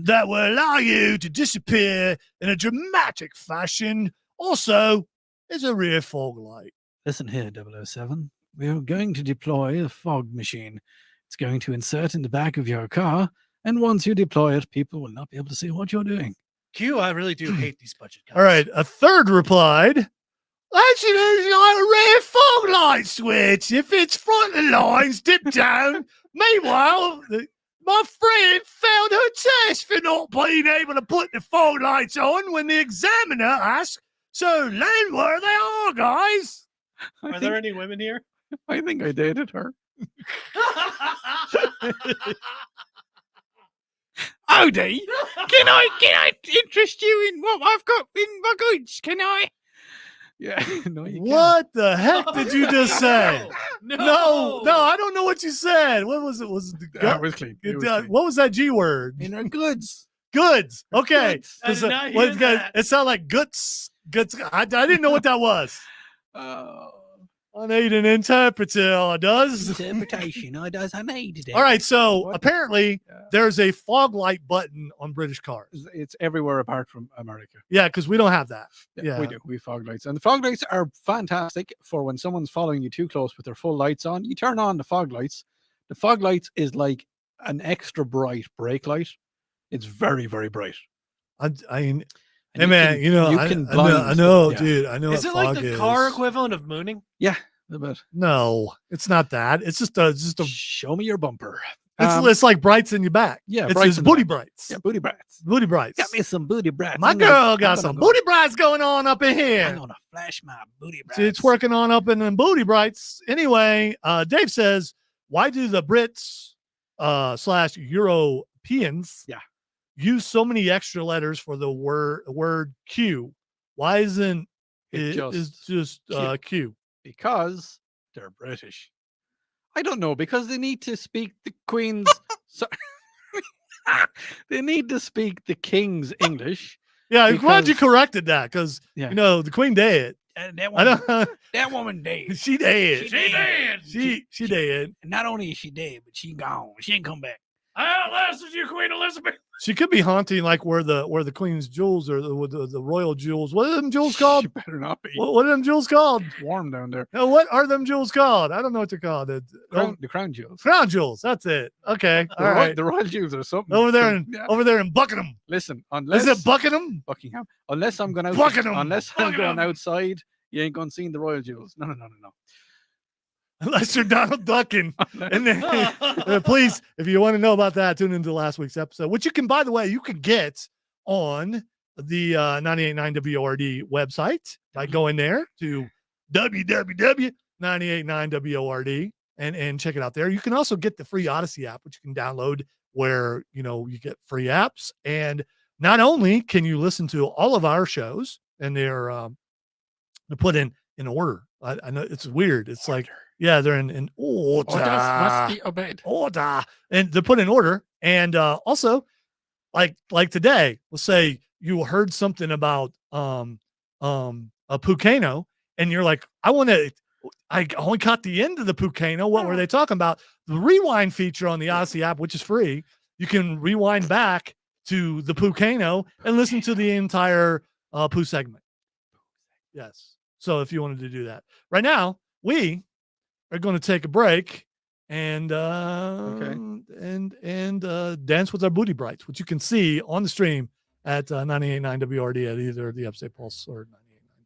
Speaker 1: that will allow you to disappear in a dramatic fashion. Also, it's a rear fog light.
Speaker 5: Listen here, 007. We're going to deploy a fog machine. It's going to insert in the back of your car, and once you deploy it, people will not be able to see what you're doing.
Speaker 2: Q, I really do hate these budget guys.
Speaker 1: All right, a third replied, "Actually, it's like a rear fog light switch. If it's front of lines, dip down. Meanwhile, my friend failed her test for not being able to put the fog lights on when the examiner asked, so learn where they are, guys."
Speaker 2: Are there any women here?
Speaker 5: I think I dated her. Odie, can I interest you in what I've got in my goods? Can I? Yeah. No, you
Speaker 1: What the heck did you just say?
Speaker 2: No,
Speaker 1: I don't know what you said. What was it? Was it the
Speaker 5: It was clean. It was clean.
Speaker 1: What was that G word?
Speaker 5: In our goods.
Speaker 1: Goods. Okay.
Speaker 5: Goods.
Speaker 2: I did not hear that.
Speaker 1: It sounded like guts. I didn't know what that was.
Speaker 5: Oh.
Speaker 1: I need an interpreter. I does.
Speaker 5: Interpretation. I does. I needed it.
Speaker 1: All right. So
Speaker 5: What?
Speaker 1: apparently there's a fog light button on British cars.
Speaker 5: It's everywhere apart from America.
Speaker 1: Yeah, because we don't have that. Yeah.
Speaker 5: We do. We have fog lights. And the fog lights are fantastic for when someone's following you too close with their full lights on. You turn on the fog lights. The fog lights is like an extra bright brake light. It's very, very bright.
Speaker 1: Hey man,
Speaker 5: you can blind.
Speaker 1: I know,
Speaker 5: Yeah.
Speaker 1: dude. I know.
Speaker 2: Is
Speaker 1: what
Speaker 2: it like
Speaker 1: fog
Speaker 2: the car
Speaker 1: is.
Speaker 2: equivalent of mooning?
Speaker 5: Yeah, a bit.
Speaker 1: No, it's not that. It's just a.
Speaker 5: Show me your bumper.
Speaker 1: It's like brights in your back.
Speaker 5: Yeah,
Speaker 1: it's
Speaker 5: brights
Speaker 1: his
Speaker 5: in the
Speaker 1: booty
Speaker 5: back.
Speaker 1: brights.
Speaker 5: Yeah, booty brights.
Speaker 1: Booty brights.
Speaker 5: Got me some booty brights.
Speaker 1: My girl got some booty brights going on up in
Speaker 5: I'm
Speaker 1: here.
Speaker 5: gonna flash my booty brights.
Speaker 1: See, it's working on up in the booty brights. Anyway, Dave says, why do the Brits / Europeans use so many extra letters for the word Q? Why isn't it just Q?
Speaker 5: Because they're British. I don't know, because they need to speak the Queen's. They need to speak the King's English.
Speaker 1: Yeah, I'm glad you
Speaker 5: because-
Speaker 1: corrected that because
Speaker 5: Yeah.
Speaker 1: you know the Queen dead.
Speaker 3: That
Speaker 1: I
Speaker 3: woman,
Speaker 1: don't.
Speaker 3: that woman dead.
Speaker 1: She dead.
Speaker 3: She dead.
Speaker 1: She dead.
Speaker 3: And not only is she dead, but she gone. She ain't come back.
Speaker 2: I outlasted you, Queen Elizabeth.
Speaker 1: She could be haunting like where the Queen's jewels or the royal jewels. What are them jewels called?
Speaker 5: She better not be.
Speaker 1: What are them jewels called?
Speaker 5: It's warm down there.
Speaker 1: What are them jewels called? I don't know what they're called.
Speaker 5: The crown jewels.
Speaker 1: Crown jewels. That's it. Okay.
Speaker 5: The
Speaker 1: All right.
Speaker 5: the royal jewels or something.
Speaker 1: Over there
Speaker 5: Yeah.
Speaker 1: in Buckingham.
Speaker 5: Listen, unless
Speaker 1: Is it Buckingham?
Speaker 5: Buckingham. Unless I'm going out.
Speaker 1: Buckingham.
Speaker 5: Unless I'm
Speaker 2: Buckingham.
Speaker 5: going outside, you ain't going to see the royal jewels. No.
Speaker 1: Unless you're Donald Duckin. And then, please, if you want to know about that, tune into last week's episode, which you can, by the way, you can get on the 98.9 WORD website by going there to www.989WORD and check it out there. You can also get the free Odyssey app, which you can download where, you get free apps. And not only can you listen to all of our shows and they're put in order. I know it's weird. It's like, yeah, they're in order.
Speaker 5: Must be obeyed.
Speaker 1: Order. And they're put in order. And also, like today, let's say you heard something about a Pucano, and you're like, I only caught the end of the Pucano. What were they talking about? The rewind feature on the Odyssey app, which is free, you can rewind back to the Poocano and listen to the entire Pooh segment. Yes. So if you wanted to do that. Right now, we are going to take a break and dance with our booty brights, which you can see on the stream at 98.9 WRD at either the Upstate Pulse or 98.9 WRD.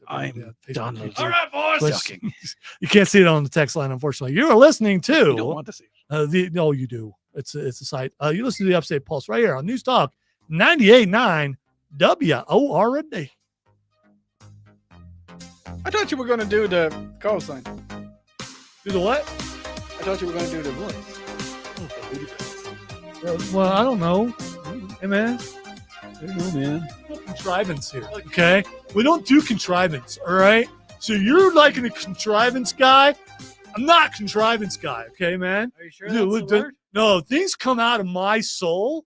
Speaker 5: I'm Donald.
Speaker 2: All right, boys.
Speaker 1: You can't see it on the text line, unfortunately. You are listening to.
Speaker 5: You don't want to see it.
Speaker 1: No, you do. It's a site. You listen to the Upstate Pulse right here on News Talk 98.9 WORD.
Speaker 5: I thought you were going to do the call sign.
Speaker 1: Do the what?
Speaker 5: I thought you were going to do the voice.
Speaker 1: Well, I don't know. Hey, man.
Speaker 5: There you go, man.
Speaker 1: No contrivance here. Okay? We don't do contrivance, all right? So you're like a contrivance guy. I'm not a contrivance guy, okay, man?
Speaker 2: Are you sure that's the word?
Speaker 1: No, things come out of my soul,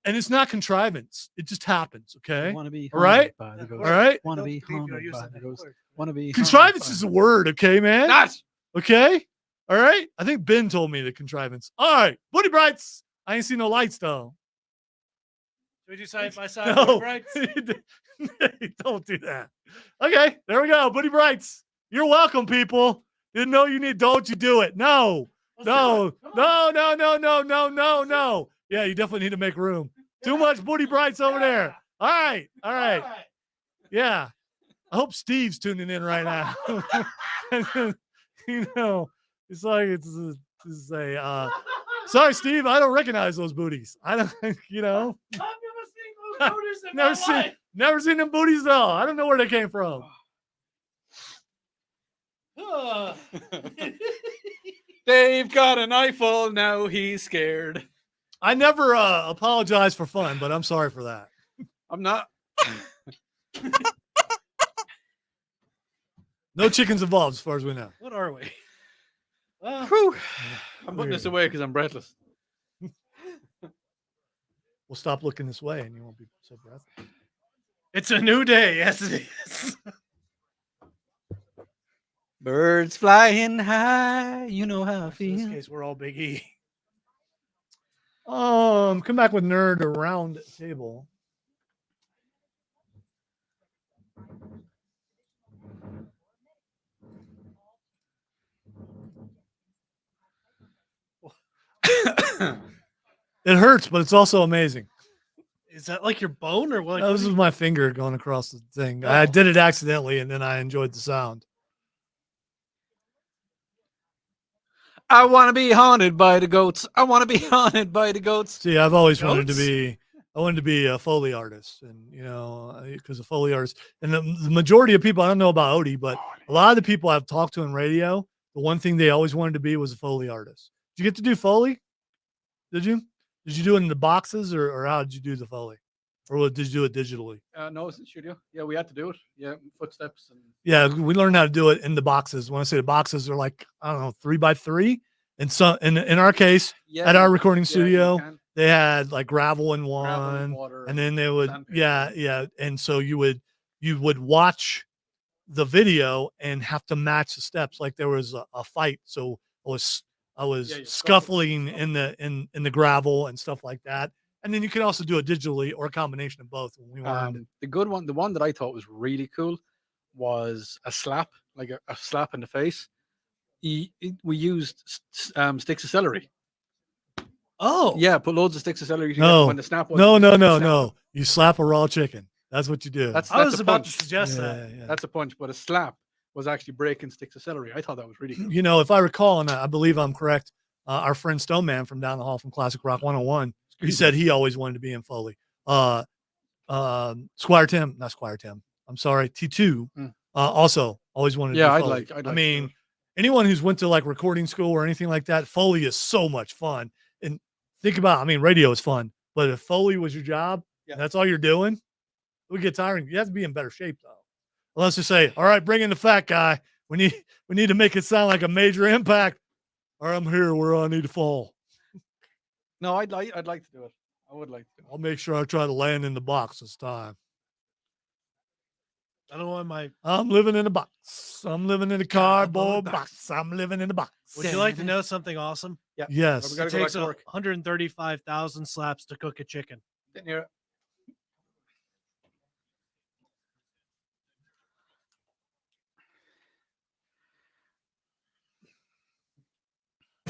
Speaker 1: and it's not contrivance. It just happens, okay?
Speaker 5: Want to be
Speaker 1: all right?
Speaker 5: by the
Speaker 1: All
Speaker 5: ghost.
Speaker 1: right?
Speaker 5: Want to be haunted by the ghost. Want to be
Speaker 1: Contrivance is a word, okay, man?
Speaker 5: Not.
Speaker 1: Okay? All right? I think Ben told me the contrivance. All right. Booty Brights. I ain't seen no lights, though.
Speaker 2: Should we do side by side?
Speaker 1: No.
Speaker 2: Right?
Speaker 1: Don't do that. Okay. There we go. Booty Brights. You're welcome, people. Didn't know you need. Don't you do it. No. No. Yeah, you definitely need to make room. Too much Booty Brights over there. All right. Yeah. I hope Steve's tuning in right now. You know, it's like it's a sorry, Steve, I don't recognize those booties. I don't, you know.
Speaker 2: I've never seen those booties in my life.
Speaker 1: Never seen them booties though. I don't know where they came from.
Speaker 5: Dave got an eyeful. Now he's scared.
Speaker 1: I never apologize for fun, but I'm sorry for that.
Speaker 5: I'm not.
Speaker 1: No chickens involved, as far as we know.
Speaker 2: What are we?
Speaker 5: Whew. I'm putting this away because I'm breathless.
Speaker 1: We'll stop looking this way, and you won't be so breathless.
Speaker 2: It's a new day. Yes, it is.
Speaker 5: Birds flying high. You know how I
Speaker 2: In this
Speaker 5: feel.
Speaker 2: case, we're all Big E.
Speaker 1: Come back with nerd around table. It hurts, but it's also amazing.
Speaker 2: Is that like your bone or what?
Speaker 1: No, this is my finger going across the thing. I did it accidentally, and then I enjoyed the sound.
Speaker 5: I want to be haunted by the goats. I want to be haunted by the goats.
Speaker 1: See, I've always wanted
Speaker 2: Goats?
Speaker 1: to be. I wanted to be a Foley artist, and you know, because a Foley artist, and the majority of people, I don't know about Odie, but a lot of the people I've talked to in radio, the one thing they always wanted to be was a Foley artist. Did you get to do Foley? Did you? Did you do it in the boxes, or how did you do the Foley, or did you do it digitally?
Speaker 5: No, it's in the studio. Yeah, we had to do it. Yeah, footsteps. And
Speaker 1: Yeah, we learned how to do it in the boxes. When I say the boxes, they're like, I don't know, 3x3. And so in our case,
Speaker 5: yeah,
Speaker 1: at our recording
Speaker 5: you
Speaker 1: studio,
Speaker 5: can.
Speaker 1: they had like gravel in
Speaker 5: Gravel
Speaker 1: one,
Speaker 5: and water
Speaker 1: and then they would,
Speaker 5: sandpaper.
Speaker 1: yeah. And so you would watch the video and have to match the steps. Like there was a fight. So I was
Speaker 5: Yeah,
Speaker 1: scuffling in the gravel and stuff like that. And then you can also do it digitally or a combination of both. When we learned it.
Speaker 5: The good one, the one that I thought was really cool, was a slap, like a slap in the face. We used sticks of celery.
Speaker 2: Oh,
Speaker 5: Yeah, put loads of sticks of celery together
Speaker 1: No,
Speaker 5: when the snap was.
Speaker 1: no. You slap a raw chicken. That's what you do.
Speaker 2: I was
Speaker 5: a
Speaker 2: about to
Speaker 5: punch.
Speaker 2: suggest that.
Speaker 1: Yeah.
Speaker 5: That's a punch, but a slap was actually breaking sticks of celery. I thought that was really cool.
Speaker 1: You know, if I recall, and I believe I'm correct, our friend Stoneman from down the hall from Classic Rock 101, he said he always wanted to be in Foley. Squire Tim, not Squire Tim. I'm sorry, T2. Also always wanted to
Speaker 5: Yeah,
Speaker 1: do
Speaker 5: I'd
Speaker 1: Foley.
Speaker 5: like
Speaker 1: I
Speaker 5: to
Speaker 1: mean,
Speaker 5: do it.
Speaker 1: anyone who's went to like recording school or anything like that, Foley is so much fun. And think about, I mean, radio is fun, but if Foley was your job, and that's all you're doing, it would get tiring. You have to be in better shape though. Unless you say, all right, bring in the fat guy. We need to make it sound like a major impact. Or I'm here where I need to fall.
Speaker 5: No, I'd like to do it. I would like to.
Speaker 1: I'll make sure I try to land in the box this time.
Speaker 2: I don't want my.
Speaker 1: I'm living in a box. I'm living in a cardboard box. I'm living in a box.
Speaker 2: Would you like to know something awesome?
Speaker 5: Yeah.
Speaker 1: Yes.
Speaker 5: We gotta
Speaker 2: It
Speaker 5: go back
Speaker 2: takes
Speaker 5: to work.
Speaker 2: 135,000 slaps to cook a chicken.
Speaker 3: Then you're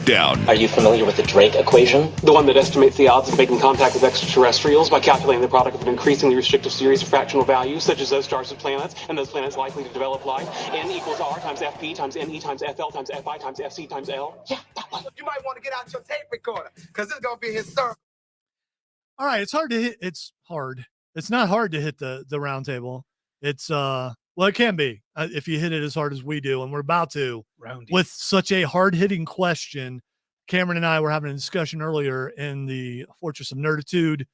Speaker 11: down.
Speaker 12: Are you familiar with the Drake equation?
Speaker 13: The one that estimates the odds of making contact with extraterrestrials by calculating the product of an increasingly restrictive series of fractional values, such as those stars of planets, and those planets likely to develop life. N equals R times FP times NE times FL times FI times FC times L.
Speaker 12: Yeah, that one.
Speaker 14: You might want to get out your tape recorder, because it's going to be historical.
Speaker 1: All right, it's hard to hit. It's hard. It's not hard to hit the round table. It's well, it can be if you hit it as hard as we do, and we're about to.
Speaker 2: Roundy.
Speaker 1: With such a hard-hitting question. Cameron and I were having a discussion earlier in the Fortress of Nerditude.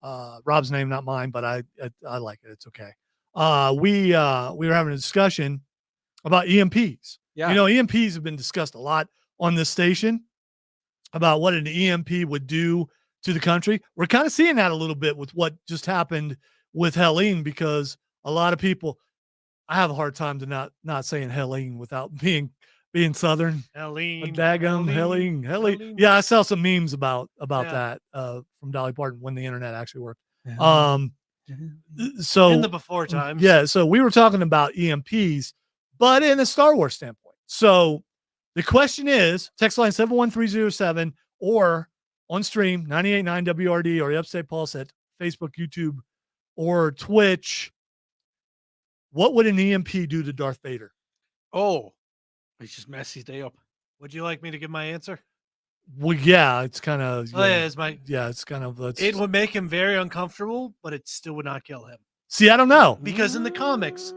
Speaker 1: Rob's name, not mine, but I like it. It's okay. We were having a discussion about EMPs.
Speaker 3: Yeah.
Speaker 1: You know, EMPs have been discussed a lot on this station about what an EMP would do to the country. We're kind of seeing that a little bit with what just happened with Helene, because a lot of people, I have a hard time to not saying Helene without being Southern.
Speaker 2: Helene.
Speaker 1: Daggum, Helene. Yeah, I saw some memes about that from Dolly Parton when the internet actually worked. So
Speaker 2: in the before times.
Speaker 1: Yeah, so we were talking about EMPs, but in a Star Wars standpoint. So the question is, text line 71307 or on stream 98.9 WRD or the Upstate Pulse at Facebook, YouTube, or Twitch. What would an EMP do to Darth Vader?
Speaker 3: Oh, he just messed his day up.
Speaker 2: Would you like me to give my answer?
Speaker 1: Well, yeah, it's kind of.
Speaker 2: Oh, yeah, it's
Speaker 1: kind of.
Speaker 2: It would make him very uncomfortable, but it still would not kill him.
Speaker 1: See, I don't know,
Speaker 2: because in the comics,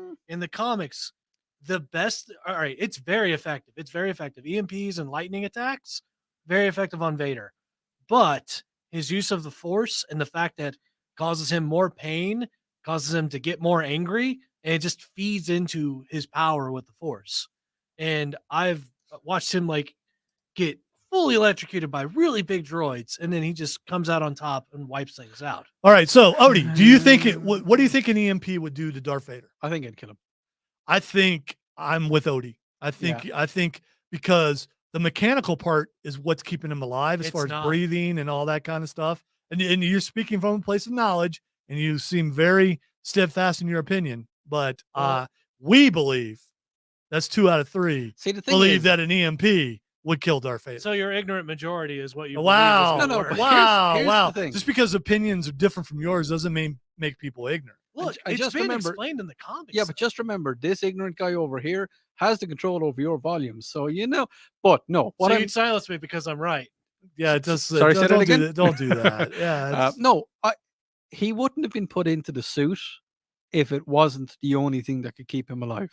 Speaker 2: the best. All right, it's very effective. It's very effective. EMPs and lightning attacks, very effective on Vader. But his use of the Force and the fact that causes him more pain, causes him to get more angry, and it just feeds into his power with the Force. And I've watched him get fully electrocuted by really big droids, and then he just comes out on top and wipes things out.
Speaker 1: All right, so Odie, do you think what do you think an EMP would do to Darth Vader?
Speaker 3: I think it'd kill him.
Speaker 1: I think I'm with Odie. I think because the mechanical part is what's keeping him alive as far as breathing and all that kind of stuff. And you're speaking from a place of knowledge, and you seem very steadfast in your opinion. But we believe that's 2 out of 3.
Speaker 3: See, the thing
Speaker 1: believe
Speaker 3: is,
Speaker 1: that an EMP would kill Darth Vader.
Speaker 2: So your ignorant majority is what you
Speaker 1: wow.
Speaker 2: believe is
Speaker 3: No, but
Speaker 1: wow.
Speaker 3: here's
Speaker 1: Wow.
Speaker 3: the thing.
Speaker 1: Just because opinions are different from yours doesn't make people ignorant.
Speaker 2: Look,
Speaker 3: I
Speaker 2: it's
Speaker 3: just
Speaker 2: been
Speaker 3: remember-
Speaker 2: explained in the comics.
Speaker 3: Yeah, but just remember, this ignorant guy over here has the control over your volumes. So, but no.
Speaker 2: so you'd silence me because I'm right.
Speaker 1: Yeah, it does.
Speaker 3: Sorry, say that again?
Speaker 1: Don't do that. Yeah.
Speaker 3: No, he wouldn't have been put into the suit if it wasn't the only thing that could keep him alive.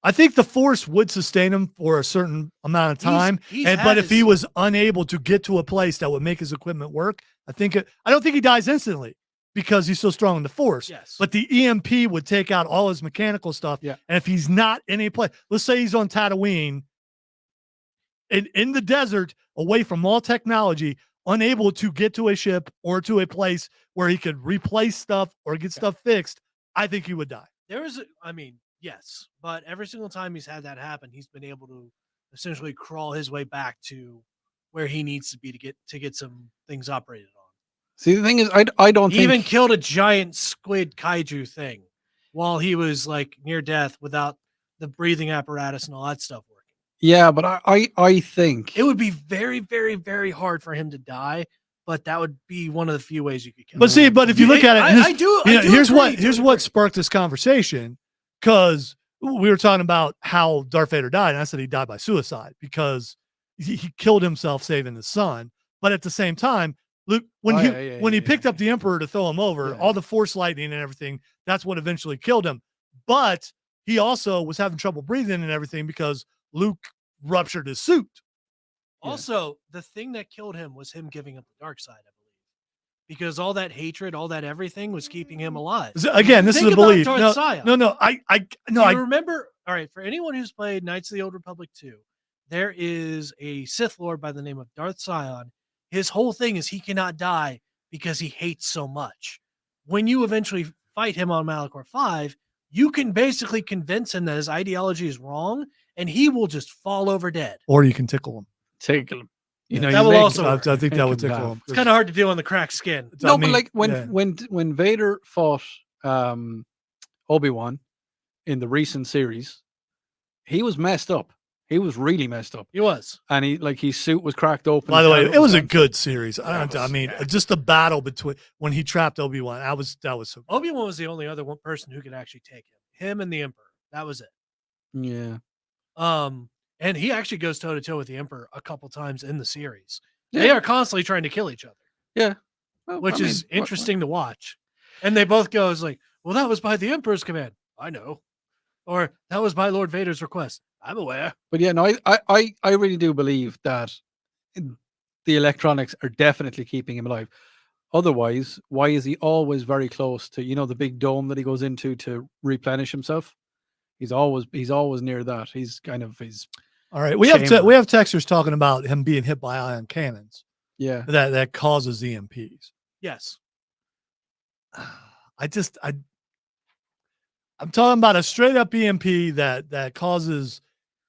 Speaker 1: I think the Force would sustain him for a certain amount of time. But if he was unable to get to a place that would make his equipment work, I don't think he dies instantly because he's so strong in the Force.
Speaker 2: Yes.
Speaker 1: But the EMP would take out all his mechanical stuff.
Speaker 3: Yeah.
Speaker 1: And if he's not in a place, let's say he's on Tatooine in the desert, away from all technology, unable to get to a ship or to a place where he could replace stuff or get stuff fixed, I think he would die.
Speaker 2: Yes, but every single time he's had that happen, he's been able to essentially crawl his way back to where he needs to be to get some things operated on.
Speaker 3: See, the thing is, I don't think...
Speaker 2: He even killed a giant squid kaiju thing while he was near death without the breathing apparatus and all that stuff working.
Speaker 3: Yeah, but I think...
Speaker 2: It would be very, very, very hard for him to die, but that would be one of the few ways you could kill him.
Speaker 1: But see, if you look at it, here's what sparked this conversation. Because we were talking about how Darth Vader died, and I said he died by suicide because he killed himself saving his son. But at the same time, Luke, when he picked up the Emperor to throw him over, all the Force lightning and everything, that's what eventually killed him. But he also was having trouble breathing and everything because Luke ruptured his suit.
Speaker 2: Also, the thing that killed him was him giving up the dark side, I believe. Because all that hatred, all that everything was keeping him alive.
Speaker 1: Again, this is a belief.
Speaker 2: No,
Speaker 1: I
Speaker 2: remember. All right, for anyone who's played Knights of the Old Republic 2, there is a Sith Lord by the name of Darth Sion. His whole thing is he cannot die because he hates so much. When you eventually fight him on Malachor 5, you can basically convince him that his ideology is wrong, and he will just fall over dead.
Speaker 1: Or you can tickle him.
Speaker 3: Tickle him.
Speaker 5: You know,
Speaker 2: that
Speaker 5: you
Speaker 2: will
Speaker 5: make-
Speaker 2: also
Speaker 1: I
Speaker 2: work.
Speaker 1: think that would
Speaker 5: Make him
Speaker 1: tickle
Speaker 5: laugh.
Speaker 1: him.
Speaker 2: It's kind of hard to do on the cracked skin.
Speaker 5: No,
Speaker 1: I mean,
Speaker 5: but like
Speaker 1: yeah.
Speaker 5: when Vader fought Obi-Wan in the recent series, he was messed up. He was really messed up.
Speaker 2: He was.
Speaker 5: And his suit was cracked open.
Speaker 1: By
Speaker 5: his
Speaker 1: the way,
Speaker 5: helmet
Speaker 1: it was a
Speaker 5: gone.
Speaker 1: good series.
Speaker 5: Yeah,
Speaker 1: I mean, just the battle between when he trapped Obi-Wan. That was so good.
Speaker 2: Obi-Wan was the only other one person who could actually take him. Him and the Emperor. That was it.
Speaker 5: Yeah.
Speaker 2: And he actually goes toe to toe with the Emperor a couple times in the series.
Speaker 5: Yeah.
Speaker 2: They are constantly trying to kill each other.
Speaker 5: Yeah. Well,
Speaker 2: which
Speaker 5: I
Speaker 2: is
Speaker 5: mean,
Speaker 2: interesting to watch. And they both go like, well, that was by the Emperor's command. I know. Or that was by Lord Vader's request. I'm aware.
Speaker 5: But yeah, no, I really do believe that the electronics are definitely keeping him alive. Otherwise, why is he always very close to, the big dome that he goes into to replenish himself? He's always near that. He's kind of his.
Speaker 1: All right, we have texters talking about him being hit by ion cannons.
Speaker 5: Yeah,
Speaker 1: that causes EMPs.
Speaker 2: Yes.
Speaker 1: I'm talking about a straight up EMP that causes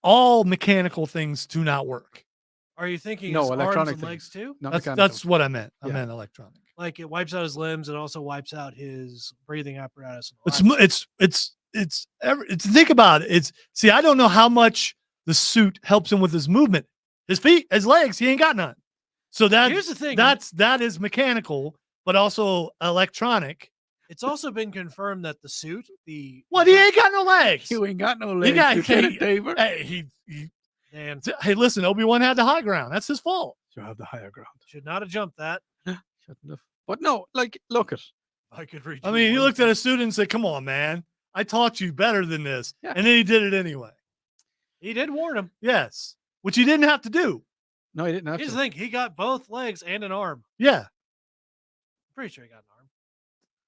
Speaker 1: all mechanical things to not work.
Speaker 2: Are you thinking
Speaker 5: No,
Speaker 2: his arms
Speaker 5: electronic
Speaker 2: and
Speaker 5: things.
Speaker 2: legs too?
Speaker 5: Not
Speaker 1: That's
Speaker 5: mechanical.
Speaker 1: what I meant. I
Speaker 5: Yeah.
Speaker 1: meant electronic.
Speaker 2: Like it wipes out his limbs and also wipes out his breathing apparatus.
Speaker 1: Think about it. I don't know how much the suit helps him with his movement. His feet, his legs, he ain't got none. So
Speaker 2: Here's the thing.
Speaker 1: that is mechanical, but also electronic.
Speaker 2: It's also been confirmed that the suit,
Speaker 1: he ain't got no legs.
Speaker 5: You ain't got no legs.
Speaker 1: Hey, listen, Obi-Wan had the high ground. That's his fault.
Speaker 5: You have the higher ground.
Speaker 2: Should not have jumped that.
Speaker 5: Shouldn't have. But no, look at.
Speaker 2: I could reach.
Speaker 1: I mean, he looked at a student and said, "Come on, man. I taught you better than this."
Speaker 5: Yeah.
Speaker 1: And then he did it anyway.
Speaker 2: He did warn him.
Speaker 1: Yes. Which he didn't have to do.
Speaker 5: No, he didn't have
Speaker 2: Here's
Speaker 5: to.
Speaker 2: the thing. He got both legs and an arm.
Speaker 1: Yeah.
Speaker 2: I'm pretty sure he got an arm.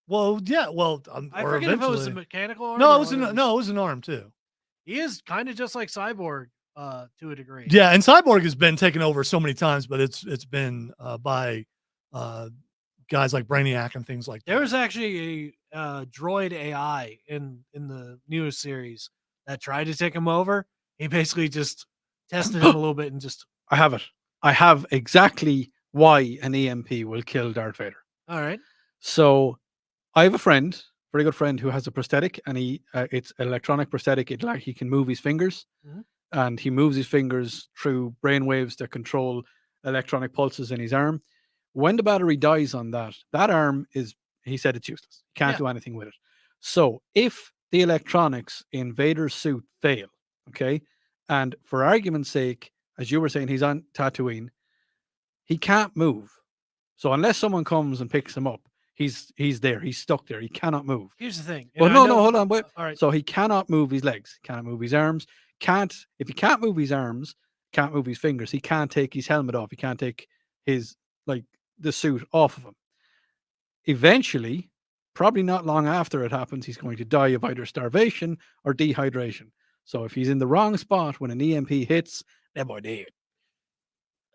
Speaker 1: Well, yeah. Well,
Speaker 2: I
Speaker 1: or
Speaker 2: forget if it was a
Speaker 1: eventually.
Speaker 2: mechanical arm.
Speaker 1: No,
Speaker 2: or
Speaker 1: it was
Speaker 2: what
Speaker 1: it was an arm too.
Speaker 2: He is kind of just like Cyborg to a degree.
Speaker 1: Yeah, and Cyborg has been taken over so many times, but it's been by guys like Brainiac and things like that.
Speaker 2: There was actually a droid AI in the newest series that tried to take him over. He basically just tested him a little bit and just.
Speaker 5: I have it. I have exactly why an EMP will kill Darth Vader.
Speaker 2: All right.
Speaker 5: So, I have a friend, very good friend, who has a prosthetic, and it's an electronic prosthetic. He can move his fingers, and he moves his fingers through brain waves that control electronic pulses in his arm. When the battery dies on that arm he said it's useless. Can't do anything with it. So if the electronics in Vader's suit fail, okay, and for argument's sake, as you were saying, he's on Tatooine, he can't move. So unless someone comes and picks him up, he's there. He's stuck there. He cannot move.
Speaker 2: Here's the thing.
Speaker 5: Well, no, hold on. Wait.
Speaker 2: All right.
Speaker 5: So he cannot move his legs. Cannot move his arms. If he can't move his arms, can't move his fingers. He can't take his helmet off. He can't take his the suit off of him. Eventually, probably not long after it happens, he's going to die of either starvation or dehydration. So if he's in the wrong spot when an EMP hits, that boy dead.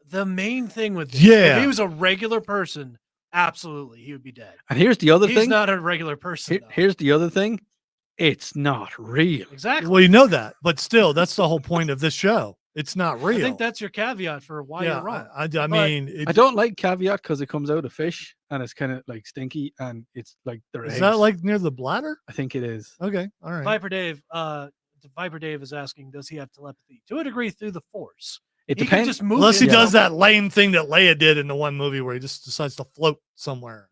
Speaker 2: The main thing with this,
Speaker 1: Yeah.
Speaker 2: if he was a regular person, absolutely, he would be dead.
Speaker 5: And here's the other
Speaker 2: He's
Speaker 5: thing.
Speaker 2: not a regular person. though.
Speaker 5: Here's the other thing. It's not real.
Speaker 2: Exactly.
Speaker 1: Well, you know that, but still, that's the whole point of this show. It's not real.
Speaker 2: I think that's your caveat for why
Speaker 1: yeah,
Speaker 2: you're wrong.
Speaker 1: I
Speaker 2: But
Speaker 1: mean,
Speaker 5: I don't like caveat because it comes out of fish and it's kind of stinky and it's like they're
Speaker 1: is
Speaker 5: eggs.
Speaker 1: that like near the bladder?
Speaker 5: I think it is.
Speaker 1: Okay, all right.
Speaker 2: Viper Dave is asking, does he have telepathy? To a degree, through the Force.
Speaker 5: It
Speaker 2: He could
Speaker 5: depends.
Speaker 2: just move
Speaker 1: Unless he
Speaker 2: in
Speaker 1: does
Speaker 2: some-
Speaker 1: that lame thing that Leia did in the one movie where he just decides to float somewhere.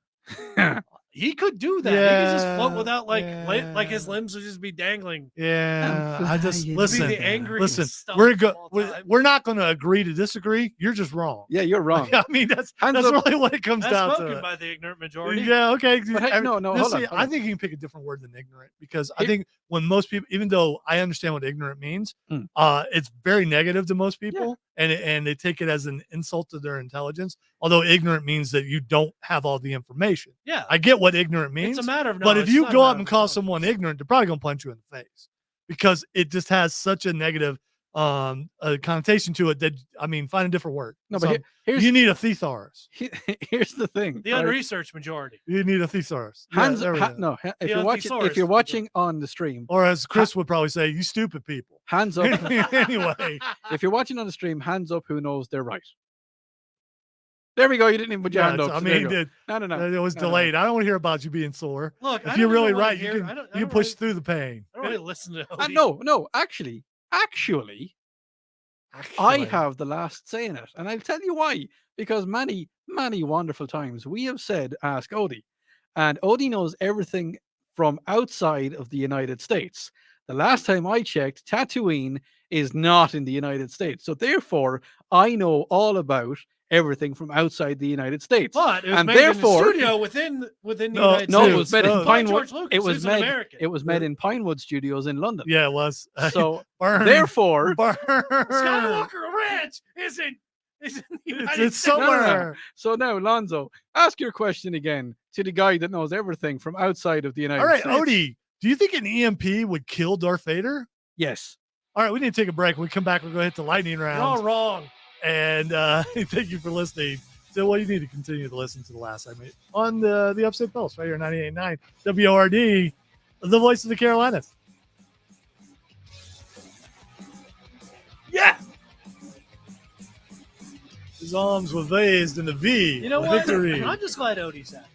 Speaker 2: He could do that. He could just float
Speaker 1: Yeah,
Speaker 2: without like his limbs would just be dangling.
Speaker 1: Yeah, I just
Speaker 5: He'd be
Speaker 1: listen.
Speaker 2: the angriest
Speaker 1: Listen,
Speaker 2: stump
Speaker 1: we're
Speaker 2: of
Speaker 1: good.
Speaker 2: all
Speaker 1: We're,
Speaker 2: time.
Speaker 1: we're not going to agree to disagree. You're just wrong.
Speaker 5: Yeah, you're wrong.
Speaker 1: I mean, that's
Speaker 5: Hands
Speaker 1: that's
Speaker 5: up.
Speaker 1: really what it comes
Speaker 2: That's
Speaker 1: down
Speaker 2: spoken
Speaker 1: to.
Speaker 2: by the ignorant majority.
Speaker 1: Yeah, okay.
Speaker 5: But hey, no, hold on.
Speaker 1: I think you can pick a different word than ignorant because I think when most people, even though I understand what ignorant means, it's very negative to most people, and they take it as an insult to their intelligence. Although ignorant means that you don't have all the information.
Speaker 2: Yeah.
Speaker 1: I get what ignorant means.
Speaker 2: It's a matter of
Speaker 1: but if
Speaker 2: knowledge,
Speaker 1: you
Speaker 2: it's not
Speaker 1: go
Speaker 2: a
Speaker 1: up
Speaker 2: matter
Speaker 1: and
Speaker 2: of
Speaker 1: call
Speaker 2: knowledge.
Speaker 1: someone ignorant, they're probably gonna punch you in the face because it just has such a negative a connotation to it that I mean, find a different word.
Speaker 5: No, but
Speaker 1: you need a thesaurus.
Speaker 5: Here's the thing.
Speaker 2: The unresearched majority.
Speaker 1: You need a thesaurus.
Speaker 5: Hands
Speaker 1: there we go.
Speaker 5: no. If
Speaker 2: The
Speaker 5: you're
Speaker 2: unthesaurus.
Speaker 5: watching on the stream,
Speaker 1: Or as Chris would probably say, you stupid people.
Speaker 5: hands up.
Speaker 1: Anyway,
Speaker 5: If you're watching on the stream, hands up who knows they're right. There we go. You didn't even put your hand up.
Speaker 1: I
Speaker 5: so there
Speaker 1: mean,
Speaker 5: you go.
Speaker 1: it,
Speaker 5: no.
Speaker 1: it was
Speaker 5: No,
Speaker 1: delayed. I don't want to hear about you being sore.
Speaker 2: Look,
Speaker 1: if
Speaker 2: I
Speaker 1: you're
Speaker 2: don't
Speaker 1: really
Speaker 2: even wanna
Speaker 1: right,
Speaker 2: hear-
Speaker 1: you
Speaker 2: I
Speaker 1: can
Speaker 2: don't
Speaker 1: push
Speaker 2: really-
Speaker 1: through the pain.
Speaker 2: I don't really listen to Odie.
Speaker 5: No. Actually, I have the last say in it, and I'll tell you why. Because many wonderful times we have said, "Ask Odie," and Odie knows everything from outside of the United States. The last time I checked, Tatooine is not in the United States, so therefore I know all about everything from outside the United States.
Speaker 2: But it was
Speaker 5: and
Speaker 2: made
Speaker 5: therefore,
Speaker 2: in the studio within the
Speaker 1: No,
Speaker 2: United
Speaker 5: no,
Speaker 2: States.
Speaker 5: it was made in
Speaker 2: By
Speaker 5: Pinewood.
Speaker 2: George Lucas,
Speaker 5: It was
Speaker 2: who's an
Speaker 5: made.
Speaker 2: American.
Speaker 5: It was made in Pinewood Studios in London.
Speaker 1: Yeah, it was.
Speaker 5: So
Speaker 1: Burn.
Speaker 5: therefore,
Speaker 1: Burn.
Speaker 2: Skywalker Ranch isn't the United
Speaker 1: It's
Speaker 2: States.
Speaker 1: somewhere.
Speaker 5: So now, Lonzo, ask your question again to the guy that knows everything from outside of the United
Speaker 1: All right,
Speaker 5: States.
Speaker 1: Odie, do you think an EMP would kill Darth Vader?
Speaker 5: Yes.
Speaker 1: All right, we need to take a break. When we come back, we're going to hit the lightning
Speaker 2: You're all
Speaker 1: round.
Speaker 2: wrong.
Speaker 1: And thank you for listening. So, well, you need to continue to listen to the last segment on the Upstate Pulse right here, 98.9 WORD, the voice of the Carolinas. Yeah. His arms were raised in the V.
Speaker 2: You know
Speaker 1: of
Speaker 2: what?
Speaker 1: Victory.
Speaker 2: I'm just glad Odie's happy.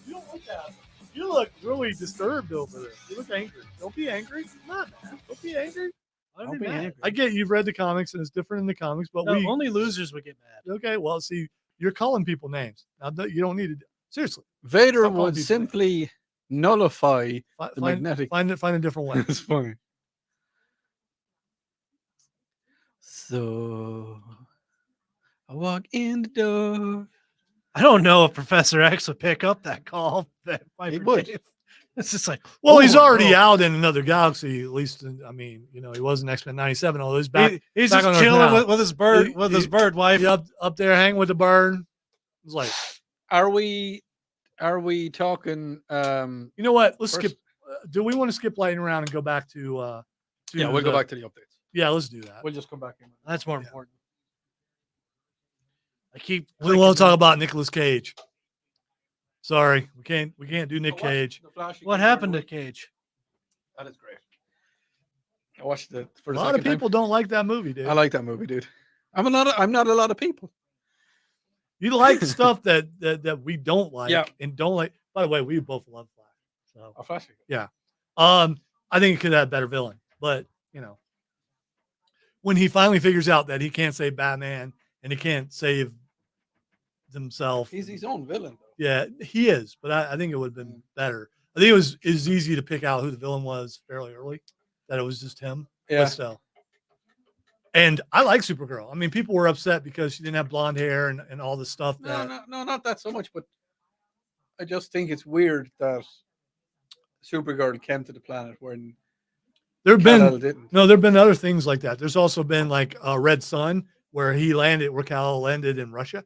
Speaker 1: You don't look that. You look really disturbed over there. You look angry. Don't be angry. Not man. Don't be angry.
Speaker 2: Don't be angry.
Speaker 1: I get you've read the comics and it's different in the comics, but
Speaker 2: No, only losers would get mad.
Speaker 1: Okay, well, see, you're calling people names. Now, you don't need to. Seriously.
Speaker 5: Vader
Speaker 1: Stop calling
Speaker 5: would
Speaker 1: people
Speaker 5: simply nullify the
Speaker 1: Find
Speaker 5: magnetic.
Speaker 1: Find a different way.
Speaker 5: It's funny. So I walk in the door.
Speaker 2: I don't know if Professor X would pick up that call. That
Speaker 5: He would.
Speaker 2: It's just like,
Speaker 1: Well, he's
Speaker 2: oh,
Speaker 1: already
Speaker 2: no.
Speaker 1: out in another galaxy, at least. I mean, he was in X-Men 97. Although he's back.
Speaker 2: He's
Speaker 1: back on
Speaker 2: just
Speaker 1: Earth
Speaker 2: chilling
Speaker 1: now.
Speaker 2: with his bird, his bird wife.
Speaker 1: He up there hanging with the bird. It's like,
Speaker 5: Are we talking?
Speaker 1: you know what? Let's
Speaker 5: First-
Speaker 1: skip. Do we want to skip lightning round and go back to?
Speaker 5: Yeah, we'll go back to the updates.
Speaker 1: Yeah, let's do that.
Speaker 5: We'll just come back in.
Speaker 2: That's more important. I keep.
Speaker 1: We won't talk about Nicolas Cage. Sorry, we can't do Nick Cage.
Speaker 2: What happened to Cage?
Speaker 5: That is great. I watched it for
Speaker 1: A
Speaker 5: the
Speaker 1: lot of
Speaker 5: second time.
Speaker 1: people don't like that movie, dude.
Speaker 5: I like that movie, dude. I'm not a lot of people.
Speaker 1: You like stuff that we don't like
Speaker 5: Yeah.
Speaker 1: and don't like. By the way, we both love Flash. So
Speaker 5: A Flash.
Speaker 1: yeah, I think it could have a better villain, but when he finally figures out that he can't save Batman and he can't save himself,
Speaker 5: He's his own villain, though.
Speaker 1: yeah, he is. But I think it would have been better. I think it was easy to pick out who the villain was fairly early. That it was just him.
Speaker 5: Yeah.
Speaker 1: But still. And I like Supergirl. I mean, people were upset because she didn't have blonde hair and all the stuff.
Speaker 5: No, not that so much. But I just think it's weird that Supergirl came to the planet when
Speaker 1: There've
Speaker 5: Kal-El
Speaker 1: been
Speaker 5: didn't.
Speaker 1: there've been other things like that. There's also been like Red Sun, where Kal-El landed in Russia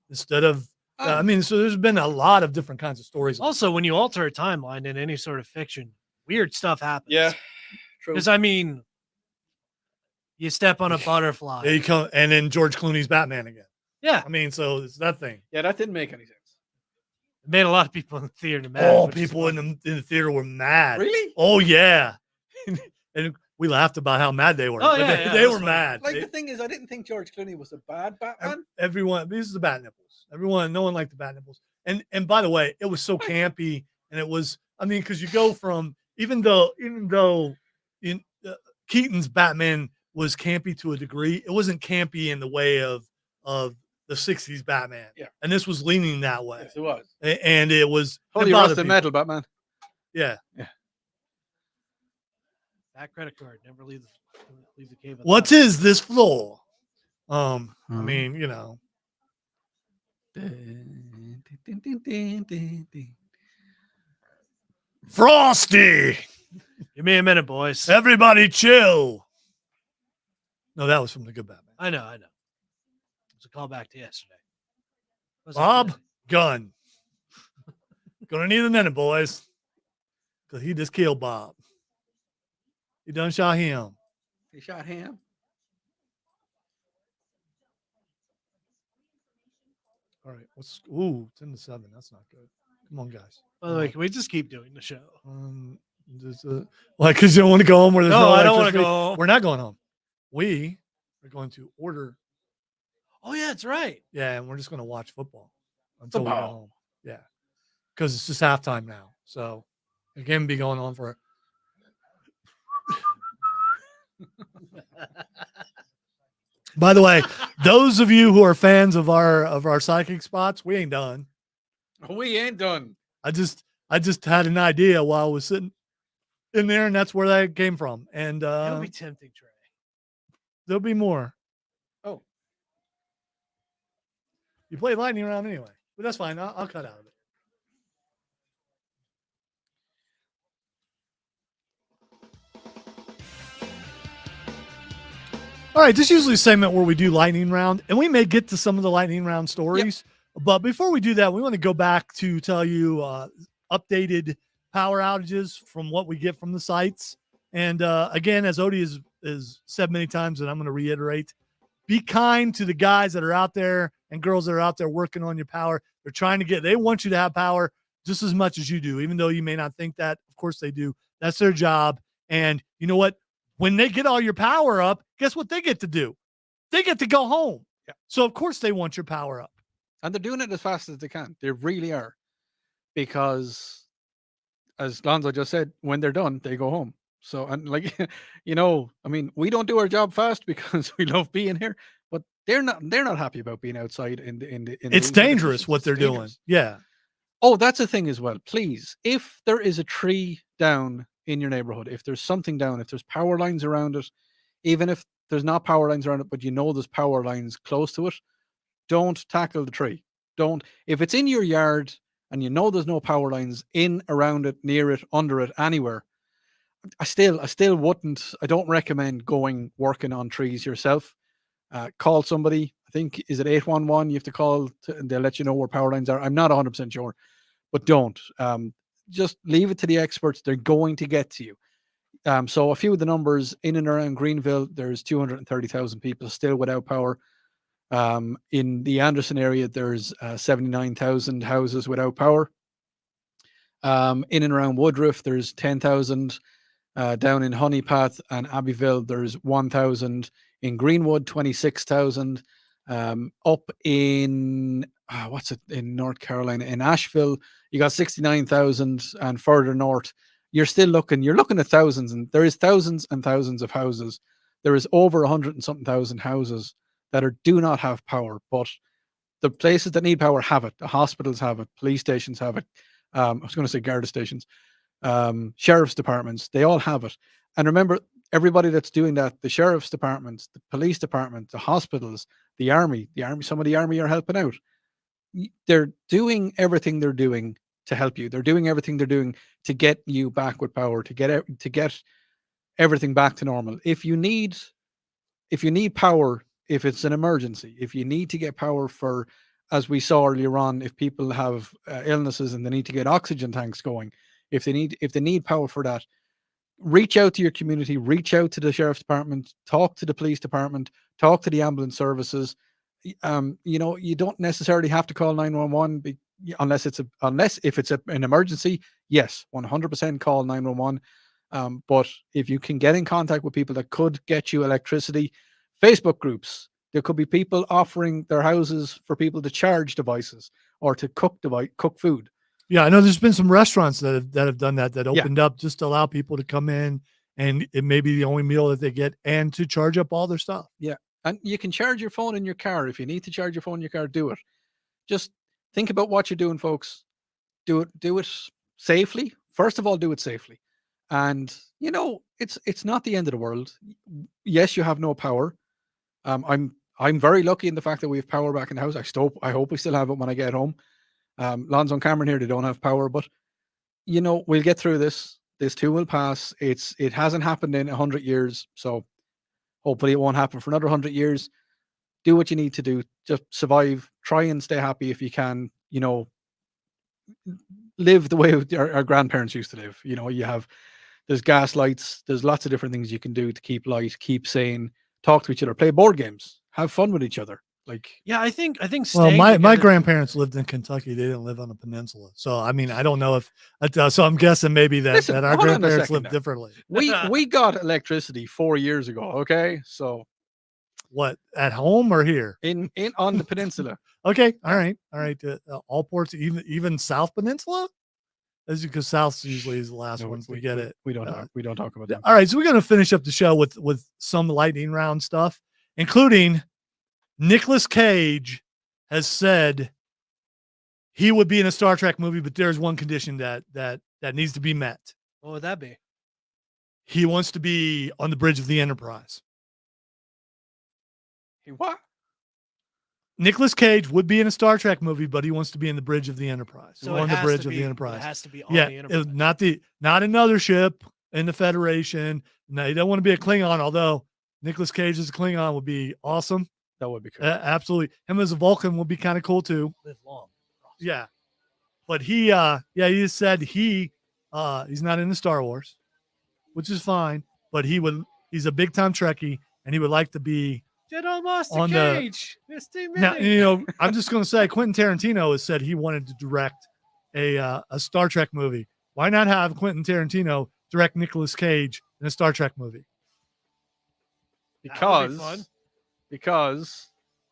Speaker 1: instead of. I mean, so there's been a lot of different kinds of stories.
Speaker 2: Also, when you alter a timeline in any sort of fiction, weird stuff happens.
Speaker 5: Yeah, true.
Speaker 2: Because I mean, you step on a butterfly.
Speaker 1: There you come, and then George Clooney's Batman again.
Speaker 2: Yeah,
Speaker 1: I mean, so it's that thing.
Speaker 5: Yeah, that didn't make any sense.
Speaker 2: it made a lot of people in the theater mad.
Speaker 1: Oh,
Speaker 2: which is
Speaker 1: people in the theater were mad.
Speaker 5: Really?
Speaker 1: Oh yeah, and we laughed about how mad they were.
Speaker 2: Oh,
Speaker 1: But
Speaker 2: yeah,
Speaker 1: they,
Speaker 2: yeah,
Speaker 1: they
Speaker 2: that's
Speaker 1: were
Speaker 2: funny.
Speaker 1: mad.
Speaker 5: Like the thing is, I didn't think George Clooney was a bad Batman.
Speaker 1: Everyone, these are the bat nipples. Everyone, no one liked the bat nipples. And by the way, it was so campy, and it was. I mean, because you go from even though Keaton's Batman was campy to a degree, it wasn't campy in the way of the '60s Batman.
Speaker 5: Yeah.
Speaker 1: And this was leaning that way.
Speaker 5: Yes, it was.
Speaker 1: And it was
Speaker 5: Holy
Speaker 1: it bothered
Speaker 5: rusted
Speaker 1: people.
Speaker 5: metal, Batman.
Speaker 1: Yeah.
Speaker 2: that credit card. Never leave the cave.
Speaker 1: What is this floor? I
Speaker 5: Hmm.
Speaker 1: mean, Frosty.
Speaker 2: Give me a minute, boys.
Speaker 1: Everybody chill. No, that was from the Good Batman.
Speaker 2: I know. It's a callback to yesterday. Wasn't
Speaker 1: Bob
Speaker 2: today.
Speaker 1: Gunn. Gonna need a minute, boys. Because he just killed Bob. He done shot him.
Speaker 5: He shot him.
Speaker 1: All right. It's 10 to 7. That's not good. Come on, guys.
Speaker 2: By the way, can we just keep doing the show?
Speaker 1: Like, because you don't want to go home where there's
Speaker 2: No,
Speaker 1: no
Speaker 2: I don't wanna
Speaker 1: electricity?
Speaker 2: go home.
Speaker 1: We're not going home. We are going to order.
Speaker 2: Oh yeah, that's right.
Speaker 1: Yeah, and we're just going to watch football until we go
Speaker 2: Football.
Speaker 1: home. Yeah, because it's just halftime now. So the game will be going on for. By the way, those of you who are fans of our psychic spots, we ain't done.
Speaker 5: We ain't done.
Speaker 1: I just had an idea while I was sitting in there, and that's where that came from. And
Speaker 2: That would be tempting, Trey.
Speaker 1: there'll be more.
Speaker 5: Oh,
Speaker 1: You play lightning round anyway, but that's fine. I'll cut out of it. All right, this is usually a segment where we do lightning round, and we may get to some of the lightning round stories. Yep. But before we do that, we want to go back to tell you updated power outages from what we get from the sites. And again, as Odie has said many times, and I'm going to reiterate, be kind to the guys that are out there and girls that are out there working on your power. They want you to have power just as much as you do, even though you may not think that. Of course they do. That's their job. And you know what? When they get all your power up, guess what they get to do? They get to go home.
Speaker 5: Yeah.
Speaker 1: So, of course, they want your power up.
Speaker 5: And they're doing it as fast as they can. They really are. Because, as Lonzo just said, when they're done, they go home. So, and like, I mean, we don't do our job fast because we love being here, but they're not happy about being outside in
Speaker 1: It's dangerous what they're doing. Yeah.
Speaker 5: Oh, that's a thing as well. Please, if there is a tree down in your neighborhood, if there's something down, if there's power lines around it, even if there's not power lines around it, but there's power lines close to it, don't tackle the tree. Don't. If it's in your yard and there's no power lines in, around it, near it, under it, anywhere, I still wouldn't. I don't recommend working on trees yourself. Call somebody. I think, is it 811? You have to call and they'll let you know where power lines are. I'm not 100% sure, but don't. Just leave it to the experts. They're going to get to you. So a few of the numbers in and around Greenville, there's 230,000 people still without power. In the Anderson area, there's 79,000 houses without power. In and around Woodruff, there's 10,000. Down in Honeypath and Abbeville, there's 1,000. In Greenwood, 26,000. Up in in North Carolina, in Asheville, you got 69,000, and further north, you're looking at thousands, and there is thousands and thousands of houses. There is over 100 and something thousand houses that do not have power, but the places that need power have it. The hospitals have it, police stations have it. I was going to say Garda stations, sheriff's departments, they all have it. And remember, everybody that's doing that, the sheriff's departments, the police department, the hospitals, the army, some of the army are helping out. They're doing everything they're doing to help you. They're doing everything they're doing to get you back with power, to get everything back to normal. If you need power, if it's an emergency, if you need to get power for, as we saw earlier on, if people have illnesses and they need to get oxygen tanks going, if they need power for that, reach out to your community, reach out to the sheriff's department, talk to the police department, talk to the ambulance services. You don't necessarily have to call 911 unless if it's an emergency. Yes, 100% call 911. But if you can get in contact with people that could get you electricity, Facebook groups, there could be people offering their houses for people to charge devices or to cook food.
Speaker 1: Yeah, I know there's been some restaurants that have done that opened up just to allow people to come in, and it may be the only meal that they get, and to charge up all their stuff.
Speaker 5: Yeah, and you can charge your phone in your car. If you need to charge your phone in your car, do it. Just think about what you're doing, folks. Do it safely. First of all, do it safely. And it's not the end of the world. Yes, you have no power. I'm very lucky in the fact that we have power back in the house. I hope we still have it when I get home. Lonzo and Cameron here, they don't have power, but we'll get through this. This too will pass. It hasn't happened in 100 years, so hopefully it won't happen for another 100 years. Do what you need to do. Just survive. Try and stay happy if you can. Live the way our grandparents used to live. There's gas lights. There's lots of different things you can do to keep light, keep sane, talk to each other, play board games, have fun with each other.
Speaker 2: I think.
Speaker 1: Well, my grandparents lived in Kentucky. They didn't live on a peninsula, so I mean, I don't know if. So I'm guessing maybe that our grandparents lived differently.
Speaker 5: We got electricity 4 years ago. Okay, so
Speaker 1: what, at home or here?
Speaker 5: In on the peninsula.
Speaker 1: Okay. All right. All ports, even South Peninsula, as because South usually is the last ones to get it.
Speaker 5: We don't talk about that.
Speaker 1: All right. So we're going to finish up the show with some lightning round stuff, including Nicolas Cage has said he would be in a Star Trek movie, but there's one condition that needs to be met.
Speaker 2: What would that be?
Speaker 1: He wants to be on the bridge of the Enterprise.
Speaker 5: What?
Speaker 1: Nicolas Cage would be in a Star Trek movie, but he wants to be in the bridge of the Enterprise.
Speaker 2: So
Speaker 1: on
Speaker 2: it
Speaker 1: the
Speaker 2: has
Speaker 1: bridge
Speaker 2: to
Speaker 1: of
Speaker 2: be-
Speaker 1: the
Speaker 2: it
Speaker 1: Enterprise.
Speaker 2: has to be on the Enterprise.
Speaker 1: Not another ship in the Federation. No, you don't want to be a Klingon, although Nicolas Cage as a Klingon would be awesome.
Speaker 5: That would be cool.
Speaker 1: Absolutely. Him as a Vulcan would be kind of cool too.
Speaker 2: Live long.
Speaker 1: Yeah. But he just said he's not into Star Wars, which is fine, but he's a big time Trekkie and he would like to be
Speaker 2: General Master
Speaker 1: on
Speaker 2: Cage. Misty
Speaker 1: now,
Speaker 2: Minnie.
Speaker 1: I'm just going to say Quentin Tarantino has said he wanted to direct a Star Trek movie. Why not have Quentin Tarantino direct Nicolas Cage in a Star Trek movie?
Speaker 5: Because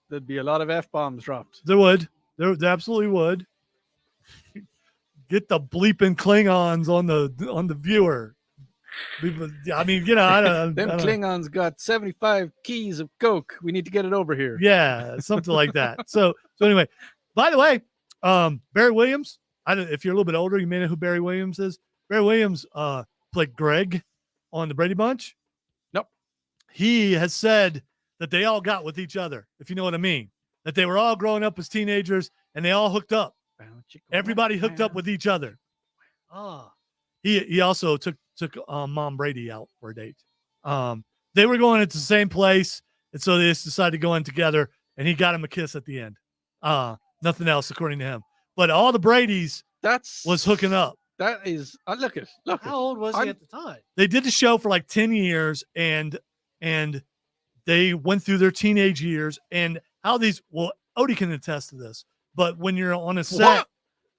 Speaker 5: there'd be a lot of F-bombs dropped.
Speaker 1: There would. There absolutely would. Get the bleeping Klingons on the viewer. I mean, I don't.
Speaker 5: Them Klingons got 75 keys of coke. We need to get it over here.
Speaker 1: Yeah, something like that. So anyway, by the way, Barry Williams. If you're a little bit older, you may know who Barry Williams is. Barry Williams played Greg on the Brady Bunch.
Speaker 5: Nope.
Speaker 1: He has said that they all got with each other, if you know what I mean. That they were all growing up as teenagers and they all hooked up. Everybody hooked up with each other.
Speaker 2: Oh.
Speaker 1: He also took Mom Brady out for a date. They were going into the same place, and so they just decided to go in together, and he got him a kiss at the end. Nothing else, according to him. But all the Bradys was hooking up.
Speaker 5: That is look.
Speaker 2: How old was he at the time?
Speaker 1: They did the show for like 10 years, and they went through their teenage years and how these. Well, Odie can attest to this. But when you're on a set,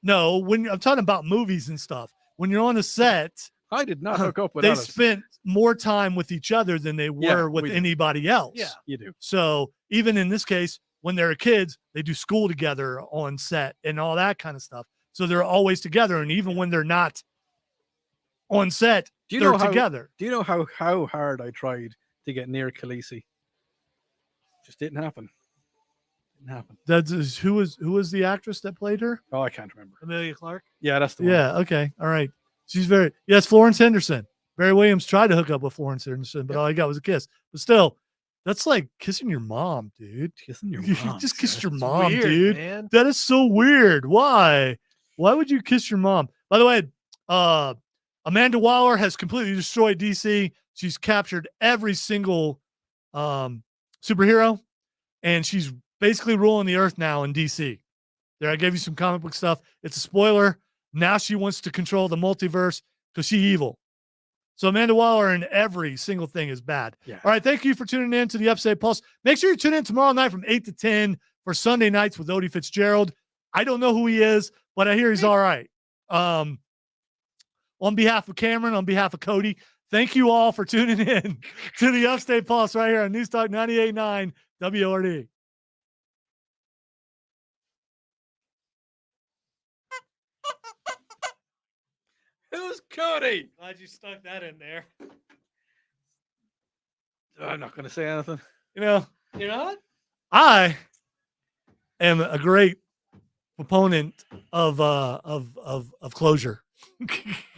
Speaker 1: I'm talking about movies and stuff. When you're on a set,
Speaker 5: I did not hook up with
Speaker 1: they
Speaker 5: others.
Speaker 1: spent more time with each other than they were with anybody else.
Speaker 2: Yeah,
Speaker 5: you do.
Speaker 1: So even in this case, when they're kids, they do school together on set and all that kind of stuff. So they're always together. And even when they're not on set, they're together.
Speaker 5: Do you know how hard I tried to get near Khaleesi? Just didn't happen.
Speaker 1: That's who was the actress that played her?
Speaker 5: Oh, I can't remember.
Speaker 2: Amelia Clark?
Speaker 5: Yeah, that's the one.
Speaker 1: Yeah, okay. All right. She's Florence Henderson. Barry Williams tried to hook up with Florence Henderson, but all he got was a kiss. But still, that's like kissing your mom, dude.
Speaker 5: Kissing your
Speaker 1: You
Speaker 5: mom.
Speaker 1: just kissed your mom,
Speaker 2: weird,
Speaker 1: dude.
Speaker 2: man.
Speaker 1: That is so weird. Why would you kiss your mom? By the way, Amanda Waller has completely destroyed DC. She's captured every single superhero, and she's basically ruling the earth now in DC. There, I gave you some comic book stuff. It's a spoiler. Now she wants to control the multiverse because she's evil. So Amanda Waller in every single thing is bad.
Speaker 5: Yeah.
Speaker 1: All right, thank you for tuning in to the Upstate Pulse. Make sure you tune in tomorrow night from 8 to 10 for Sunday Nights with Odie Fitzgerald. I don't know who he is, but I hear he's all right. On behalf of Cameron, on behalf of Cody, thank you all for tuning in to the Upstate Pulse right here on News Talk 98.9 WORD.
Speaker 5: Who's Cody?
Speaker 2: Glad you stuck that in there.
Speaker 5: I'm not going to say anything.
Speaker 2: You're not?
Speaker 1: I am a great proponent of closure.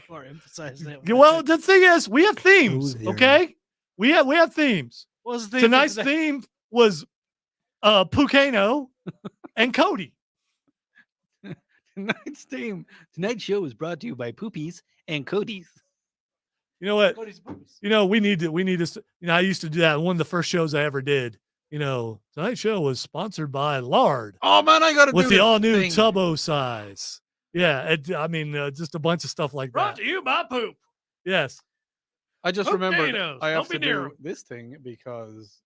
Speaker 2: Or emphasize that.
Speaker 1: Well, the thing is, we have themes, okay? We have themes.
Speaker 2: What was the theme
Speaker 1: Tonight's
Speaker 2: for today?
Speaker 1: theme was Pucano and Cody.
Speaker 5: Tonight's show is brought to you by Poopies and Cody's.
Speaker 1: You know what?
Speaker 2: Cody's Boots.
Speaker 1: We need to. I used to do that. One of the first shows I ever did. Tonight's show was sponsored by Lard.
Speaker 5: Oh man, I got to
Speaker 1: with
Speaker 5: do
Speaker 1: the all new
Speaker 5: thing.
Speaker 1: Tubbo size. Yeah, just a bunch of stuff like
Speaker 2: Brought
Speaker 1: that.
Speaker 2: to you by Poop.
Speaker 1: Yes,
Speaker 5: I just remembered
Speaker 2: Potatoes.
Speaker 5: I have
Speaker 2: Don't be
Speaker 5: to
Speaker 2: near
Speaker 5: do this thing because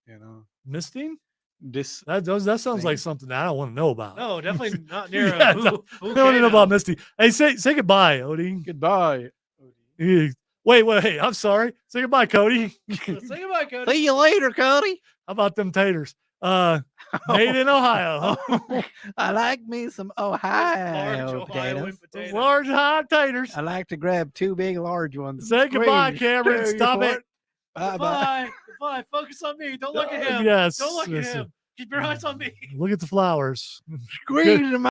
Speaker 1: misting.
Speaker 5: this.
Speaker 1: That sounds like something I don't want to know about.
Speaker 2: No, definitely not near
Speaker 1: Yeah,
Speaker 2: a
Speaker 1: I don't want to know about Misty. Hey, say goodbye, Odie.
Speaker 5: Goodbye.
Speaker 1: Wait. I'm sorry. Say goodbye, Cody.
Speaker 2: Say goodbye, Cody.
Speaker 5: See you later, Cody.
Speaker 1: about them taters? Made in Ohio.
Speaker 3: I like me some Ohio potatoes.
Speaker 1: Large hot taters.
Speaker 3: I like to grab 2 big large ones.
Speaker 1: Say goodbye,
Speaker 3: Squeeze,
Speaker 1: Cameron.
Speaker 3: stir your
Speaker 1: Stop it.
Speaker 3: fork. Bye-bye.
Speaker 2: Goodbye. Goodbye. Focus on me. Don't look at him.
Speaker 1: Yes,
Speaker 2: Don't look at
Speaker 1: yes.
Speaker 2: him. Keep your eyes on me.
Speaker 1: Look at the flowers.
Speaker 3: Squeeze them